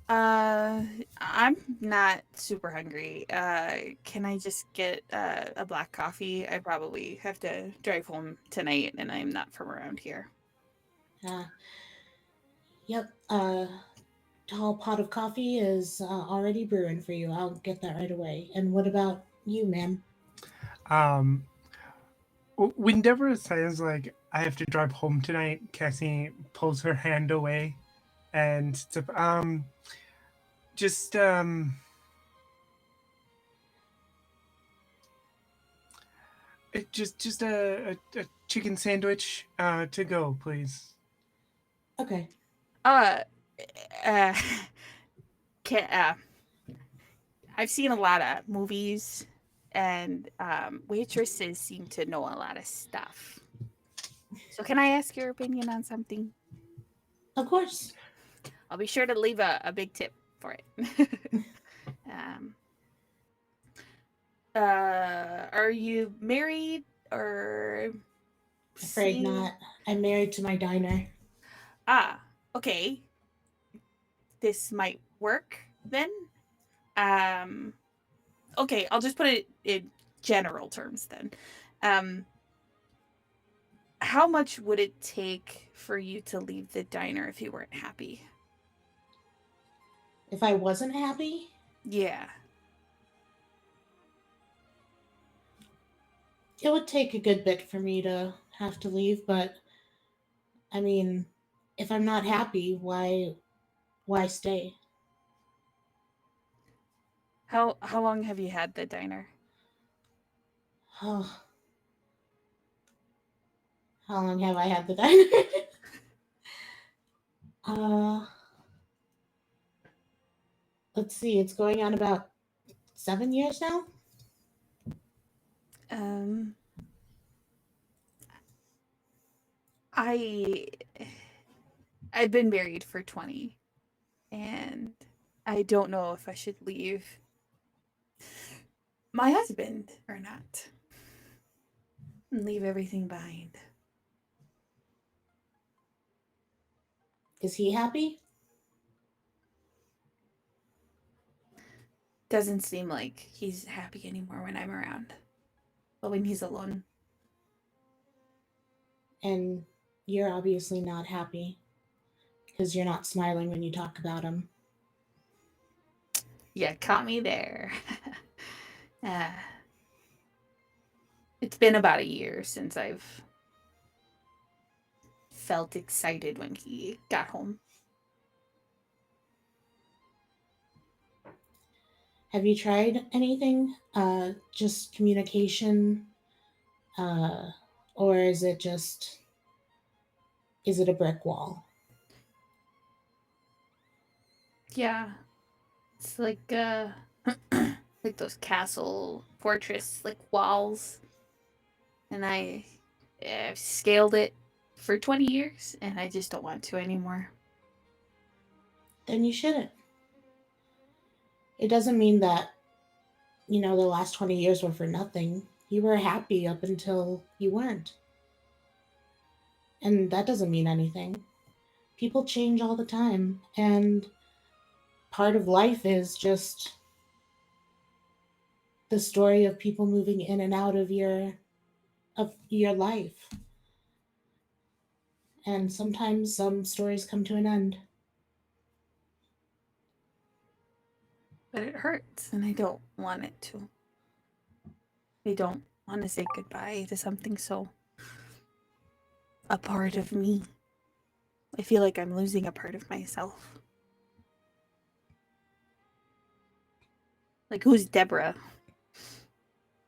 Speaker 7: I'm not super hungry. Can I just get a black coffee? I probably have to drive home tonight, and I'm not from around here.
Speaker 4: Yep. Tall pot of coffee is already brewing for you. I'll get that right away. And what about you, ma'am?
Speaker 1: When Deborah says like I have to drive home tonight, Cassie pulls her hand away, and just just a chicken sandwich to go, please.
Speaker 4: Okay.
Speaker 7: I've seen a lot of movies, and waitresses seem to know a lot of stuff. So can I ask your opinion on something?
Speaker 4: Of course.
Speaker 7: I'll be sure to leave a big tip for it. Are you married or?
Speaker 4: Afraid not. I'm married to my diner.
Speaker 7: Ah, okay. This might work then. Okay, I'll just put it in general terms then. How much would it take for you to leave the diner if you weren't happy?
Speaker 4: If I wasn't happy?
Speaker 7: Yeah.
Speaker 4: It would take a good bit for me to have to leave, but I mean, if I'm not happy, why stay?
Speaker 7: How long have you had the diner?
Speaker 4: Oh. How long have I had the diner? Let's see, it's going on about 7 years now.
Speaker 7: I've been married for 20, and I don't know if I should leave my husband or not. And leave everything behind.
Speaker 4: Is he happy?
Speaker 7: Doesn't seem like he's happy anymore when I'm around, but when he's alone.
Speaker 4: And you're obviously not happy because you're not smiling when you talk about him.
Speaker 7: Yeah, caught me there. It's been about a year since I've felt excited when he got home.
Speaker 4: Have you tried anything? Just communication? Or is it a brick wall?
Speaker 7: Yeah. It's like like those castle fortress like walls. And I've scaled it for 20 years and I just don't want to anymore.
Speaker 4: Then you shouldn't. It doesn't mean that, the last 20 years were for nothing. You were happy up until you weren't. And that doesn't mean anything. people change all the time, and part of life is just the story of people moving in and out of your life. And sometimes some stories come to an end.
Speaker 7: But it hurts, and I don't want it to. I don't want to say goodbye to something so a part of me. I feel like I'm losing a part of myself. Like, who's Deborah?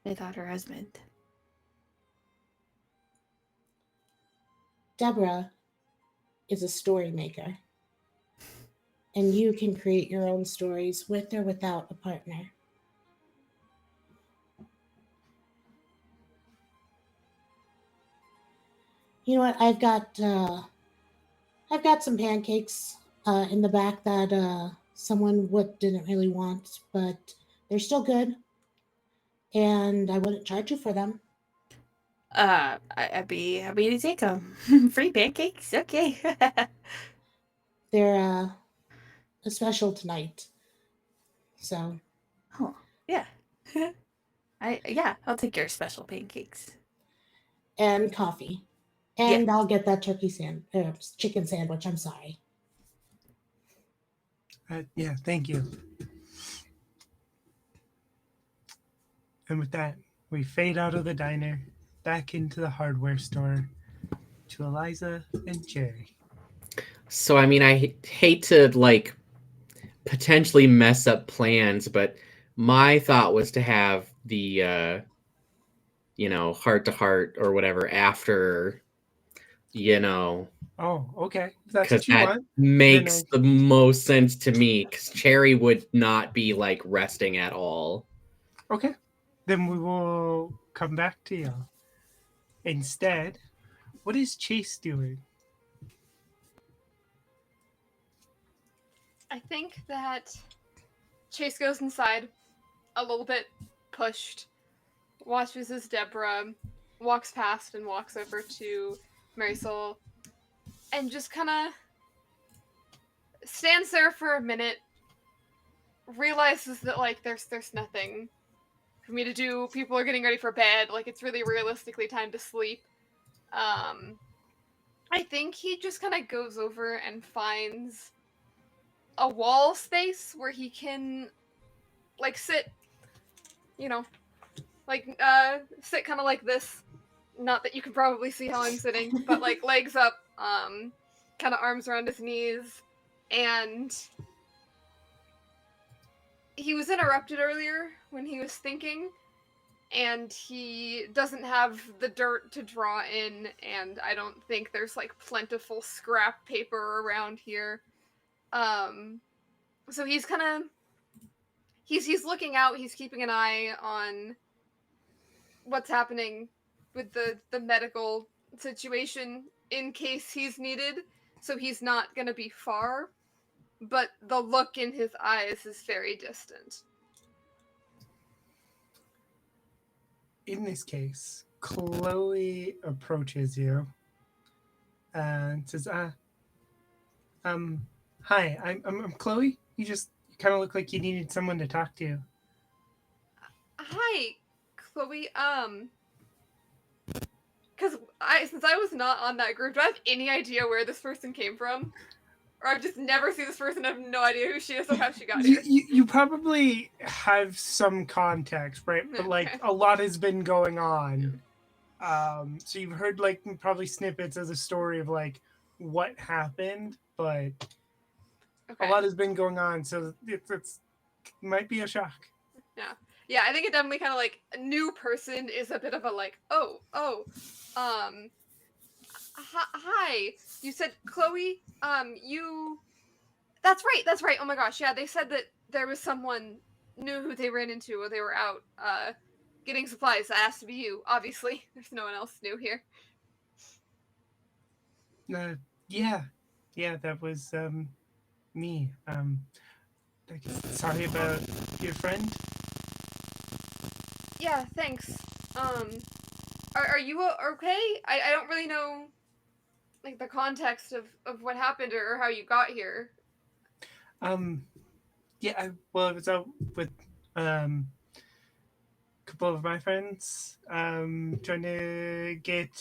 Speaker 7: Without her husband.
Speaker 4: Deborah is a story maker, and you can create your own stories with or without a partner. You know what? I've got some pancakes in the back that someone didn't really want, but they're still good, and I wouldn't charge you for them.
Speaker 7: I'd be happy to take them. Free pancakes? Okay.
Speaker 4: They're a special tonight, so
Speaker 7: Oh, yeah. I'll take your special pancakes.
Speaker 4: and coffee, and I'll get that chicken sandwich. I'm sorry.
Speaker 1: Yeah, thank you. And with that, we fade out of the diner, back into the hardware store, to Eliza and Jerry.
Speaker 2: So, I mean, I hate to, like, potentially mess up plans, but my thought was to have the, heart to heart or whatever after,
Speaker 1: Oh, okay. If that's
Speaker 2: because
Speaker 1: what you
Speaker 2: that
Speaker 1: want.
Speaker 2: makes
Speaker 1: Then
Speaker 2: the most sense to me, because Cherry would not be, like, resting at all.
Speaker 1: Okay. Then we will come back to you. Instead, what is Chase doing?
Speaker 3: I think that Chase goes inside, a little bit pushed, watches as Deborah walks past and walks over to Marisol, and just kind of stands there for a minute, realizes that like there's nothing for me to do. People are getting ready for bed. Like it's really realistically time to sleep. I think he just kind of goes over and finds a wall space where he can like sit, you know, like sit kind of like this. Not that you can probably see how I'm sitting, but like legs up, kind of arms around his knees, and he was interrupted earlier when he was thinking, and he doesn't have the dirt to draw in, and I don't think there's like plentiful scrap paper around here. So he's kind of he's looking out. He's keeping an eye on what's happening with the medical situation in case he's needed. So he's not gonna be far, but the look in his eyes is very distant.
Speaker 1: In this case, Chloe approaches you and says, hi, I'm Chloe. You kind of look like you needed someone to talk to.
Speaker 3: Hi, Chloe. Because since I was not on that group, do I have any idea where this person came from? Or I've just never seen this person, I have no idea who she is or how she got here.
Speaker 1: You probably have some context, right? But like
Speaker 3: Okay.
Speaker 1: a lot has been going on. So you've heard like probably snippets of the story of like what happened, but
Speaker 3: Okay.
Speaker 1: a lot has been going on, so it's might be a shock.
Speaker 3: Yeah, I think it definitely kind of like a new person is a bit of a like, hi. You said Chloe. That's right. Oh my gosh, yeah. They said that there was someone new who they ran into while they were out, getting supplies. That has to be you. Obviously, there's no one else new here.
Speaker 1: Yeah, that was me. Sorry about your friend.
Speaker 3: Yeah, thanks. Are you okay? I don't really know like the context of what happened or how you got here.
Speaker 1: Yeah, I was out with a couple of my friends trying to get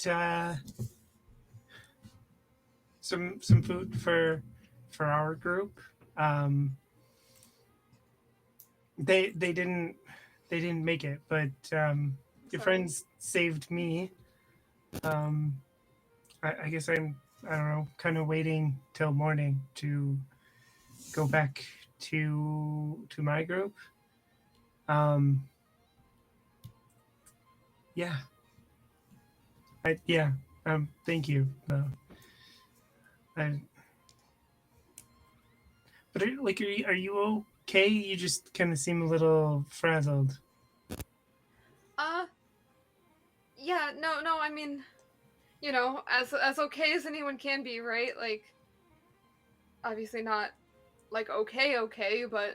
Speaker 1: some food for our group. They didn't make it, but your
Speaker 3: Sorry.
Speaker 1: friends saved me. I guess I don't know, kind of waiting till morning to go back to my group. Yeah. Yeah. Thank you. I, but like, are you okay? You just kind of seem a little frazzled.
Speaker 3: Yeah, no, I mean, you know, as okay as anyone can be, right? Like, obviously not like okay, but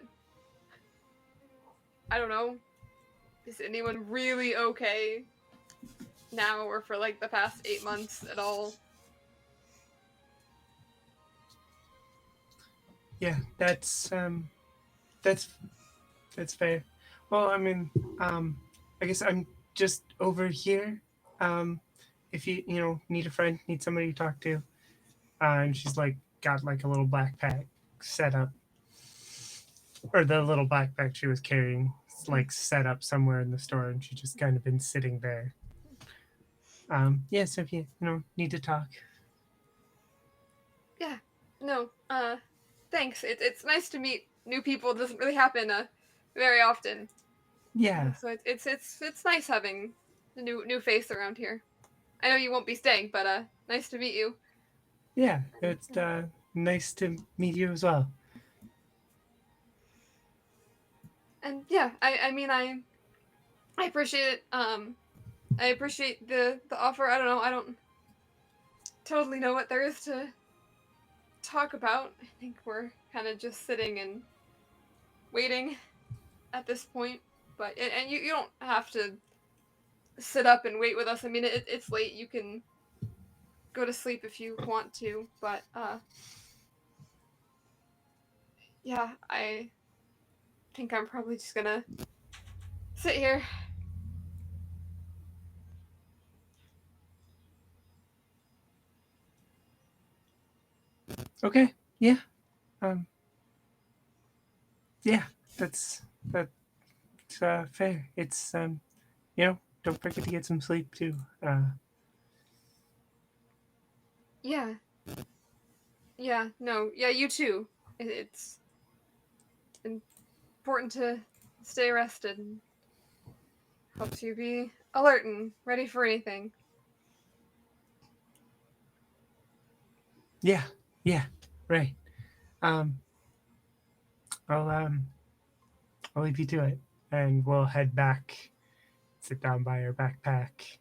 Speaker 3: I don't know. Is anyone really okay now or for like the past 8 months at all?
Speaker 1: Yeah, that's fair. Well, I mean, I guess I'm just over here. If you need a friend, need somebody to talk to, and she's like got like a little backpack set up, or the little backpack she was carrying, like set up somewhere in the store, and she just kind of been sitting there. Yeah, so if you need to talk.
Speaker 3: Yeah. No. Thanks. It's nice to meet new people. It doesn't really happen very often.
Speaker 1: Yeah,
Speaker 3: So it's nice having a new face around here. I know you won't be staying, but nice to meet you.
Speaker 1: yeah, it's nice to meet you as well.
Speaker 3: And yeah, I mean I appreciate it. I appreciate the offer. I don't know. I don't totally know what there is to talk about. I think we're kind of just sitting and waiting at this point. But and you don't have to sit up and wait with us. I mean, it's late. You can go to sleep if you want to. But yeah, I think I'm probably just gonna sit here.
Speaker 1: Okay, yeah, um, yeah, that's fair. It's don't forget to get some sleep too.
Speaker 3: Yeah, yeah, no, yeah, you too. It's important to stay rested and helps you be alert and ready for anything.
Speaker 1: Yeah, yeah, right. Um, I'll I'll leave you to it, and we'll head back. Sit down by our backpack.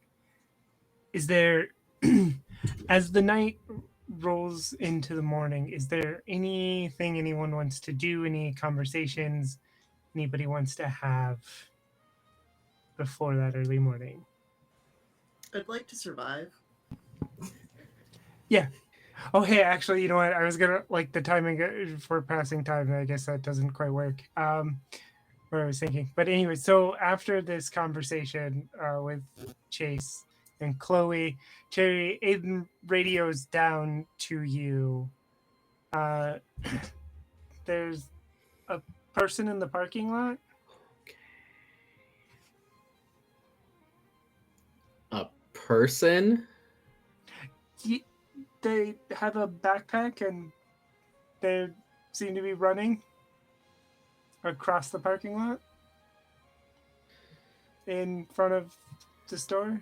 Speaker 1: Is there, as the night rolls into the morning, is there anything anyone wants to do? Any conversations anybody wants to have before that early morning?
Speaker 6: I'd like to survive.
Speaker 1: Yeah. Oh, hey, actually, you know what? I was gonna like the timing for passing time. I guess that doesn't quite work. What I was thinking, but anyway, so after this conversation with Chase and Chloe, Cherry, Aiden radios down to you. Uh, there's a person in the parking lot.
Speaker 2: A person?
Speaker 1: They have a backpack and they seem to be running across the parking lot in front of the store.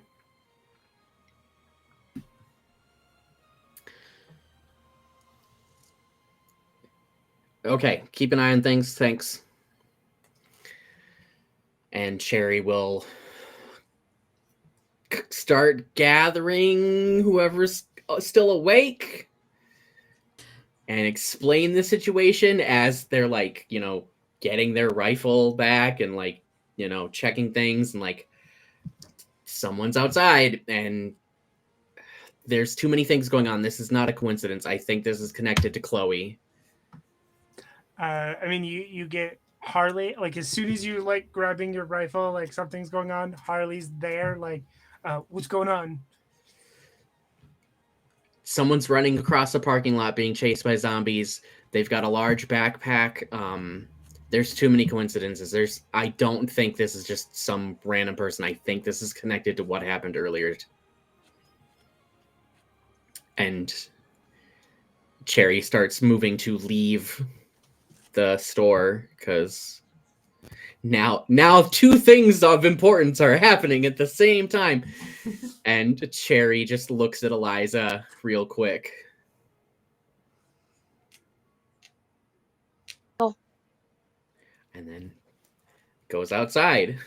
Speaker 2: Okay, keep an eye on things. Thanks. And Cherry will start gathering whoever's still awake and explain the situation as they're like, getting their rifle back and like, checking things and like someone's outside and there's too many things going on. This is not a coincidence. I think this is connected to Chloe.
Speaker 1: I mean, you get Harley, like, as soon as you, like, grabbing your rifle, like, something's going on, Harley's there, like, what's going on?
Speaker 2: Someone's running across the parking lot being chased by zombies. They've got a large backpack. There's too many coincidences. I don't think this is just some random person. I think this is connected to what happened earlier. And Cherry starts moving to leave the store because now two things of importance are happening at the same time. And Cherry just looks at Eliza real quick.
Speaker 5: Oh.
Speaker 2: And then goes outside.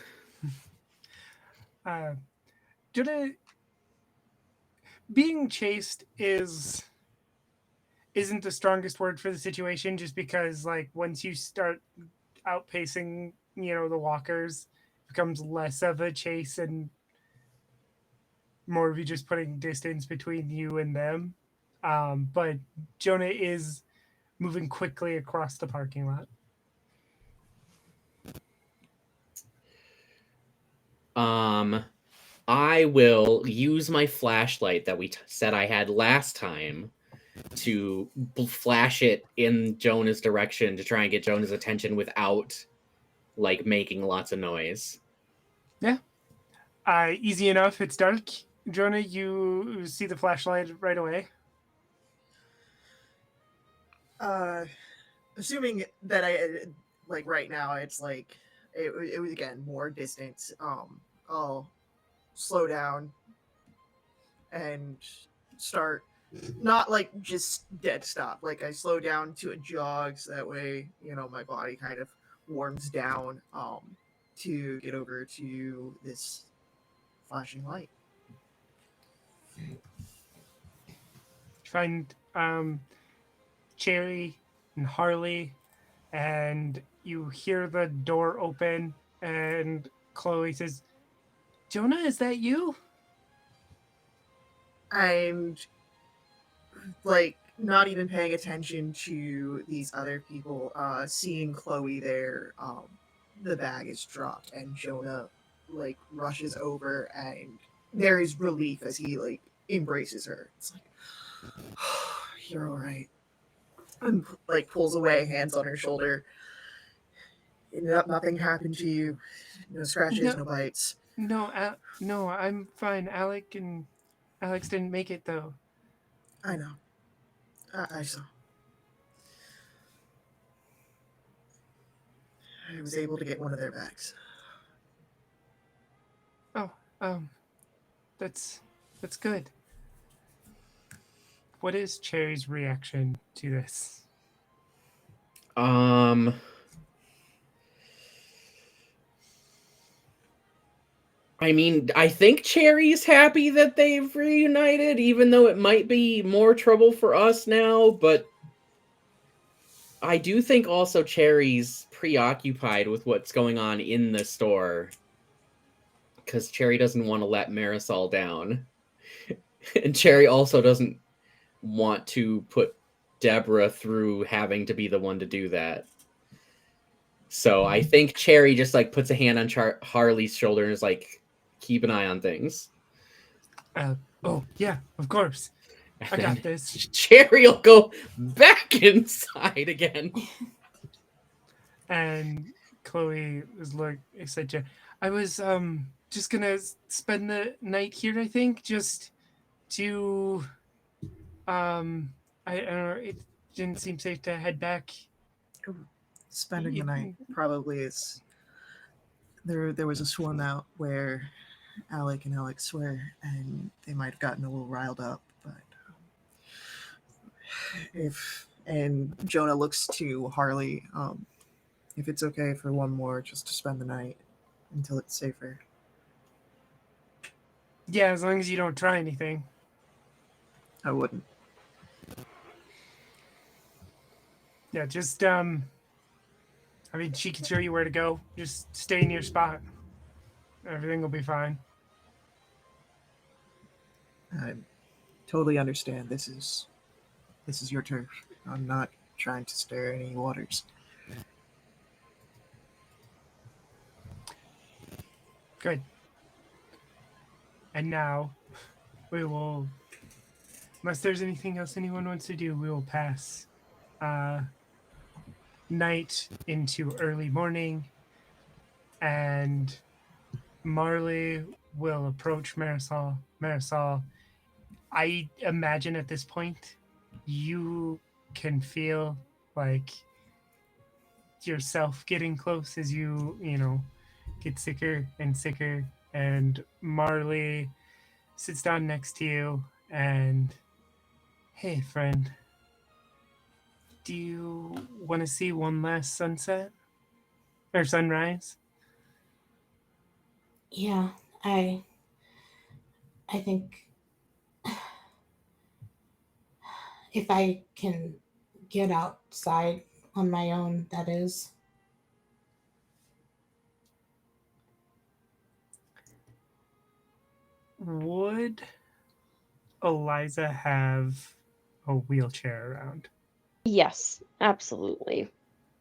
Speaker 1: Being chased isn't the strongest word for the situation, just because, like, once you start outpacing, the walkers, it becomes less of a chase and more of you just putting distance between you and them. But Jonah is moving quickly across the parking lot.
Speaker 2: I will use my flashlight that we said I had last time to flash it in Jonah's direction to try and get Jonah's attention without, like, making lots of noise.
Speaker 1: Yeah. Easy enough. It's dark. Jonah, you see the flashlight right away.
Speaker 6: Assuming that like right now it's like it was again more distance. I'll slow down and start not like just dead stop. Like I slow down to a jog so that way my body kind of warms down to get over to this flashing light.
Speaker 1: Find Cherry and Harley, and you hear the door open, and Chloe says, "Jonah, is that you?"
Speaker 6: I'm like not even paying attention to these other people. Seeing Chloe there, the bag is dropped, and Jonah like rushes over, and there is relief as he like embraces her. It's like, you're all right, and like pulls away, hands on her shoulder. Nothing happened to you. No scratches, no bites.
Speaker 1: No, no, I'm fine. Alex didn't make it, though.
Speaker 6: I know. I saw. I was able to get one of their bags.
Speaker 1: Oh, that's good. What is Cherry's reaction to this?
Speaker 2: I mean, I think Cherry's happy that they've reunited, even though it might be more trouble for us now, but I do think also Cherry's preoccupied with what's going on in the store. Because Cherry doesn't want to let Marisol down. And Cherry also doesn't want to put Deborah through having to be the one to do that. So I think Cherry just like puts a hand on Harley's shoulder and is like, keep an eye on things.
Speaker 1: Oh, yeah, of course. I got this.
Speaker 2: Cherry will go back inside again.
Speaker 1: And Chloe is like, I was just gonna spend the night here, I think, just to I don't know, it didn't seem safe to head back.
Speaker 6: Spending the night probably is. There was a swarm out where Alec and Alex were, and they might have gotten a little riled up, but and Jonah looks to Harley, if it's okay for one more just to spend the night until it's safer.
Speaker 1: Yeah, as long as you don't try anything.
Speaker 6: I wouldn't.
Speaker 1: Yeah, just I mean, she can show you where to go. Just stay in your spot. Everything will be fine.
Speaker 6: I'm totally understand. This is your turf. I'm not trying to stir any waters.
Speaker 1: Good. And now we will, unless there's anything else anyone wants to do, we will pass night into early morning, and Marley will approach Marisol. Marisol, I imagine at this point you can feel like yourself getting close as you get sicker and sicker, and Marley sits down next to you and, hey friend, do you want to see one last sunset or sunrise?
Speaker 4: Yeah, I think if I can get outside on my own, that is.
Speaker 1: Would Eliza have a wheelchair around?
Speaker 5: Yes, absolutely.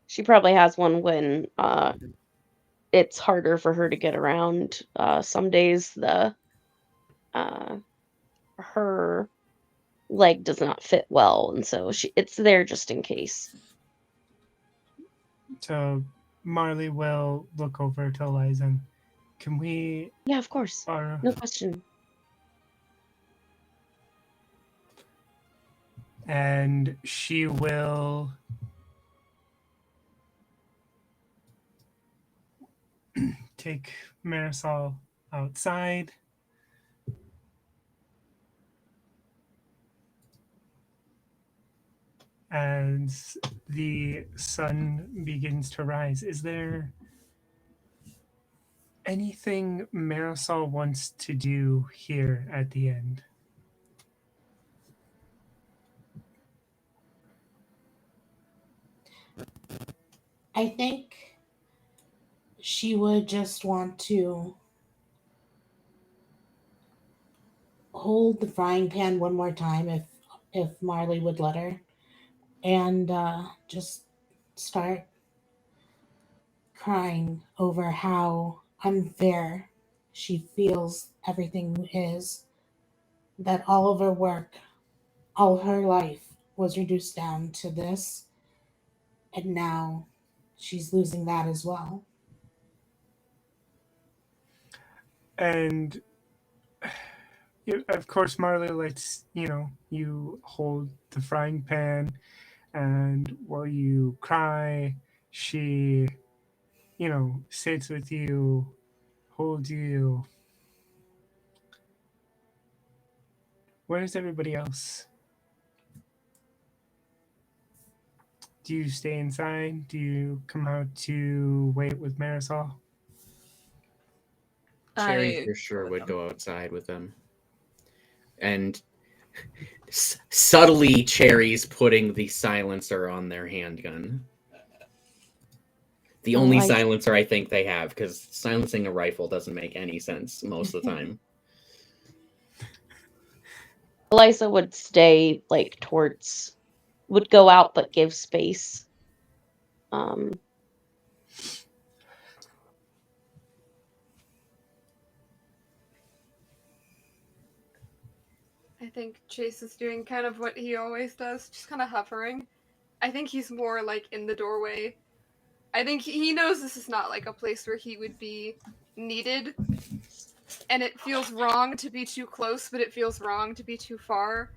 Speaker 5: She probably has one when it's harder for her to get around. Some days her leg does not fit well, and so it's there just in case.
Speaker 1: So Marley will look over to Eliza and, can we
Speaker 5: Yeah, of course.
Speaker 1: borrow?
Speaker 5: No question.
Speaker 1: And she will take Marisol outside. As the sun begins to rise, is there anything Marisol wants to do here at the end?
Speaker 4: I think she would just want to hold the frying pan one more time if Marley would let her, and just start crying over how unfair she feels everything is, that all of her work, all her life was reduced down to this, and now she's losing that as well.
Speaker 1: And of course, Marley lets you hold the frying pan, and while you cry, she sits with you, holds you. Where's everybody else? Do you stay inside? Do you come out to wait with Marisol?
Speaker 2: Cherry
Speaker 7: I
Speaker 2: for sure
Speaker 7: with
Speaker 2: would
Speaker 7: them.
Speaker 2: go outside with them. And subtly, Cherry's putting the silencer on their handgun. The only silencer I think they have, because silencing a rifle doesn't make any sense most of the time.
Speaker 5: Eliza would stay would go out but give space.
Speaker 3: I think Chase is doing kind of what he always does, just kind of hovering. I think he's more like in the doorway. I think he knows this is not like a place where he would be needed, and it feels wrong to be too close, but it feels wrong to be too far.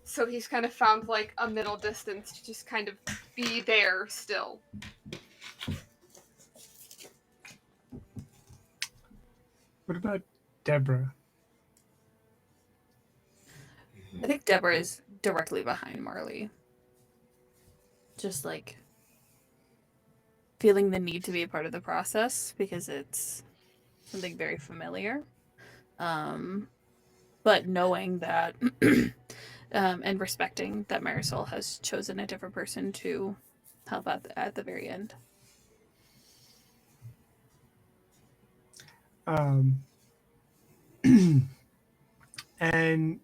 Speaker 3: So he's kind of found like a middle distance to just kind of be there still.
Speaker 1: What about Deborah?
Speaker 7: I think Deborah is directly behind Marley. Just like feeling the need to be a part of the process because it's something very familiar. But knowing that and respecting that Marisol has chosen a different person to help out at the very end.
Speaker 1: And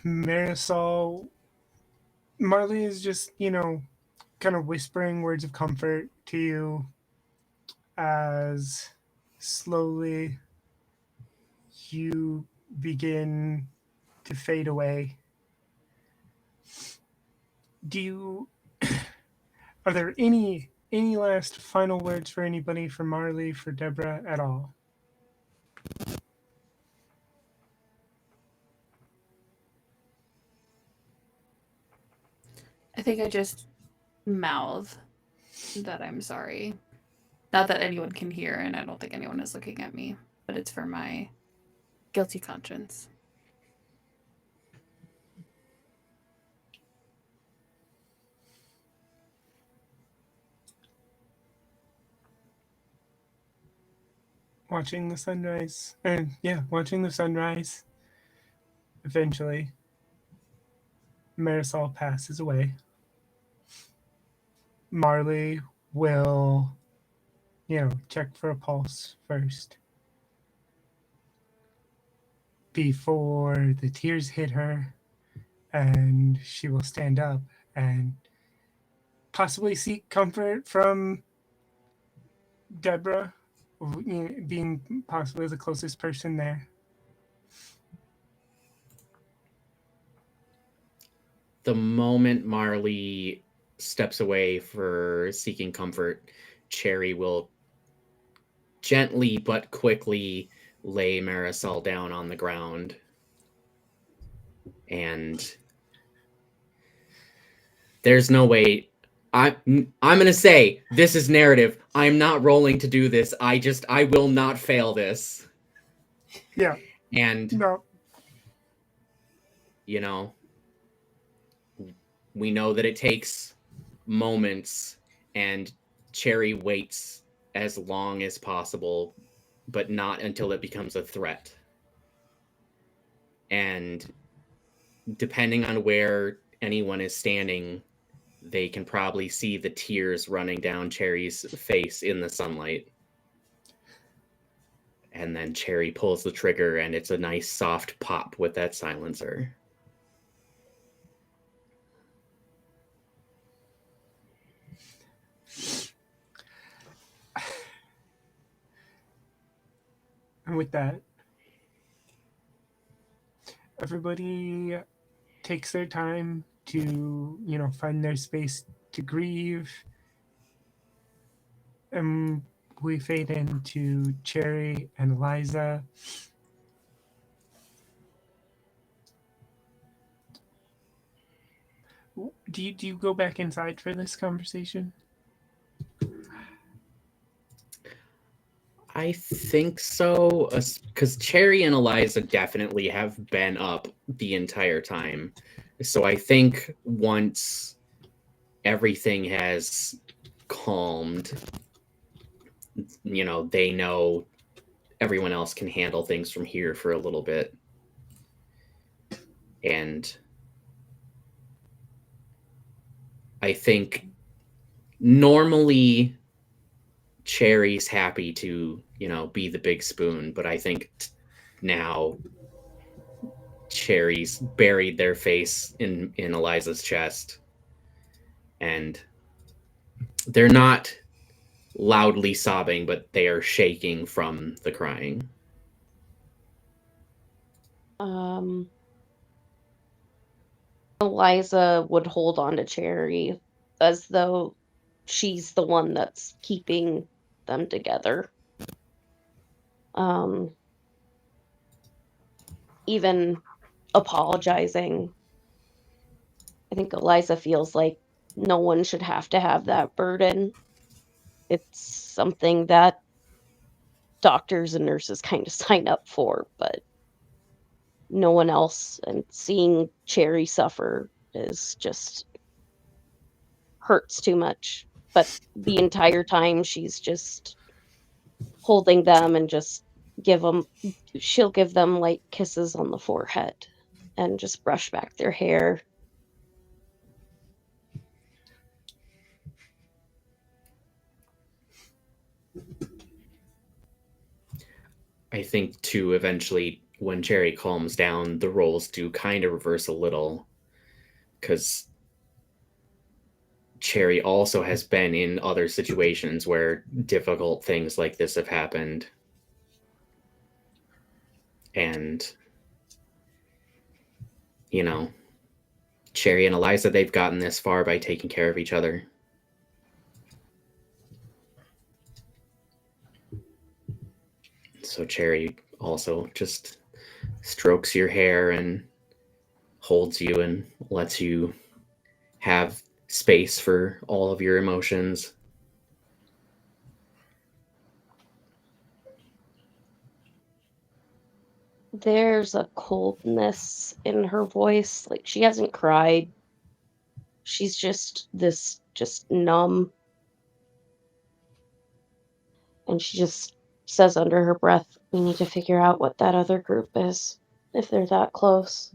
Speaker 1: Marisol, Marley is just, kind of whispering words of comfort to you as slowly you begin to fade away. Do you are there any last final words for anybody, for Marley, for Deborah at all?
Speaker 7: I think I just mouth that I'm sorry. Not that anyone can hear, and I don't think anyone is looking at me, but it's for my guilty conscience.
Speaker 1: Watching the sunrise. And yeah, watching the sunrise. Eventually, Marisol passes away. Marley will, check for a pulse first before the tears hit her, and she will stand up and possibly seek comfort from Deborah, being possibly the closest person there.
Speaker 2: The moment Marley steps away for seeking comfort, Cherry will gently but quickly lay Marisol down on the ground. And there's no way. I'm going to say, this is narrative. I'm not rolling to do this. I will not fail this.
Speaker 1: Yeah.
Speaker 2: And,
Speaker 1: No.
Speaker 2: We know that it takes moments, and Cherry waits as long as possible, but not until it becomes a threat. And depending on where anyone is standing, they can probably see the tears running down Cherry's face in the sunlight. And then Cherry pulls the trigger, and it's a nice soft pop with that silencer.
Speaker 1: And with that, everybody takes their time to, find their space to grieve. And we fade into Cherry and Eliza. Do you go back inside for this conversation?
Speaker 2: I think so, because Cherry and Eliza definitely have been up the entire time. So I think once everything has calmed, they know everyone else can handle things from here for a little bit. And I think normally Cherry's happy to, be the big spoon, but I think now Cherry's buried their face in Eliza's chest, and they're not loudly sobbing, but they are shaking from the crying.
Speaker 5: Eliza would hold on to Cherry as though she's the one that's keeping them together. Even apologizing. I think Eliza feels like no one should have to have that burden. It's something that doctors and nurses kind of sign up for, but no one else. And seeing Cherry suffer is just hurts too much. But the entire time she's just holding them and just she'll give them like kisses on the forehead and just brush back their hair.
Speaker 2: I think too, eventually when Cherry calms down, the roles do kind of reverse a little, because Cherry also has been in other situations where difficult things like this have happened. And, you know, Cherry and Eliza, they've gotten this far by taking care of each other. So Cherry also just strokes your hair and holds you and lets you have space for all of your emotions.
Speaker 5: There's a coldness in her voice. Like, she hasn't cried. She's just numb. And she just says under her breath, we need to figure out what that other group is, if they're that close.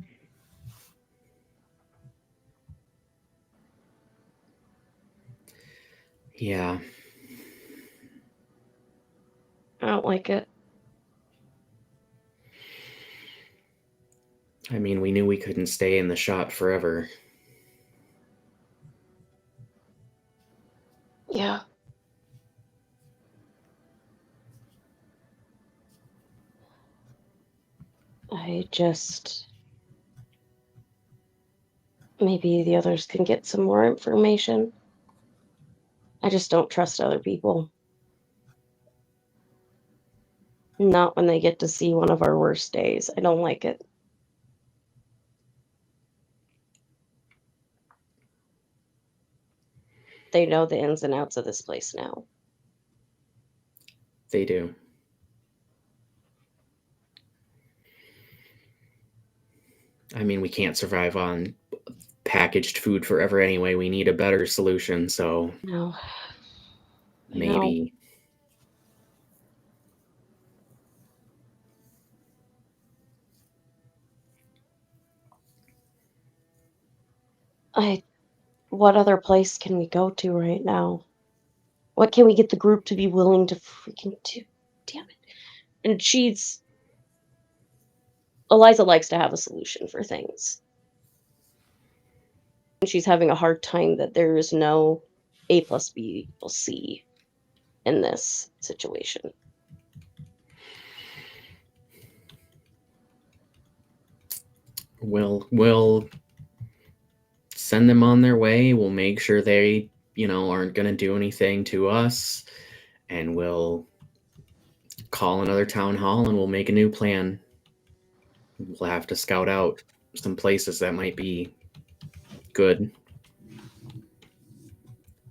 Speaker 2: Yeah.
Speaker 5: I don't like it.
Speaker 2: I mean, we knew we couldn't stay in the shop forever.
Speaker 5: Yeah. Maybe the others can get some more information. I just don't trust other people. Not when they get to see one of our worst days. I don't like it. They know the ins and outs of this place now.
Speaker 2: They do. I mean, we can't survive on packaged food forever anyway. We need a better solution, so
Speaker 5: No.
Speaker 2: maybe.
Speaker 5: What other place can we go to right now? What can we get the group to be willing to freaking do? Damn it. And Eliza likes to have a solution for things. And she's having a hard time that there is no A plus B equals C in this situation.
Speaker 2: We'll send them on their way. We'll make sure they, aren't going to do anything to us. And we'll call another town hall and we'll make a new plan. We'll have to scout out some places that might be good.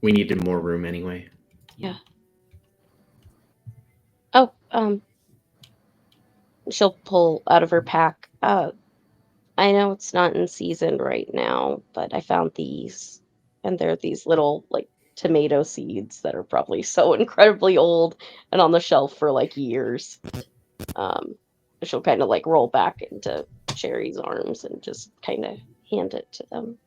Speaker 2: We needed more room anyway.
Speaker 5: Yeah. Oh, she'll pull out of her pack. I know it's not in season right now, but I found these. And they're these little, like, tomato seeds that are probably so incredibly old and on the shelf for, like, years. She'll kind of, like, roll back into Cherry's arms and just kind of hand it to them.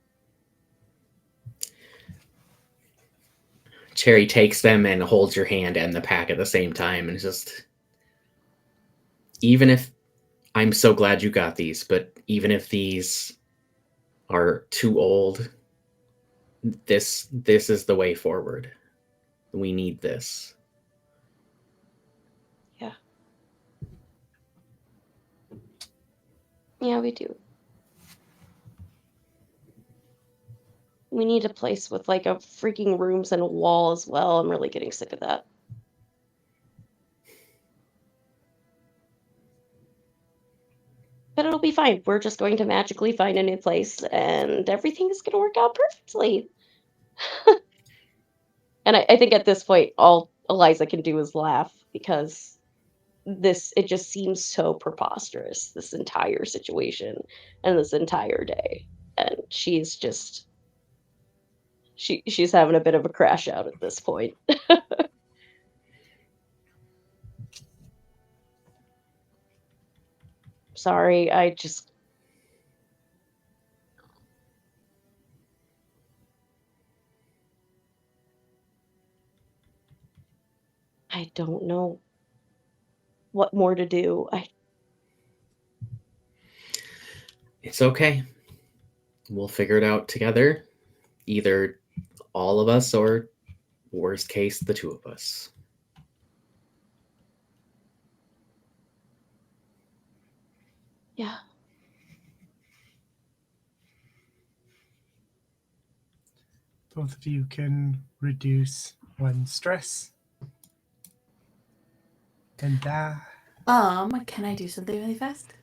Speaker 2: Cherry takes them and holds your hand and the pack at the same time, and just, even if I'm so glad you got these, but even if these are too old, this is the way forward. We need this.
Speaker 5: Yeah. Yeah, we do. We need a place with, like, a freaking rooms and a wall as well. I'm really getting sick of that. But it'll be fine. We're just going to magically find a new place and everything is going to work out perfectly. And I think at this point, all Eliza can do is laugh because it just seems so preposterous, this entire situation and this entire day. And she's just, she's having a bit of a crash out at this point. Sorry, I don't know what more to do.
Speaker 2: It's okay. We'll figure it out together. Either all of us or, worst case, the two of us.
Speaker 5: Yeah.
Speaker 1: Both of you can reduce one stress. And
Speaker 7: Can I do something really fast?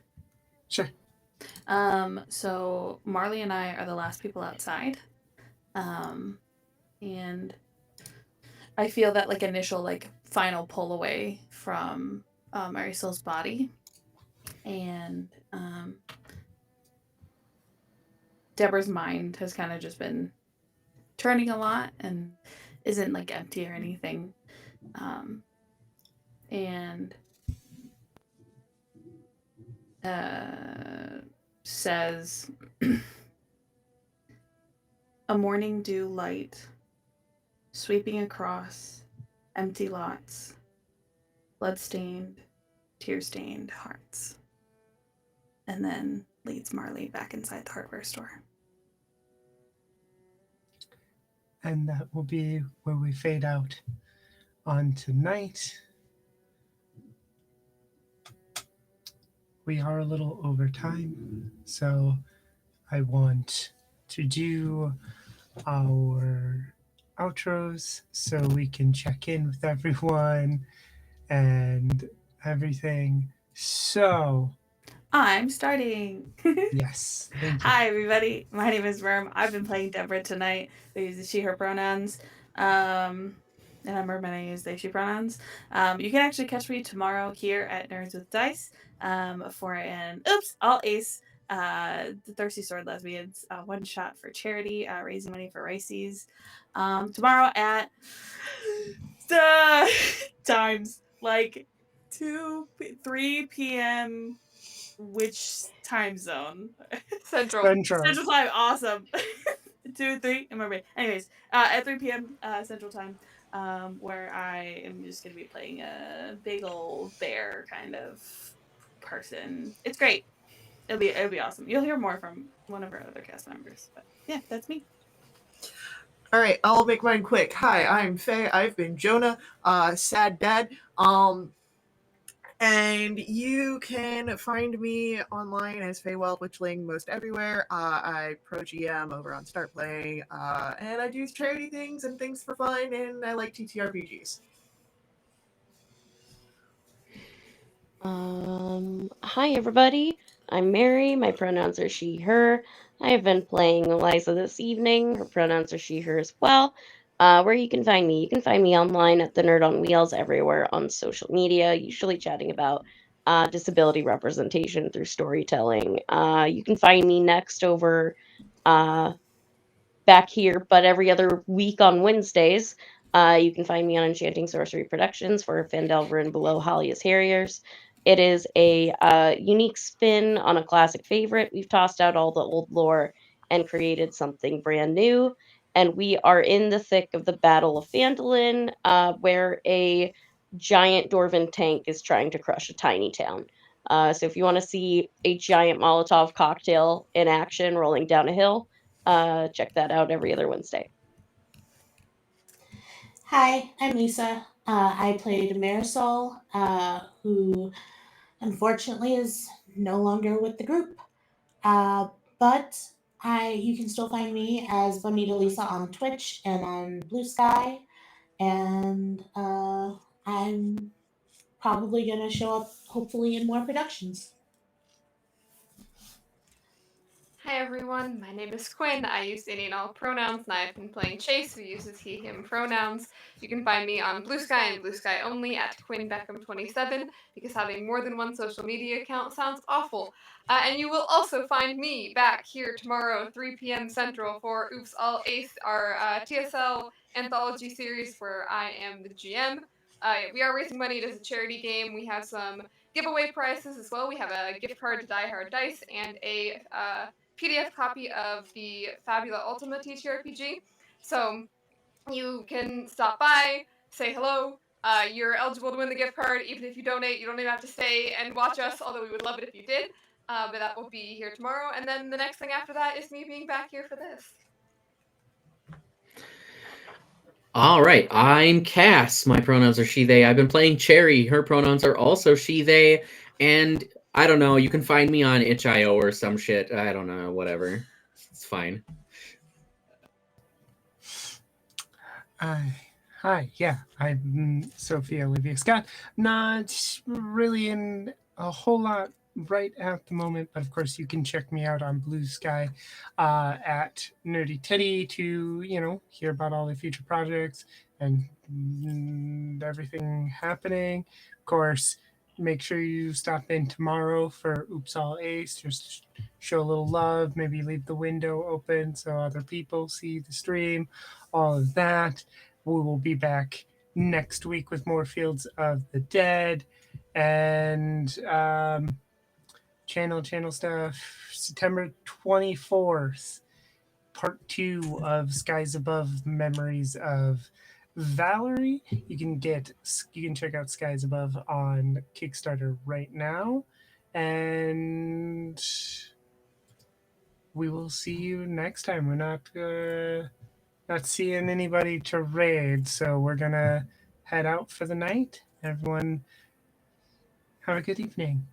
Speaker 1: sure.
Speaker 7: So Marley and I are the last people outside. And I feel that like initial like final pull away from Marisol's body. And Deborah's mind has kind of just been turning a lot and isn't like empty or anything. And says, a morning dew light sweeping across empty lots, blood-stained, tear-stained hearts. And then leads Marley back inside the hardware store.
Speaker 1: And that will be where we fade out on tonight. We are a little over time, so I want to do our outros so we can check in with everyone and everything. So,
Speaker 7: I'm starting.
Speaker 1: yes, thank you.
Speaker 7: Hi, everybody. My name is Worm. I've been playing Deborah tonight. They use the she, her pronouns. And I'm Merman. I use they, she pronouns. You can actually catch me tomorrow here at Nerds with Dice for an I'll ace the Thirsty Sword Lesbians one shot for charity, raising money for Rices. Tomorrow at times like 3 p.m. Which time zone?
Speaker 3: Central.
Speaker 7: Central time. Awesome. 2, 3. I'm remembering. Anyways, at 3 p.m. Central time, where I am just gonna be playing a big old bear kind of person. It's great. It'll be awesome. You'll hear more from one of our other cast members. But yeah, that's me.
Speaker 6: All right, I'll make mine quick. Hi, I'm Faye. I've been Jonah, sad dad. And you can find me online as Faywell Witchling most everywhere. I pro GM over on Start Playing, and I do charity things and things for fun, and I like TTRPGs.
Speaker 5: Hi, everybody. I'm Mary. My pronouns are she, her. I have been playing Eliza this evening. Her pronouns are she, her as well. Where you can find me. You can find me online at the Nerd on Wheels everywhere on social media, usually chatting about disability representation through storytelling. You can find me next over back here, but every other week on Wednesdays. You can find me on Enchanting Sorcery Productions for Fandelver and Below Holly's Harriers. It is a unique spin on a classic favorite. We've tossed out all the old lore and created something brand new. And we are in the thick of the Battle of Phandalin, where a giant dwarven tank is trying to crush a tiny town. So if you want to see a giant Molotov cocktail in action rolling down a hill, check that out every other Wednesday.
Speaker 4: Hi, I'm Lisa. I played Marisol, who unfortunately is no longer with the group. But you can still find me as Bonita Lisa on Twitch and on Blue Sky, and I'm probably gonna show up hopefully in more productions.
Speaker 3: Hi everyone, my name is Quinn. I use any and all pronouns, and I've been playing Chase, who uses he, him pronouns. You can find me on Blue Sky and Blue Sky only at Quinn Beckham27, because having more than one social media account sounds awful. And you will also find me back here tomorrow, 3 p.m. Central, for Oops All Ace, our TSL anthology series where I am the GM. We are raising money. It is a charity game. We have some giveaway prizes as well. We have a gift card to Die Hard Dice and a PDF copy of the Fabula Ultima TTRPG. So you can stop by, say hello. You're eligible to win the gift card. Even if you donate, you don't even have to stay and watch us, although we would love it if you did. But that will be here tomorrow, and then the next thing after that is me being back here for this.
Speaker 2: All right, I'm Cass. My pronouns are she, they. I've been playing Cherry. Her pronouns are also she, they. And I don't know, you can find me on itch.io or some shit. I don't know, whatever. It's fine.
Speaker 1: Hi, yeah, I'm Sophia Olivia Scott. Not really in a whole lot right at the moment, but of course you can check me out on Blue Sky at Nerdy Teddy to, hear about all the future projects and everything happening. Of course, make sure you stop in tomorrow for Oops All Ace. Just show a little love, maybe leave the window open so other people see the stream, all of that. We will be back next week with more Fields of the Dead and channel stuff. September 24th, part 2 of Skies Above, Memories of Valerie. You can check out Skies Above on Kickstarter right now, and we will see you next time. We're not seeing anybody to raid, so we're gonna head out for the night. Everyone, have a good evening.